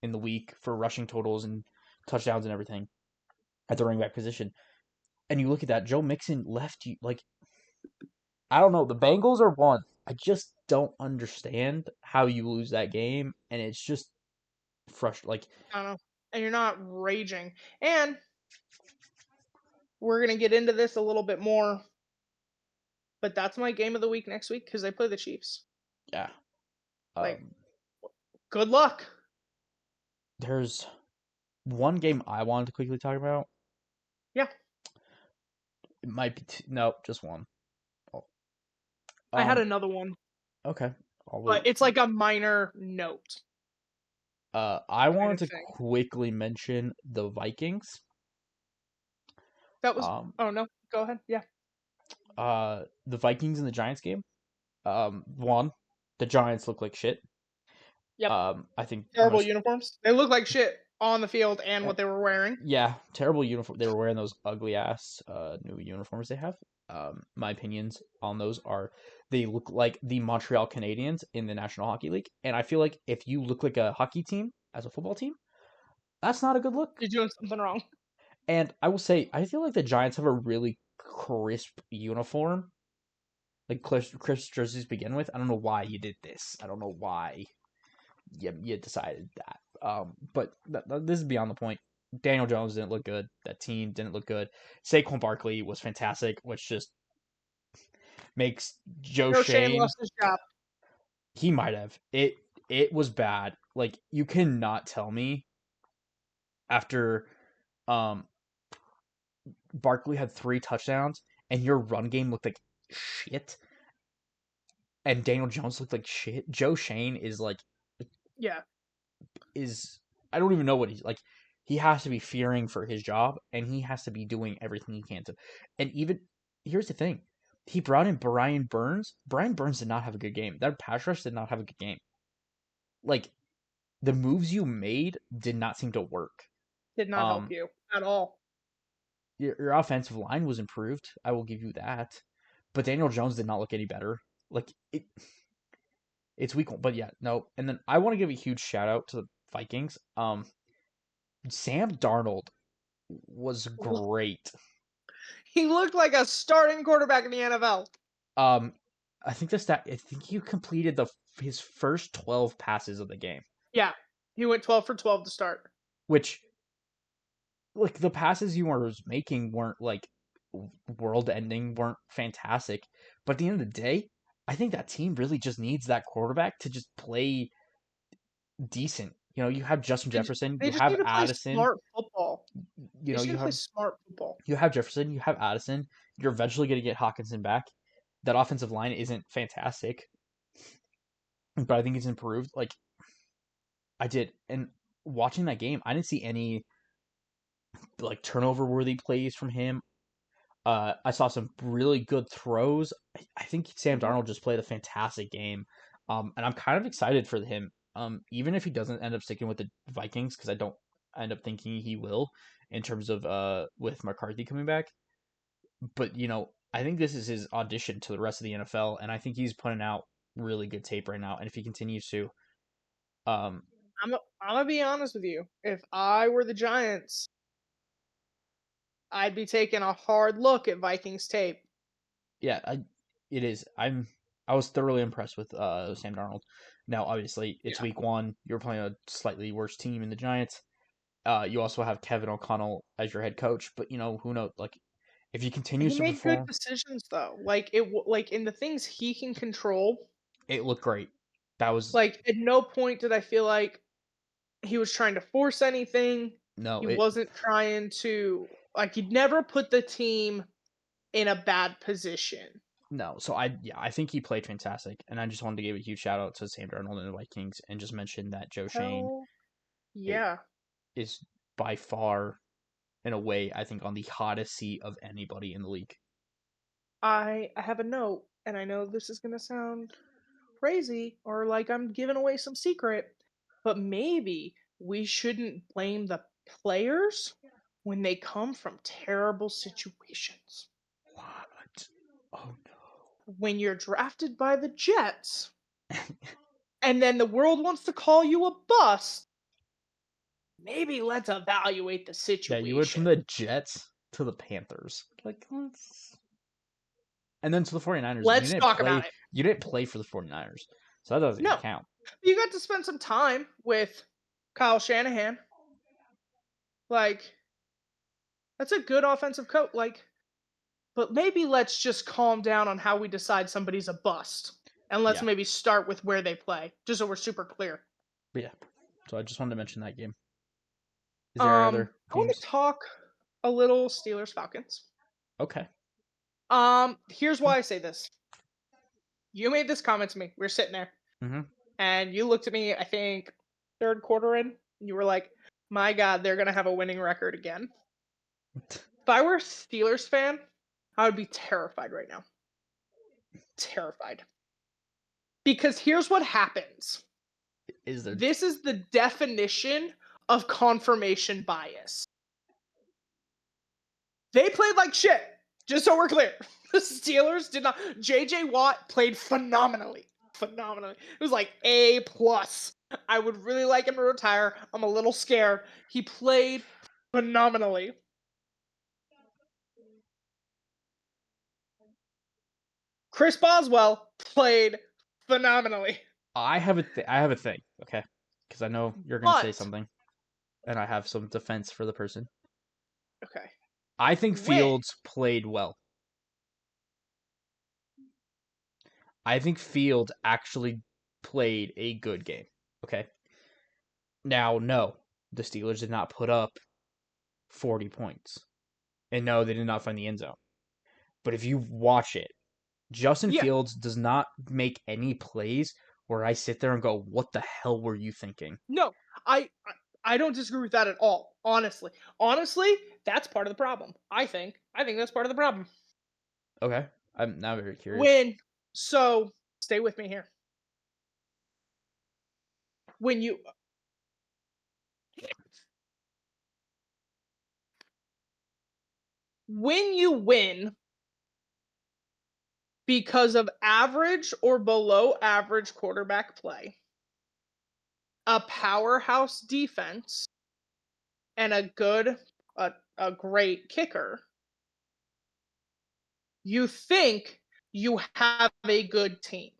in the week for rushing totals and touchdowns and everything at the running back position. And you look at that, Joe Mixon left you like I don't know. The Bengals are one. I just don't understand how you lose that game, and it's just frustrating. Like, I don't know. And you're not raging. And we're going to get into this a little bit more, but that's my game of the week next week because they play the Chiefs. yeah. Like, Um, good luck. there's one game I wanted to quickly talk about. Yeah. It might be no, just one. Oh, I had Um, another one, okay, I'll but wait. it's like a minor note I kind wanted of to thing. quickly mention the Vikings. That was, Um, oh no, go ahead. Yeah. the Vikings and the Giants game. One, the Giants look like shit. Yep. I think Terrible uniforms. They look like shit on the field and uh, what they were wearing. yeah, terrible uniform. They were wearing those ugly ass new uniforms they have. My opinions on those are they look like the Montreal Canadiens in the National Hockey League, and I feel like if you look like a hockey team as a football team, that's not a good look. You're doing something wrong. And I will say, I feel like the Giants have a really crisp uniform, like crisp jerseys to begin with. I don't know why you did this. I don't know why you decided that. But this is beyond the point. Daniel Jones didn't look good. That team didn't look good. Saquon Barkley was fantastic, which just makes Joe No, Shane Shane. lost his job. He might have. It was bad. Like you cannot tell me after um Barkley had 3 touchdowns and your run game looked like shit and Daniel Jones looked like shit. Joe Shane is like Yeah, is I don't even know what he's like. He has to be fearing for his job, and he has to be doing everything he can to. And even here's the thing: he brought in Brian Burns. Brian Burns did not have a good game. That pass rush did not have a good game. Like the moves you made did not seem to work. did not help Um, you at all. your offensive line was improved. I will give you that. But Daniel Jones did not look any better. Like it's weak, but yeah, no. And then I want to give a huge shout out to the Vikings. Sam Darnold was great. He looked like a starting quarterback in the NFL. Um, I think the stat. I think you completed his first 12 passes of the game, Yeah, he went 12 for 12 to start. which like the passes you were making weren't like world ending, weren't fantastic. But at the end of the day, I think that team really just needs that quarterback to just play decent. You have Justin They just, Jefferson, they you just have need to play Addison, smart football. you They know, just need you to play have smart football. you have Jefferson, you have Addison. You're eventually going to get Hawkinson back. That offensive line isn't fantastic, but I think it's improved. Like I did, and watching that game, I didn't see any like turnover worthy plays from him. I saw some really good throws. I think Sam Mhm. Darnold just played a fantastic game, and I'm kind of excited for him. Even if he doesn't end up sticking with the Vikings, because I don't end up thinking he will, in terms of with McCarthy coming back. But I think this is his audition to the rest of the NFL, and I think he's putting out really good tape right now. And if he continues to, um, I'm gonna be honest with you. If I were the Giants, I'd be taking a hard look at Vikings tape. yeah, it is. I was thoroughly impressed with Sam Darnold. Now, obviously, it's Yeah, week one. You're playing a slightly worse team in the Giants. You also have Kevin O'Connell as your head coach, but who knows? Like, if he he continues to made good perform, decisions though. Like in the things he can control. it looked great. That was Like at no point did I feel like he was trying to force anything. no, He it wasn't trying to like he'd never put the team in a bad position. no. So I think he played fantastic, and I just wanted to give a huge shout out to Sam Darnold and the Vikings, and just mention that Joe Shane Hell it yeah. is by far, in a way, I think on the hottest seat of anybody in the league. I have a note, and I know this is gonna sound crazy or like I'm giving away some secret, but maybe we shouldn't blame the players when they come from terrible situations. What? Oh When you're drafted by the Jets no. and then the world wants to call you a bust, maybe let's evaluate the Yeah, you went from situation. the Jets to the Panthers. Like, and then to the 49ers. And Let's talk about it. You didn't play for the 49ers. So that doesn't even No, count. you got to spend some time with Kyle Shanahan. Like, that's a good offensive coach. Like, but maybe let's just calm down on how we decide somebody's a bust. And let's Yeah. maybe start with where they play, just so we're super clear. But yeah. So I just wanted to mention that game. Is there other I want to games? talk a little Steelers Falcons. Okay. Here's why I say this. You made this comment to me. We were sitting there, Mm-hmm. and you looked at me. I think third quarter in, and you were like, "My God, they're gonna have a winning record again." If I were a Steelers fan, I would be terrified right now. Terrified. Because here's what happens. Is there This is the definition of confirmation bias. They played like shit. Just so we're clear. The Steelers did not. JJ Watt played phenomenally. Phenomenally. It was like A plus. I would really like him to retire. I'm a little scared. He played phenomenally. Chris Boswell played phenomenally. I have a thing, okay? Because I know you're gonna say But something. and I have some defense for the person. Okay. I think When? Fields played well. I think Fields actually played a good game. Okay. Now, no, the Steelers did not put up 40 points. And no, they did not find the end zone. But if you watch it, Justin Yeah. Fields does not make any plays where I sit there and go, "What the hell were you thinking?" No, I don't disagree with that at all. Honestly, that's part of the problem. I think that's part of the problem. Okay, I'm now very curious. When so stay with me here. When you win because of average or below average quarterback play, a powerhouse defense, and a great kicker, you think you have a good team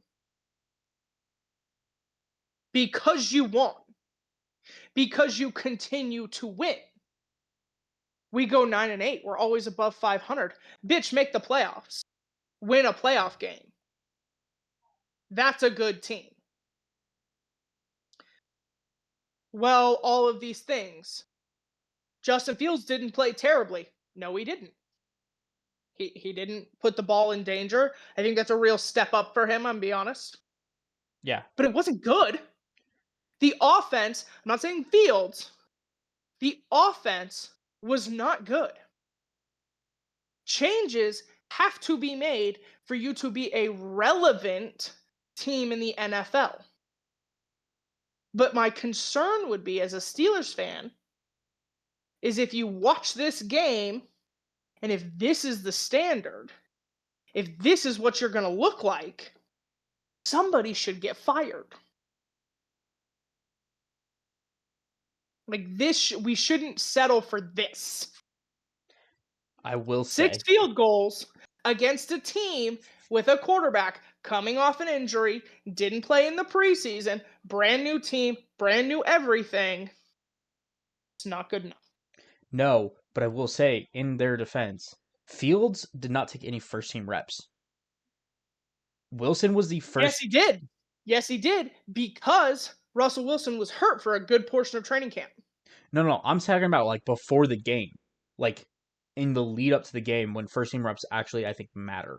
because you won, because you continue to win. We go 9-8. We're always above 500. Bitch, make the playoffs. Win a playoff game. That's a good team. Well, all of these things. Justin Fields didn't play terribly. No, he didn't. He didn't put the ball in danger. I think that's a real step up for him, I'm be honest. Yeah, But it wasn't good. The offense, I'm not saying Fields, the offense was not good. Changes have to be made for you to be a relevant team in the NFL. But my concern would be, as a Steelers fan, is if you watch this game and if this is the standard, if this is what you're going to look like, somebody should get fired. Like this, we shouldn't settle for this. I will 6 say, field goals against a team with a quarterback coming off an injury, didn't play in the preseason, brand new team, brand new everything. It's not good enough. no, but I will say, in their defense, Fields did not take any first team reps. Wilson was the Yes, first. he did. Yes, he did because Russell Wilson was hurt for a good portion of training camp. No, no, I'm talking about like before the game, like in the lead up to the game when first team reps actually I think matter.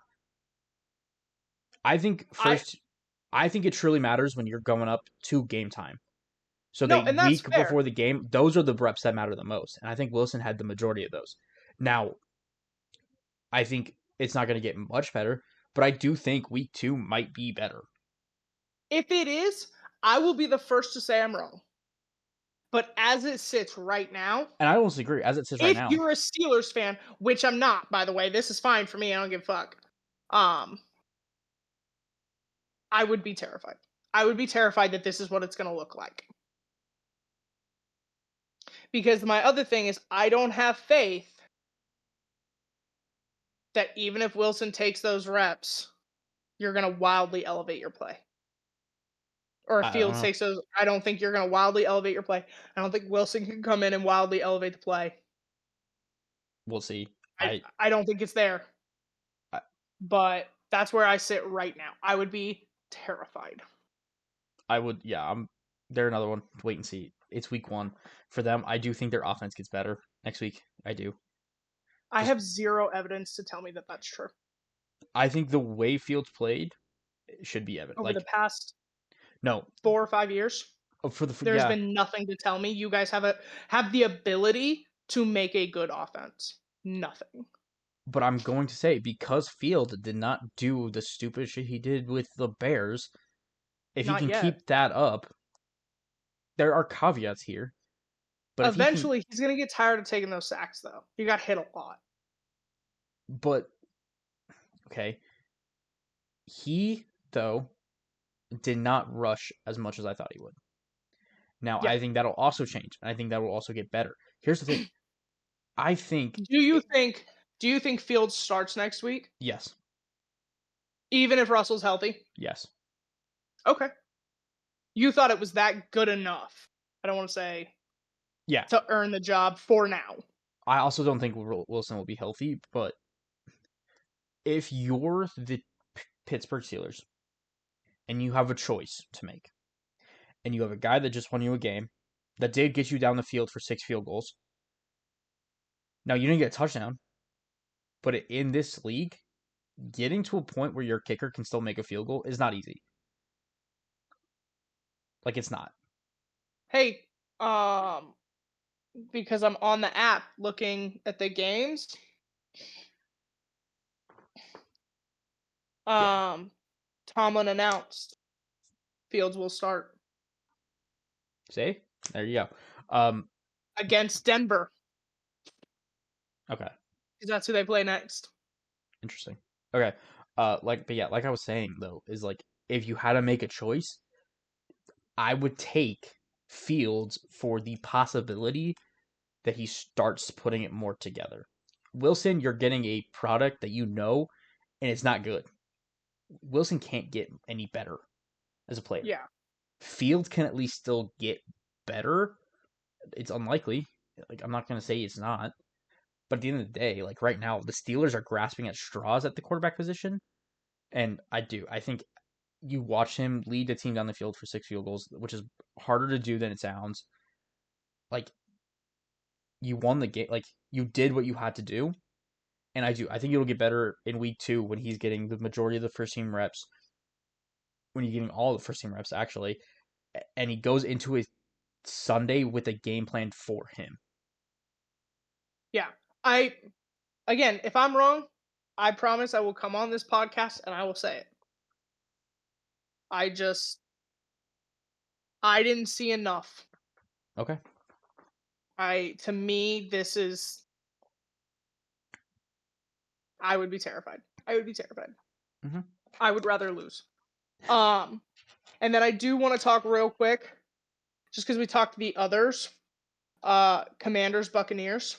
I think I first, I think it truly matters when you're going up to game time. So No, the and that's week fair. before the game, those are the reps that matter the most, and I think Wilson had the majority of those. Now, I think it's not going to get much better, but I do think week 2 might be better. If it is, I will be the first to say I'm wrong. But as it sits right now, And I almost agree as it sits right if now. you're a Steelers fan, which I'm not, by the way, this is fine for me. I don't give a fuck. Um, I would be terrified. I would be terrified that this is what it's going to look like. Because my other thing is, I don't have faith that even if Wilson takes those reps, you're going to wildly elevate your play. Or if I don't Fields know. takes those, I don't think you're going to wildly elevate your play. I don't think Wilson can come in and wildly elevate the play. We'll see. I, I don't think it's there. I But that's where I sit right now. I would be terrified. I would, yeah. They're another one. Wait and see. It's week 1 for them. I do think their offense gets better next week. I do. I Just have zero evidence to tell me that that's true. I think the way Fields played should be evident. Over the Like past no, 4 or 5 years, for the there's yeah, been nothing to tell me you guys have the ability to make a good offense. Nothing. but I'm going to say because Field did not do the stupid shit he did with the Bears, if he Not can yet. keep that up, there are caveats here. But if he can, Eventually, he's gonna get tired of taking those sacks, though. He got hit a lot. but okay, he though did not rush as much as I thought he would. Now Yeah. I think that'll also change, and I think that will also get better. Here's the thing: I think Do you think? Do you think Fields starts next week, yes, even if Russell's healthy? yes, Okay. You thought it was that good enough. I don't want to say. Yeah. to earn the job for now. I also don't think Wilson will be healthy, but if you're the Pittsburgh Steelers and you have a choice to make, and you have a guy that just won you a game, that did get you down the field for 6 field goals. Now you didn't get a touchdown, but in this league, getting to a point where your kicker can still make a field goal is not easy. Like it's not. Hey, um, because I'm on the app looking at the games. Yeah. Um, Tomlin announced Fields will start See? There you go. Um, against Denver okay. because that's who they play next. Interesting. Okay. But yeah, like I was saying though, is like if you had to make a choice, I would take Fields for the possibility that he starts putting it more together. Wilson, you're getting a product that you know, and it's not good. Wilson can't get any better as a player. Yeah, Fields can at least still get better. It's unlikely. Like I'm not gonna say it's not, but at the end of the day, like right now, the Steelers are grasping at straws at the quarterback position, and I do. I think you watch him lead the team down the field for 6 field goals, which is harder to do than it sounds. Like you won the game. Like you did what you had to do, and I do. I think it'll get better in week 2 when he's getting the majority of the first team reps. When he's getting all the first team reps, actually, and he goes into his Sunday with a game plan for him. yeah. I again, if I'm wrong, I promise I will come on this podcast and I will say it. I just I didn't see enough. Okay. I to me this is I would be terrified. I would be terrified. Mm-hmm. I would rather lose. Um and then I do want to talk real quick just cuz we talked the others. Commanders Buccaneers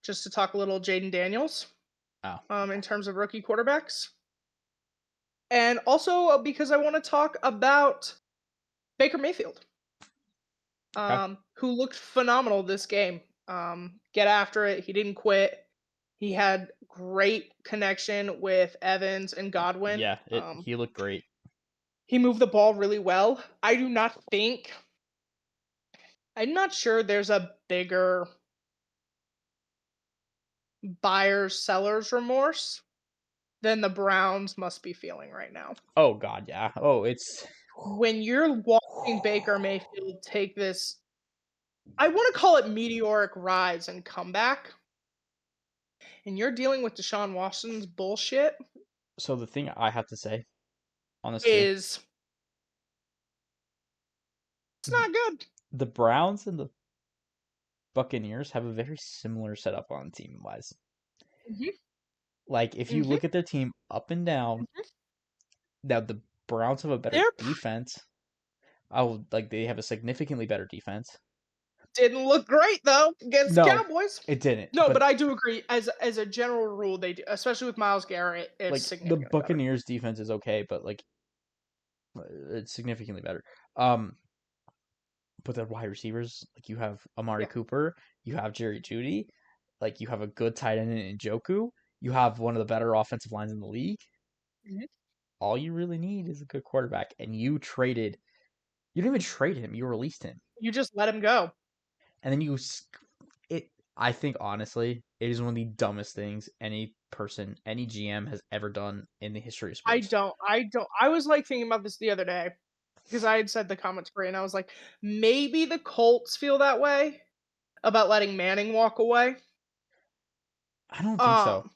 just to talk a little Jaden Daniels Oh. in terms of rookie quarterbacks. And also because I want to talk about Baker Mayfield. Okay. Who looked phenomenal this game. Get after it. He didn't quit. He had great connection with Evans and Godwin. Yeah. He looked great. He moved the ball really well. I'm not sure there's a bigger buyer's seller's remorse than the Browns must be feeling right now. Oh God, yeah. Oh, it's When you're watching Baker Mayfield take this, I want to call it meteoric rise and comeback, and you're dealing with Deshaun Watson's bullshit, so the thing I have to say on this too. is it's not good. The Browns and the Buccaneers have a very similar setup on team wise. Mhm, Like if you mhm, look at their team up and down, mhm. now the Browns have a better They're defense. Oh, like they have a significantly better defense. didn't look great though against the No, Cowboys. it didn't. No, but But I do agree. As a general rule, they do, especially with Miles Garrett. It's like the significantly better. Buccaneers defense is okay, but like it's significantly better. Um, but the wide receivers, like you have Amari Yeah. Cooper, you have Jerry Judy, like you have a good tight end in Njoku, you have one of the better offensive lines in the league. Mhm. All you really need is a good quarterback, and you didn't even trade him, you released him, You just let him go. and then it. I think honestly, it is one of the dumbest things any person, any GM has ever done in the history of sports. I don't. I was like thinking about this the other day because I had said the comments free, and I was like, maybe the Colts feel that way about letting Manning walk away. I don't think so Um,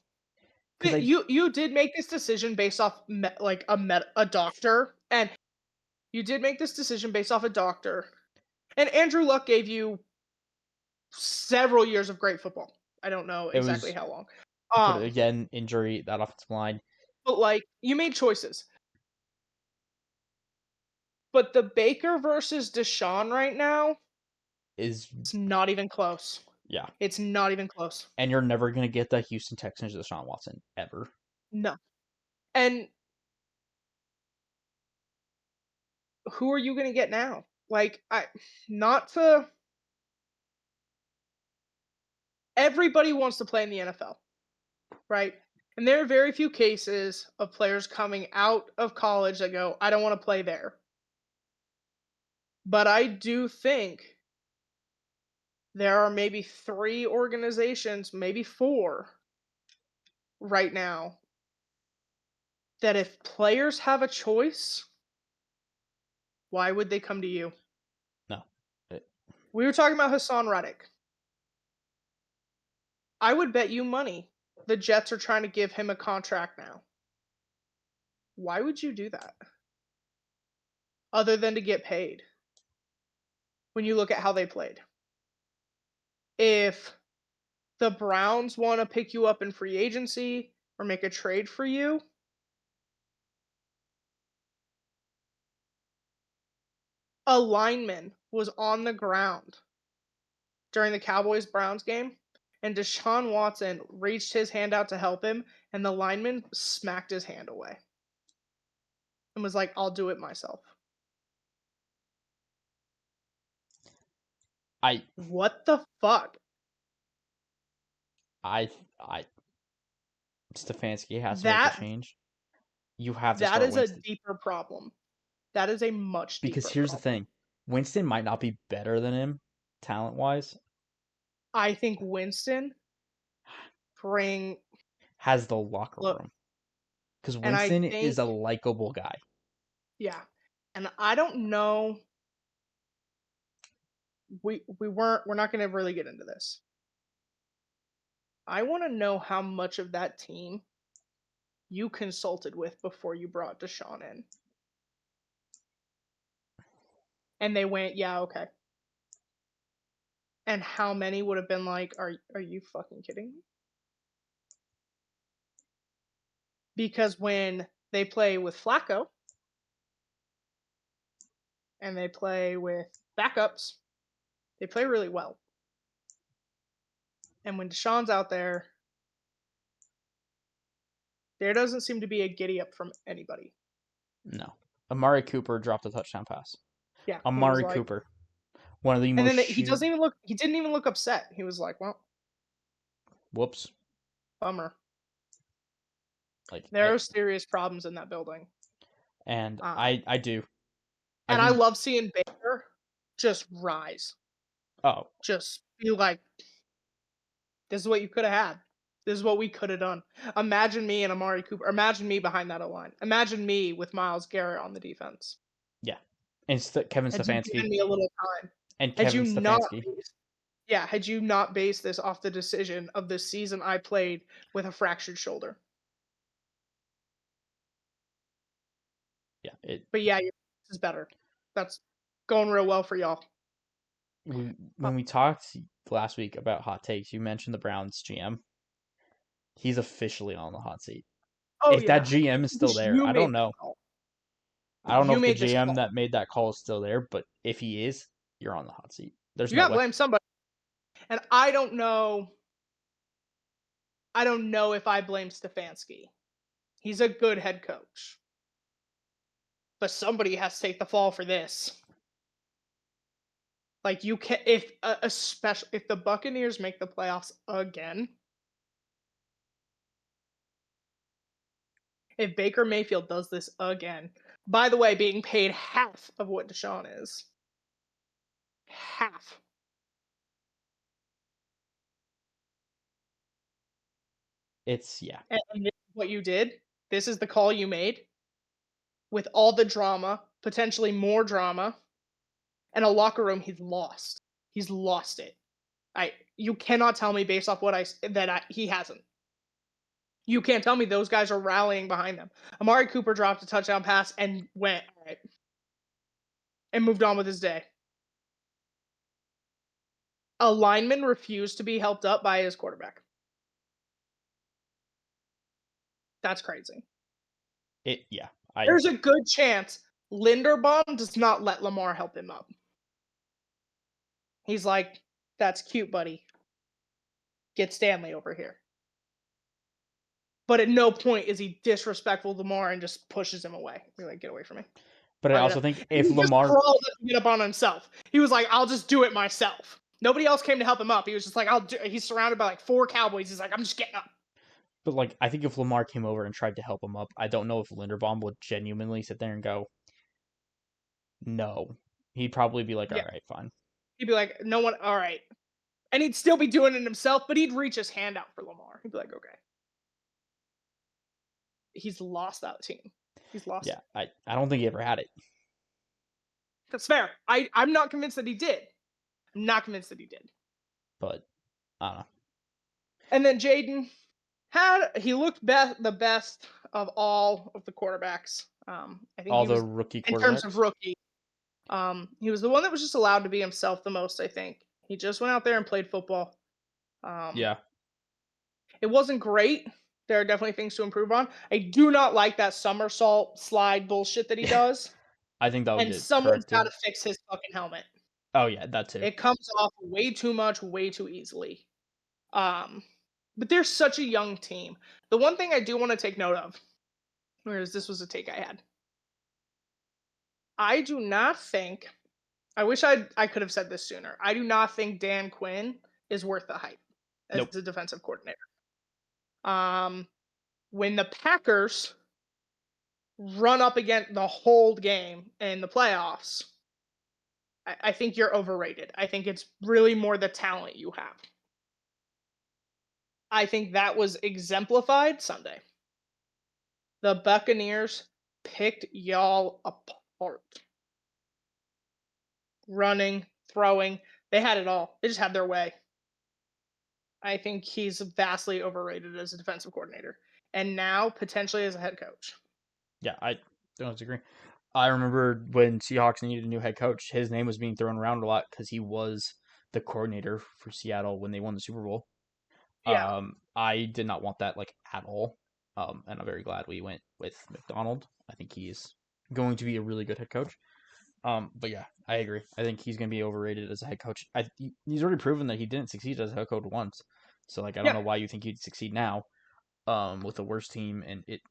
because I you did make this decision based off a doctor, and you did make this decision based off a doctor. And Andrew Luck gave you several years of great football. I don't know it exactly was, how long. but Um, again, injury that offensive line but like you made choices. But the Baker versus Deshaun right now, is it's not even close. yeah, It's not even close. and you're never gonna get the Houston Texans Deshaun Watson ever. No. And who are you going to get now? Like I not to everybody wants to play in the NFL, right? And there are very few cases of players coming out of college that go, I don't want to play there. But I do think there are maybe 3 organizations, maybe 4 right now that if players have a choice, why would they come to you? No. It- We were talking about Hassan Reddick. I would bet you money the Jets are trying to give him a contract now. Why would you do that? Other than to get paid when you look at how they played. If the Browns want to pick you up in free agency or make a trade for you, a lineman was on the ground during the Cowboys Browns game, and Deshaun Watson reached his hand out to help him, and the lineman smacked his hand away and was like, I'll do it myself. I What the fuck? I Stefanski has to make a That change. You have to that start is a Winston. deeper problem. That is a much Because deeper here's the problem. thing. Winston might not be better than him talent wise, I think Winston bring has the locker look, room. Because and I Winston think is a likable guy. yeah, and I don't know. We're not going to really get into this. I want to know how much of that team you consulted with before you brought Deshaun in, and they went, yeah, okay. And how many would have been like, are you fucking kidding me? Because when they play with Flacco and they play with backups, they play really well. And when Deshaun's out there doesn't seem to be a giddy up from anybody. No. Amari Cooper dropped a touchdown pass. Yeah, he was Amari like, Cooper. One of the and most then he shoot. doesn't even look. He didn't even look upset. He was like, well, Whoops. bummer. Like There are serious problems in that building. and Um, I do. I and I think love seeing Baker just rise, oh, just be like, this is what you could have had. This is what we could have done. Imagine me and Amari Cooper. Imagine me behind that line. Imagine me with Miles Garrett on the defense. yeah. And Kevin Had you Stefanski given me a little time, and had Kevin you not Stefanski. based, yeah, had you not based this off the decision of the season I played with a fractured shoulder. Yeah, it But yeah, this is better. That's going real well for y'all. Uh, when we talked last week about hot takes, you mentioned the Browns GM. He's officially on the hot seat. oh If that yeah, GM is still there, you I made don't this know. call. I don't know You if the made this GM call. that made that call is still there, but if he is, you're on the hot seat. There's You no got to way. blame somebody, and I don't know. I don't know if I blame Stefanski. He's a good head coach, but somebody has to take the fall for this. Like you can, if especially if the Buccaneers make the playoffs again, if Baker Mayfield does this again, by the way, being paid half of what Deshaun is, half. It's yeah. And this is what you did. This is the call you made with all the drama, potentially more drama, and a locker room he's lost. He's lost it. You cannot tell me based off what he hasn't. You can't tell me those guys are rallying behind them. Amari Cooper dropped a touchdown pass and went all right and moved on with his day. A lineman refused to be helped up by his quarterback. That's crazy. It yeah. I There's a good chance Linderbaum does not let Lamar help him up. He's like, that's cute, buddy. Get Stanley over here. But at no point is he disrespectful to Lamar and just pushes him away. Be like, get away from me. but I I'll get also up. think if He just Lamar crawled up to get up on himself. He was like, I'll just do it myself. Nobody else came to help him up. He was just like, I'll do. He's surrounded by like 4 Cowboys. He's like, I'm just getting up. But like, I think if Lamar came over and tried to help him up, I don't know if Linderbaum would genuinely sit there and go, no. He'd probably be like, all Yeah. right, fine. He'd be like, no one, all right. And he'd still be doing it himself, but he'd reach his hand out for Lamar. He'd be like, okay. He's lost that team. He's lost Yeah, it. I don't think he ever had it, That's fair. I'm not convinced that he did. I'm not convinced that he did. but I don't know. And then Jaden he looked the best of all of the quarterbacks. I think All he the was rookie in terms of quarterbacks. rookie. He was the one that was just allowed to be himself the most. I think he just went out there and played football. Um, Yeah, it wasn't great. There are definitely things to improve on. I do not like that somersault slide bullshit that he does. I think that would And get someone's got corrected. to fix his fucking helmet. Oh yeah, that too. It comes off way too much, way too easily. Um, but they're such a young team. The one thing I do want to take note of, whereas this was a take I had, I do not think. I wish I could have said this sooner. I do not think Dan Quinn is worth the hype as Nope. the defensive coordinator. Um, when the Packers run up against the whole game in the playoffs, I think you're overrated. I think it's really more the talent you have. I think that was exemplified Sunday. The Buccaneers picked y'all apart. Running, throwing, they had it all. They just had their way. I think he's vastly overrated as a defensive coordinator and now potentially as a head coach. Yeah, I don't disagree. I remember when Seahawks needed a new head coach, his name was being thrown around a lot because he was the coordinator for Seattle when they won the Super Bowl. Yeah, I did not want that like at all. And I'm very glad we went with McDonald. I think he's going to be a really good head coach. But yeah, I agree. I think he's going to be overrated as a head coach. He's already proven that he didn't succeed as a head coach once. So like, I don't yeah, know why you think he'd succeed now. With the worst team, and it.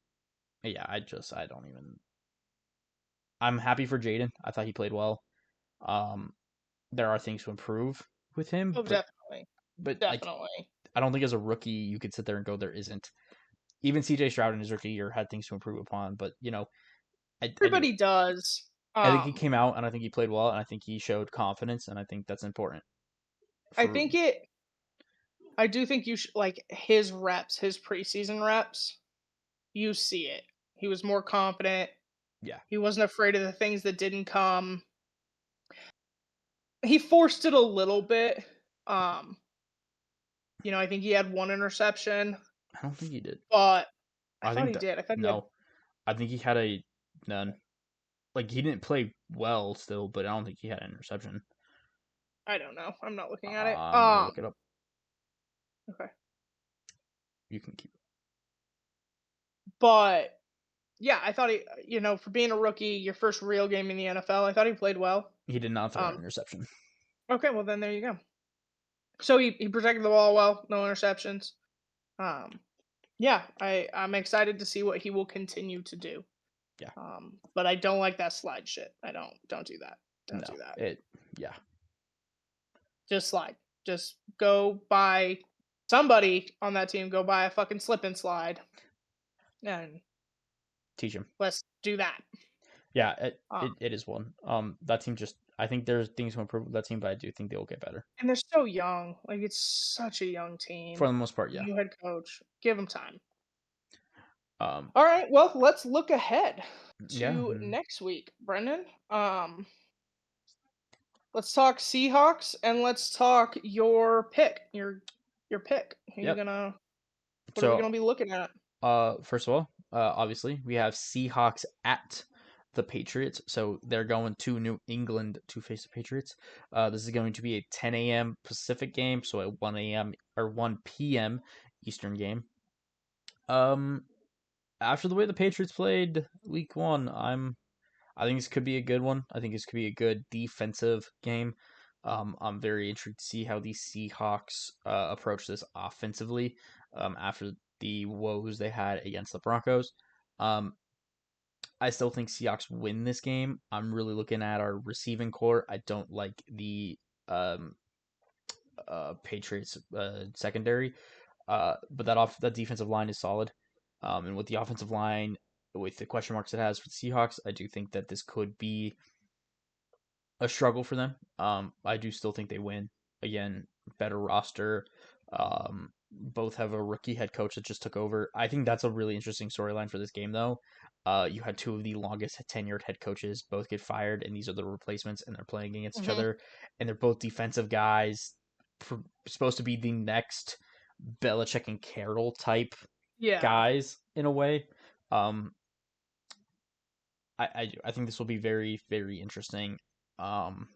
Yeah, I don't even. I'm happy for Jaden. I thought he played well. Um, there are things to improve with him, oh, definitely, but like, definitely. I don't think as a rookie you could sit there and go there isn't. Even CJ Stroud in his rookie year had things to improve upon, but I do. Everybody does. I think he came out and I think he played well and I think he showed confidence and I think that's important I for think it. I do think you should like his reps, his preseason reps. You see it. He was more confident. yeah. He wasn't afraid of the things that didn't come. He forced it a little bit. Um, I think he had one interception, I don't think he did. but I I thought think he that did. I thought he had. no. I think he had a none. Like he didn't play well still, but I don't think he had an interception. I don't know. I'm not looking at it. I'm gonna look it up. Okay. You can keep. But yeah, I thought for being a rookie, your first real game in the NFL, I thought he played well. He did not throw an Um, interception. okay, well then there you go. So he protected the ball well, no interceptions. Um, yeah, I'm excited to see what he will continue to do. Yeah. But I don't like that slide shit. I don't do that. Don't No. do that. It. Yeah. Just slide. Just go buy somebody on that team. Go buy a fucking slip and slide, and Teach him. let's do that. Yeah. Um, It is one. That team just. I think there's things to improve with that team, but I do think they will get better and they're so young. Like it's such a young for team. the most part. Yeah. New head coach. Give them time. Um. All right. Well, let's look ahead Yeah. to next week, Brendan. Let's talk Seahawks and let's talk your pick. Your pick. Who you Yep. gonna? What are we So gonna be looking at? First of all, obviously we have Seahawks at the Patriots, so they're going to New England to face the Patriots. This is going to be a 10 a.m. Pacific game, so a 1 a.m. or 1 p.m. Eastern game. Um, After the way the Patriots played Week 1, I think this could be a good one. I think this could be a good defensive game. I'm very intrigued to see how the Seahawks approach this offensively after the woes they had against the Broncos. Um, I still think Seahawks win this game. I'm really looking at our receiving core. I don't like the um, Patriots secondary. But that defensive line is solid. And with the offensive line, with the question marks it has for the Seahawks, I do think that this could be a struggle for them. I do still think they win. Again, better roster. Both have a rookie head coach that just took over. I think that's a really interesting storyline for this game, though. You had two of the longest tenured head coaches both get fired, and these are the replacements, and they're playing against each Hmm. other, and they're both defensive guys, supposed to be the next Belichick and Carroll type Yeah, guys in a way. Um, I think this will be very very interesting. Um,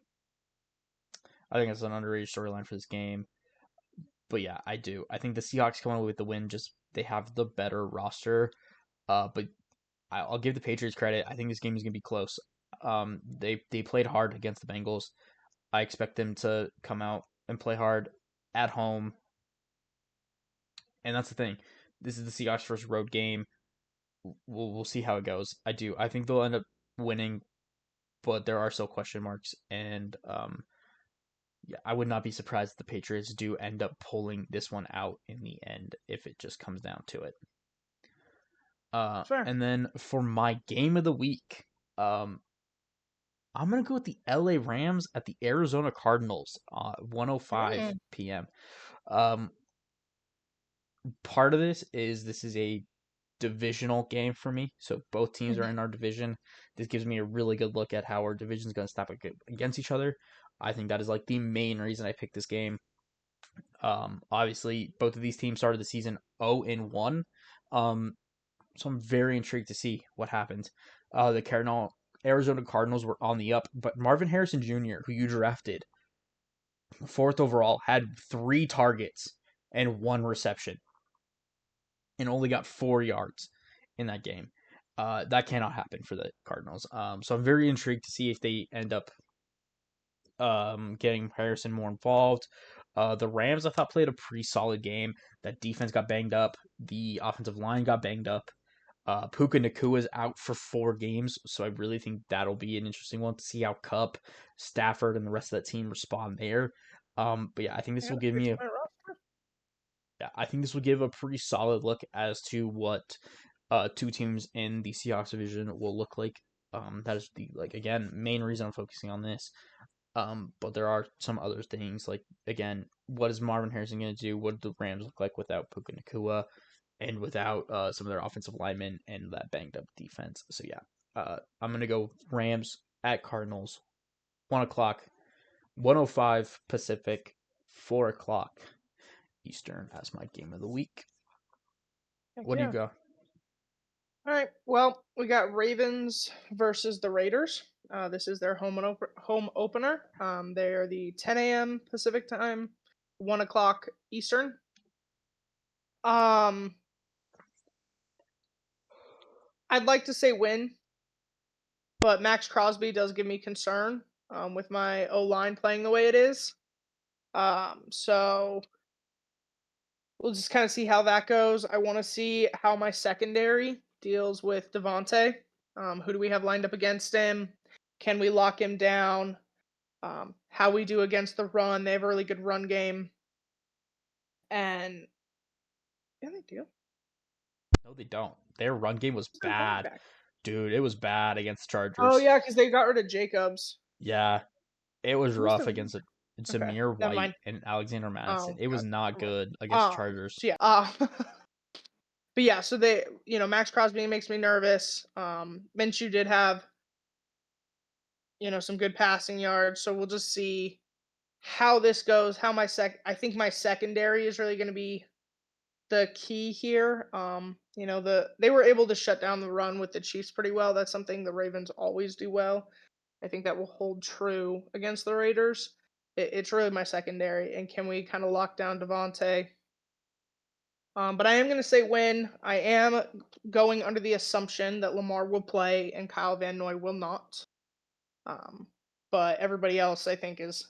I think it's an underrated storyline for this game. But yeah, I do. I think the Seahawks come away with the win. Just they have the better roster. But I'll give the Patriots credit. I think this game is gonna be close. They played hard against the Bengals. I expect them to come out and play hard at home. And that's the thing. This is the Seahawks' first road game. We'll see how it goes. I do. I think they'll end up winning, but there are still question marks. And yeah, I would not be surprised if the Patriots do end up pulling this one out in the end if it just comes down to it. fair. And then for my game of the week, I'm gonna go with the LA Rams at the Arizona Cardinals, 1:05 Mm, p.m. Um, Part of this is a divisional game for me, so both teams are mhm. in our division. This gives me a really good look at how our division is going to stack up against each other. I think that is like the main reason I picked this game. Obviously, both of these teams started the season 0-1. So I'm very intrigued to see what happens. The Arizona Cardinals were on the up, but Marvin Harrison Jr., who you drafted fourth overall, had 3 targets and 1 reception and only got 4 yards in that game. That cannot happen for the Cardinals. So I'm very intrigued to see if they end up getting Harrison more involved. The Rams, I thought, played a pretty solid game. That defense got banged up. The offensive line got banged up. Puka Nakua is out for 4 games, so I really think that'll be an interesting one to see how Cup, Stafford, and the rest of that team respond there. But yeah, I think this Yeah, will that's give a good me a point, Rob. yeah, I think this will give a pretty solid look as to what two teams in the Seahawks division will look like. That is the like again main reason I'm focusing on this. But there are some other things like again, what is Marvin Harrison going to do? What do the Rams look like without Puka Nakua and without some of their offensive linemen and that banged up defense? So yeah, I'm gonna go Rams at Cardinals, 1 o'clock, 1:05 Pacific, 4 o'clock Eastern as my game of the week. Heck What do you yeah. go? All right. Well, we got Ravens versus the Raiders. This is their home opener. They are the 10 a.m. Pacific time, 1 o'clock Eastern. Um, I'd like to say win, but Max Crosby does give me concern with my O line playing the way it is. So we'll just kind of see how that goes. I want to see how my secondary deals with Devontae. Who do we have lined up against him? Can we lock him down? How we do against the run. They have a really good run game. And yeah, they do. No, they don't. Their run game was Who's their running bad, back? dude. It was bad against the Oh Chargers. yeah, because they got rid of Jacobs. Yeah, it was Who's rough the against okay? Zamir Never White mind. and Alexander Madison. Oh It was god, not never mind. good against the Chargers. So yeah. But yeah, so they, Max Crosby makes me nervous. Minshew did have, some good passing yards. So we'll just see how this goes. I think my secondary is really going to be the key here. They were able to shut down the run with the Chiefs pretty well. That's something the Ravens always do well. I think that will hold true against the Raiders. It's really my secondary, and can we kind of lock down Devontae? But I am going to say win. I am going under the assumption that Lamar will play and Kyle Van Noy will not. Um, but everybody else, I think, is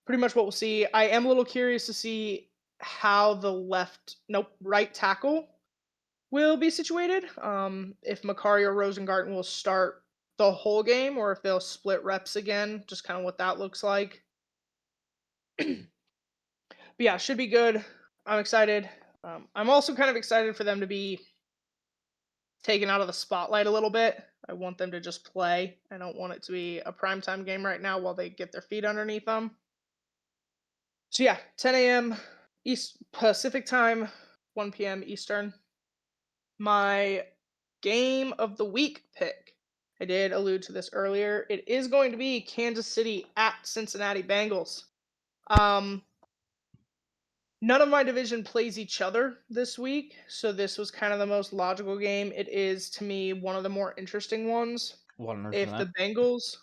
pretty much what we'll see. I am a little curious to see how the right tackle will be situated. If Makari or Rosengarten will start the whole game or if they'll split reps again, just kind of what that looks like. But yeah, should be good. I'm excited. I'm also kind of excited for them to be taken out of the spotlight a little bit. I want them to just play. I don't want it to be a primetime game right now while they get their feet underneath them. So yeah, 10 a.m. East Pacific time, 1 p.m. Eastern. My game of the week pick. I did allude to this earlier. It is going to be Kansas City at Cincinnati Bengals. Um, None of my division plays each other this week, so this was kind of the most logical game. It is to me one of the more interesting ones. If 100%. the Bengals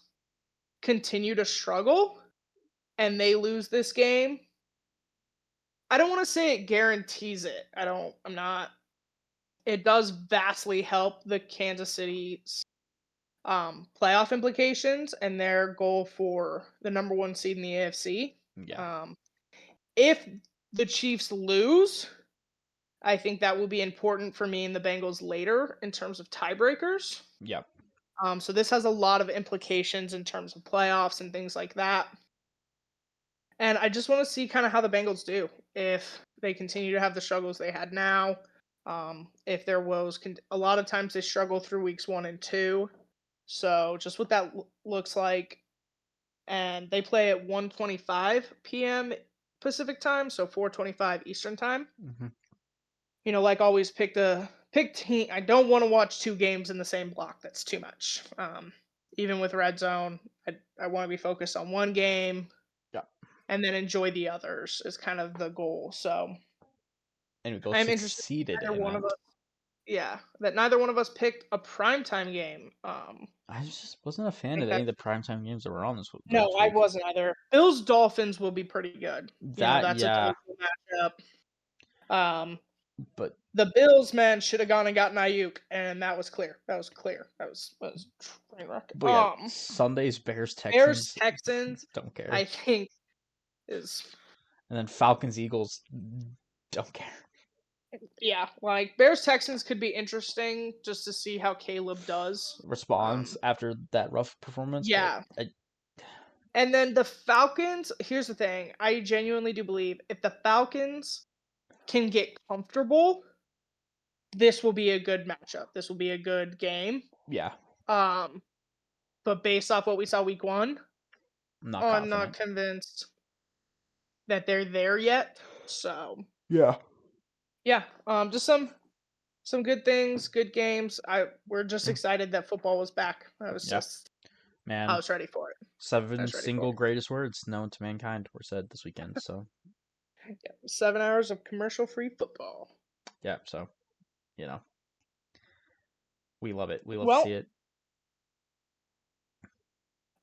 continue to struggle and they lose this game, I don't want to say it guarantees it. I'm not. It does vastly help the Kansas City's playoff implications and their goal for the number one seed in the AFC. Yeah. Um, if the Chiefs lose, I think that will be important for me and the Bengals later in terms of tiebreakers. Yep. So this has a lot of implications in terms of playoffs and things like that. And I just want to see kind of how the Bengals do if they continue to have the struggles they had now. If their woes can, a lot of times they struggle through weeks 1 and 2. So just what that looks like, and they play at 1:25 p.m. Pacific time, so 4:25 Eastern time. Hmm. Like always, pick team. I don't want to watch two games in the same block. That's too much. Even with Red Zone, I want to be focused on one game Yeah. and then enjoy the others is kind of the goal. So And we both I'm interested. succeeded Neither in one of that. us, yeah, that neither one of us picked a primetime game. I just wasn't a I fan think of any of that's the primetime games that were on this no, I week. wasn't either. Bills Dolphins will be pretty good. That, That's a yeah, delightful matchup. Um, but the Bills, man, should have gone and gotten Ayuk, and that was clear. That was clear. That was train wreck. yeah, Sunday's Bears Bears Texans, Texans, don't care, I think is and then Falcons Eagles, don't care. yeah, like Bears Texans could be interesting just to see how Caleb does. Responds after that rough performance, but Yeah, and then the Falcons. Here's the thing: I genuinely do believe if the Falcons can get comfortable, this will be a good matchup. This will be a good game. yeah, Um, but based off what we saw week 1, I'm not I'm not confident. convinced that they're there yet. So Yeah, yeah, just some good things, good games. We're just yeah, excited that football was back. yeah, I man. was ready for it. I 7 was ready for single greatest words known to mankind were said this weekend. So it. Yeah, 7 hours of commercial-free football. yeah, so you know we love it. We love to see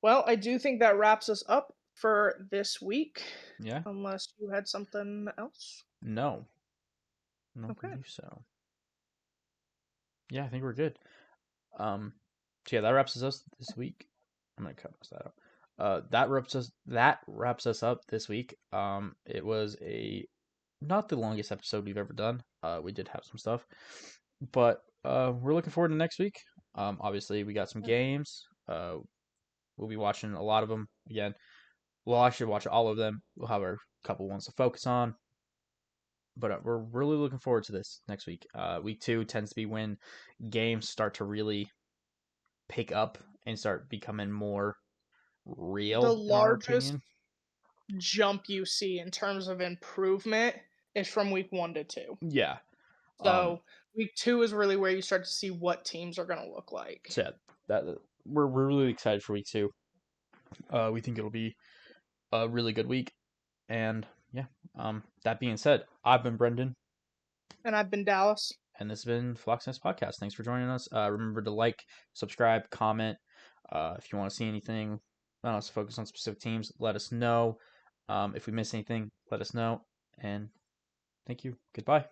Well, it. I do think that wraps us up for this week. Yeah. Unless you had something else. No, I don't Okay. believe so. Yeah, I think we're good. Um, so yeah, that wraps us up this week. I'm gonna cut that out. That wraps us up this week. It was a not the longest episode we've ever done. We did have some stuff, but we're looking forward to next week. Obviously we got some games. We'll be watching a lot of them again. We'll actually watch all of them. We'll have our couple ones to focus on. But we're really looking forward to this next week. Week 2 tends to be when games start to really pick up and start becoming more The real, in our largest opinion. jump you see in terms of improvement is from week 1 to 2. Yeah. Um. So week 2 is really where you start to see what teams are going to look like. So yeah, that we're really excited for week 2. We think it'll be a really good week. And yeah. That being said, I've been Brendan, And I've been Dallas. and this has been Flocksnest Podcast. Thanks for joining us. Remember to like, subscribe, comment. If you want to see anything, want us to focus on specific teams, let us know. If we miss anything, let us know. And thank you. Goodbye.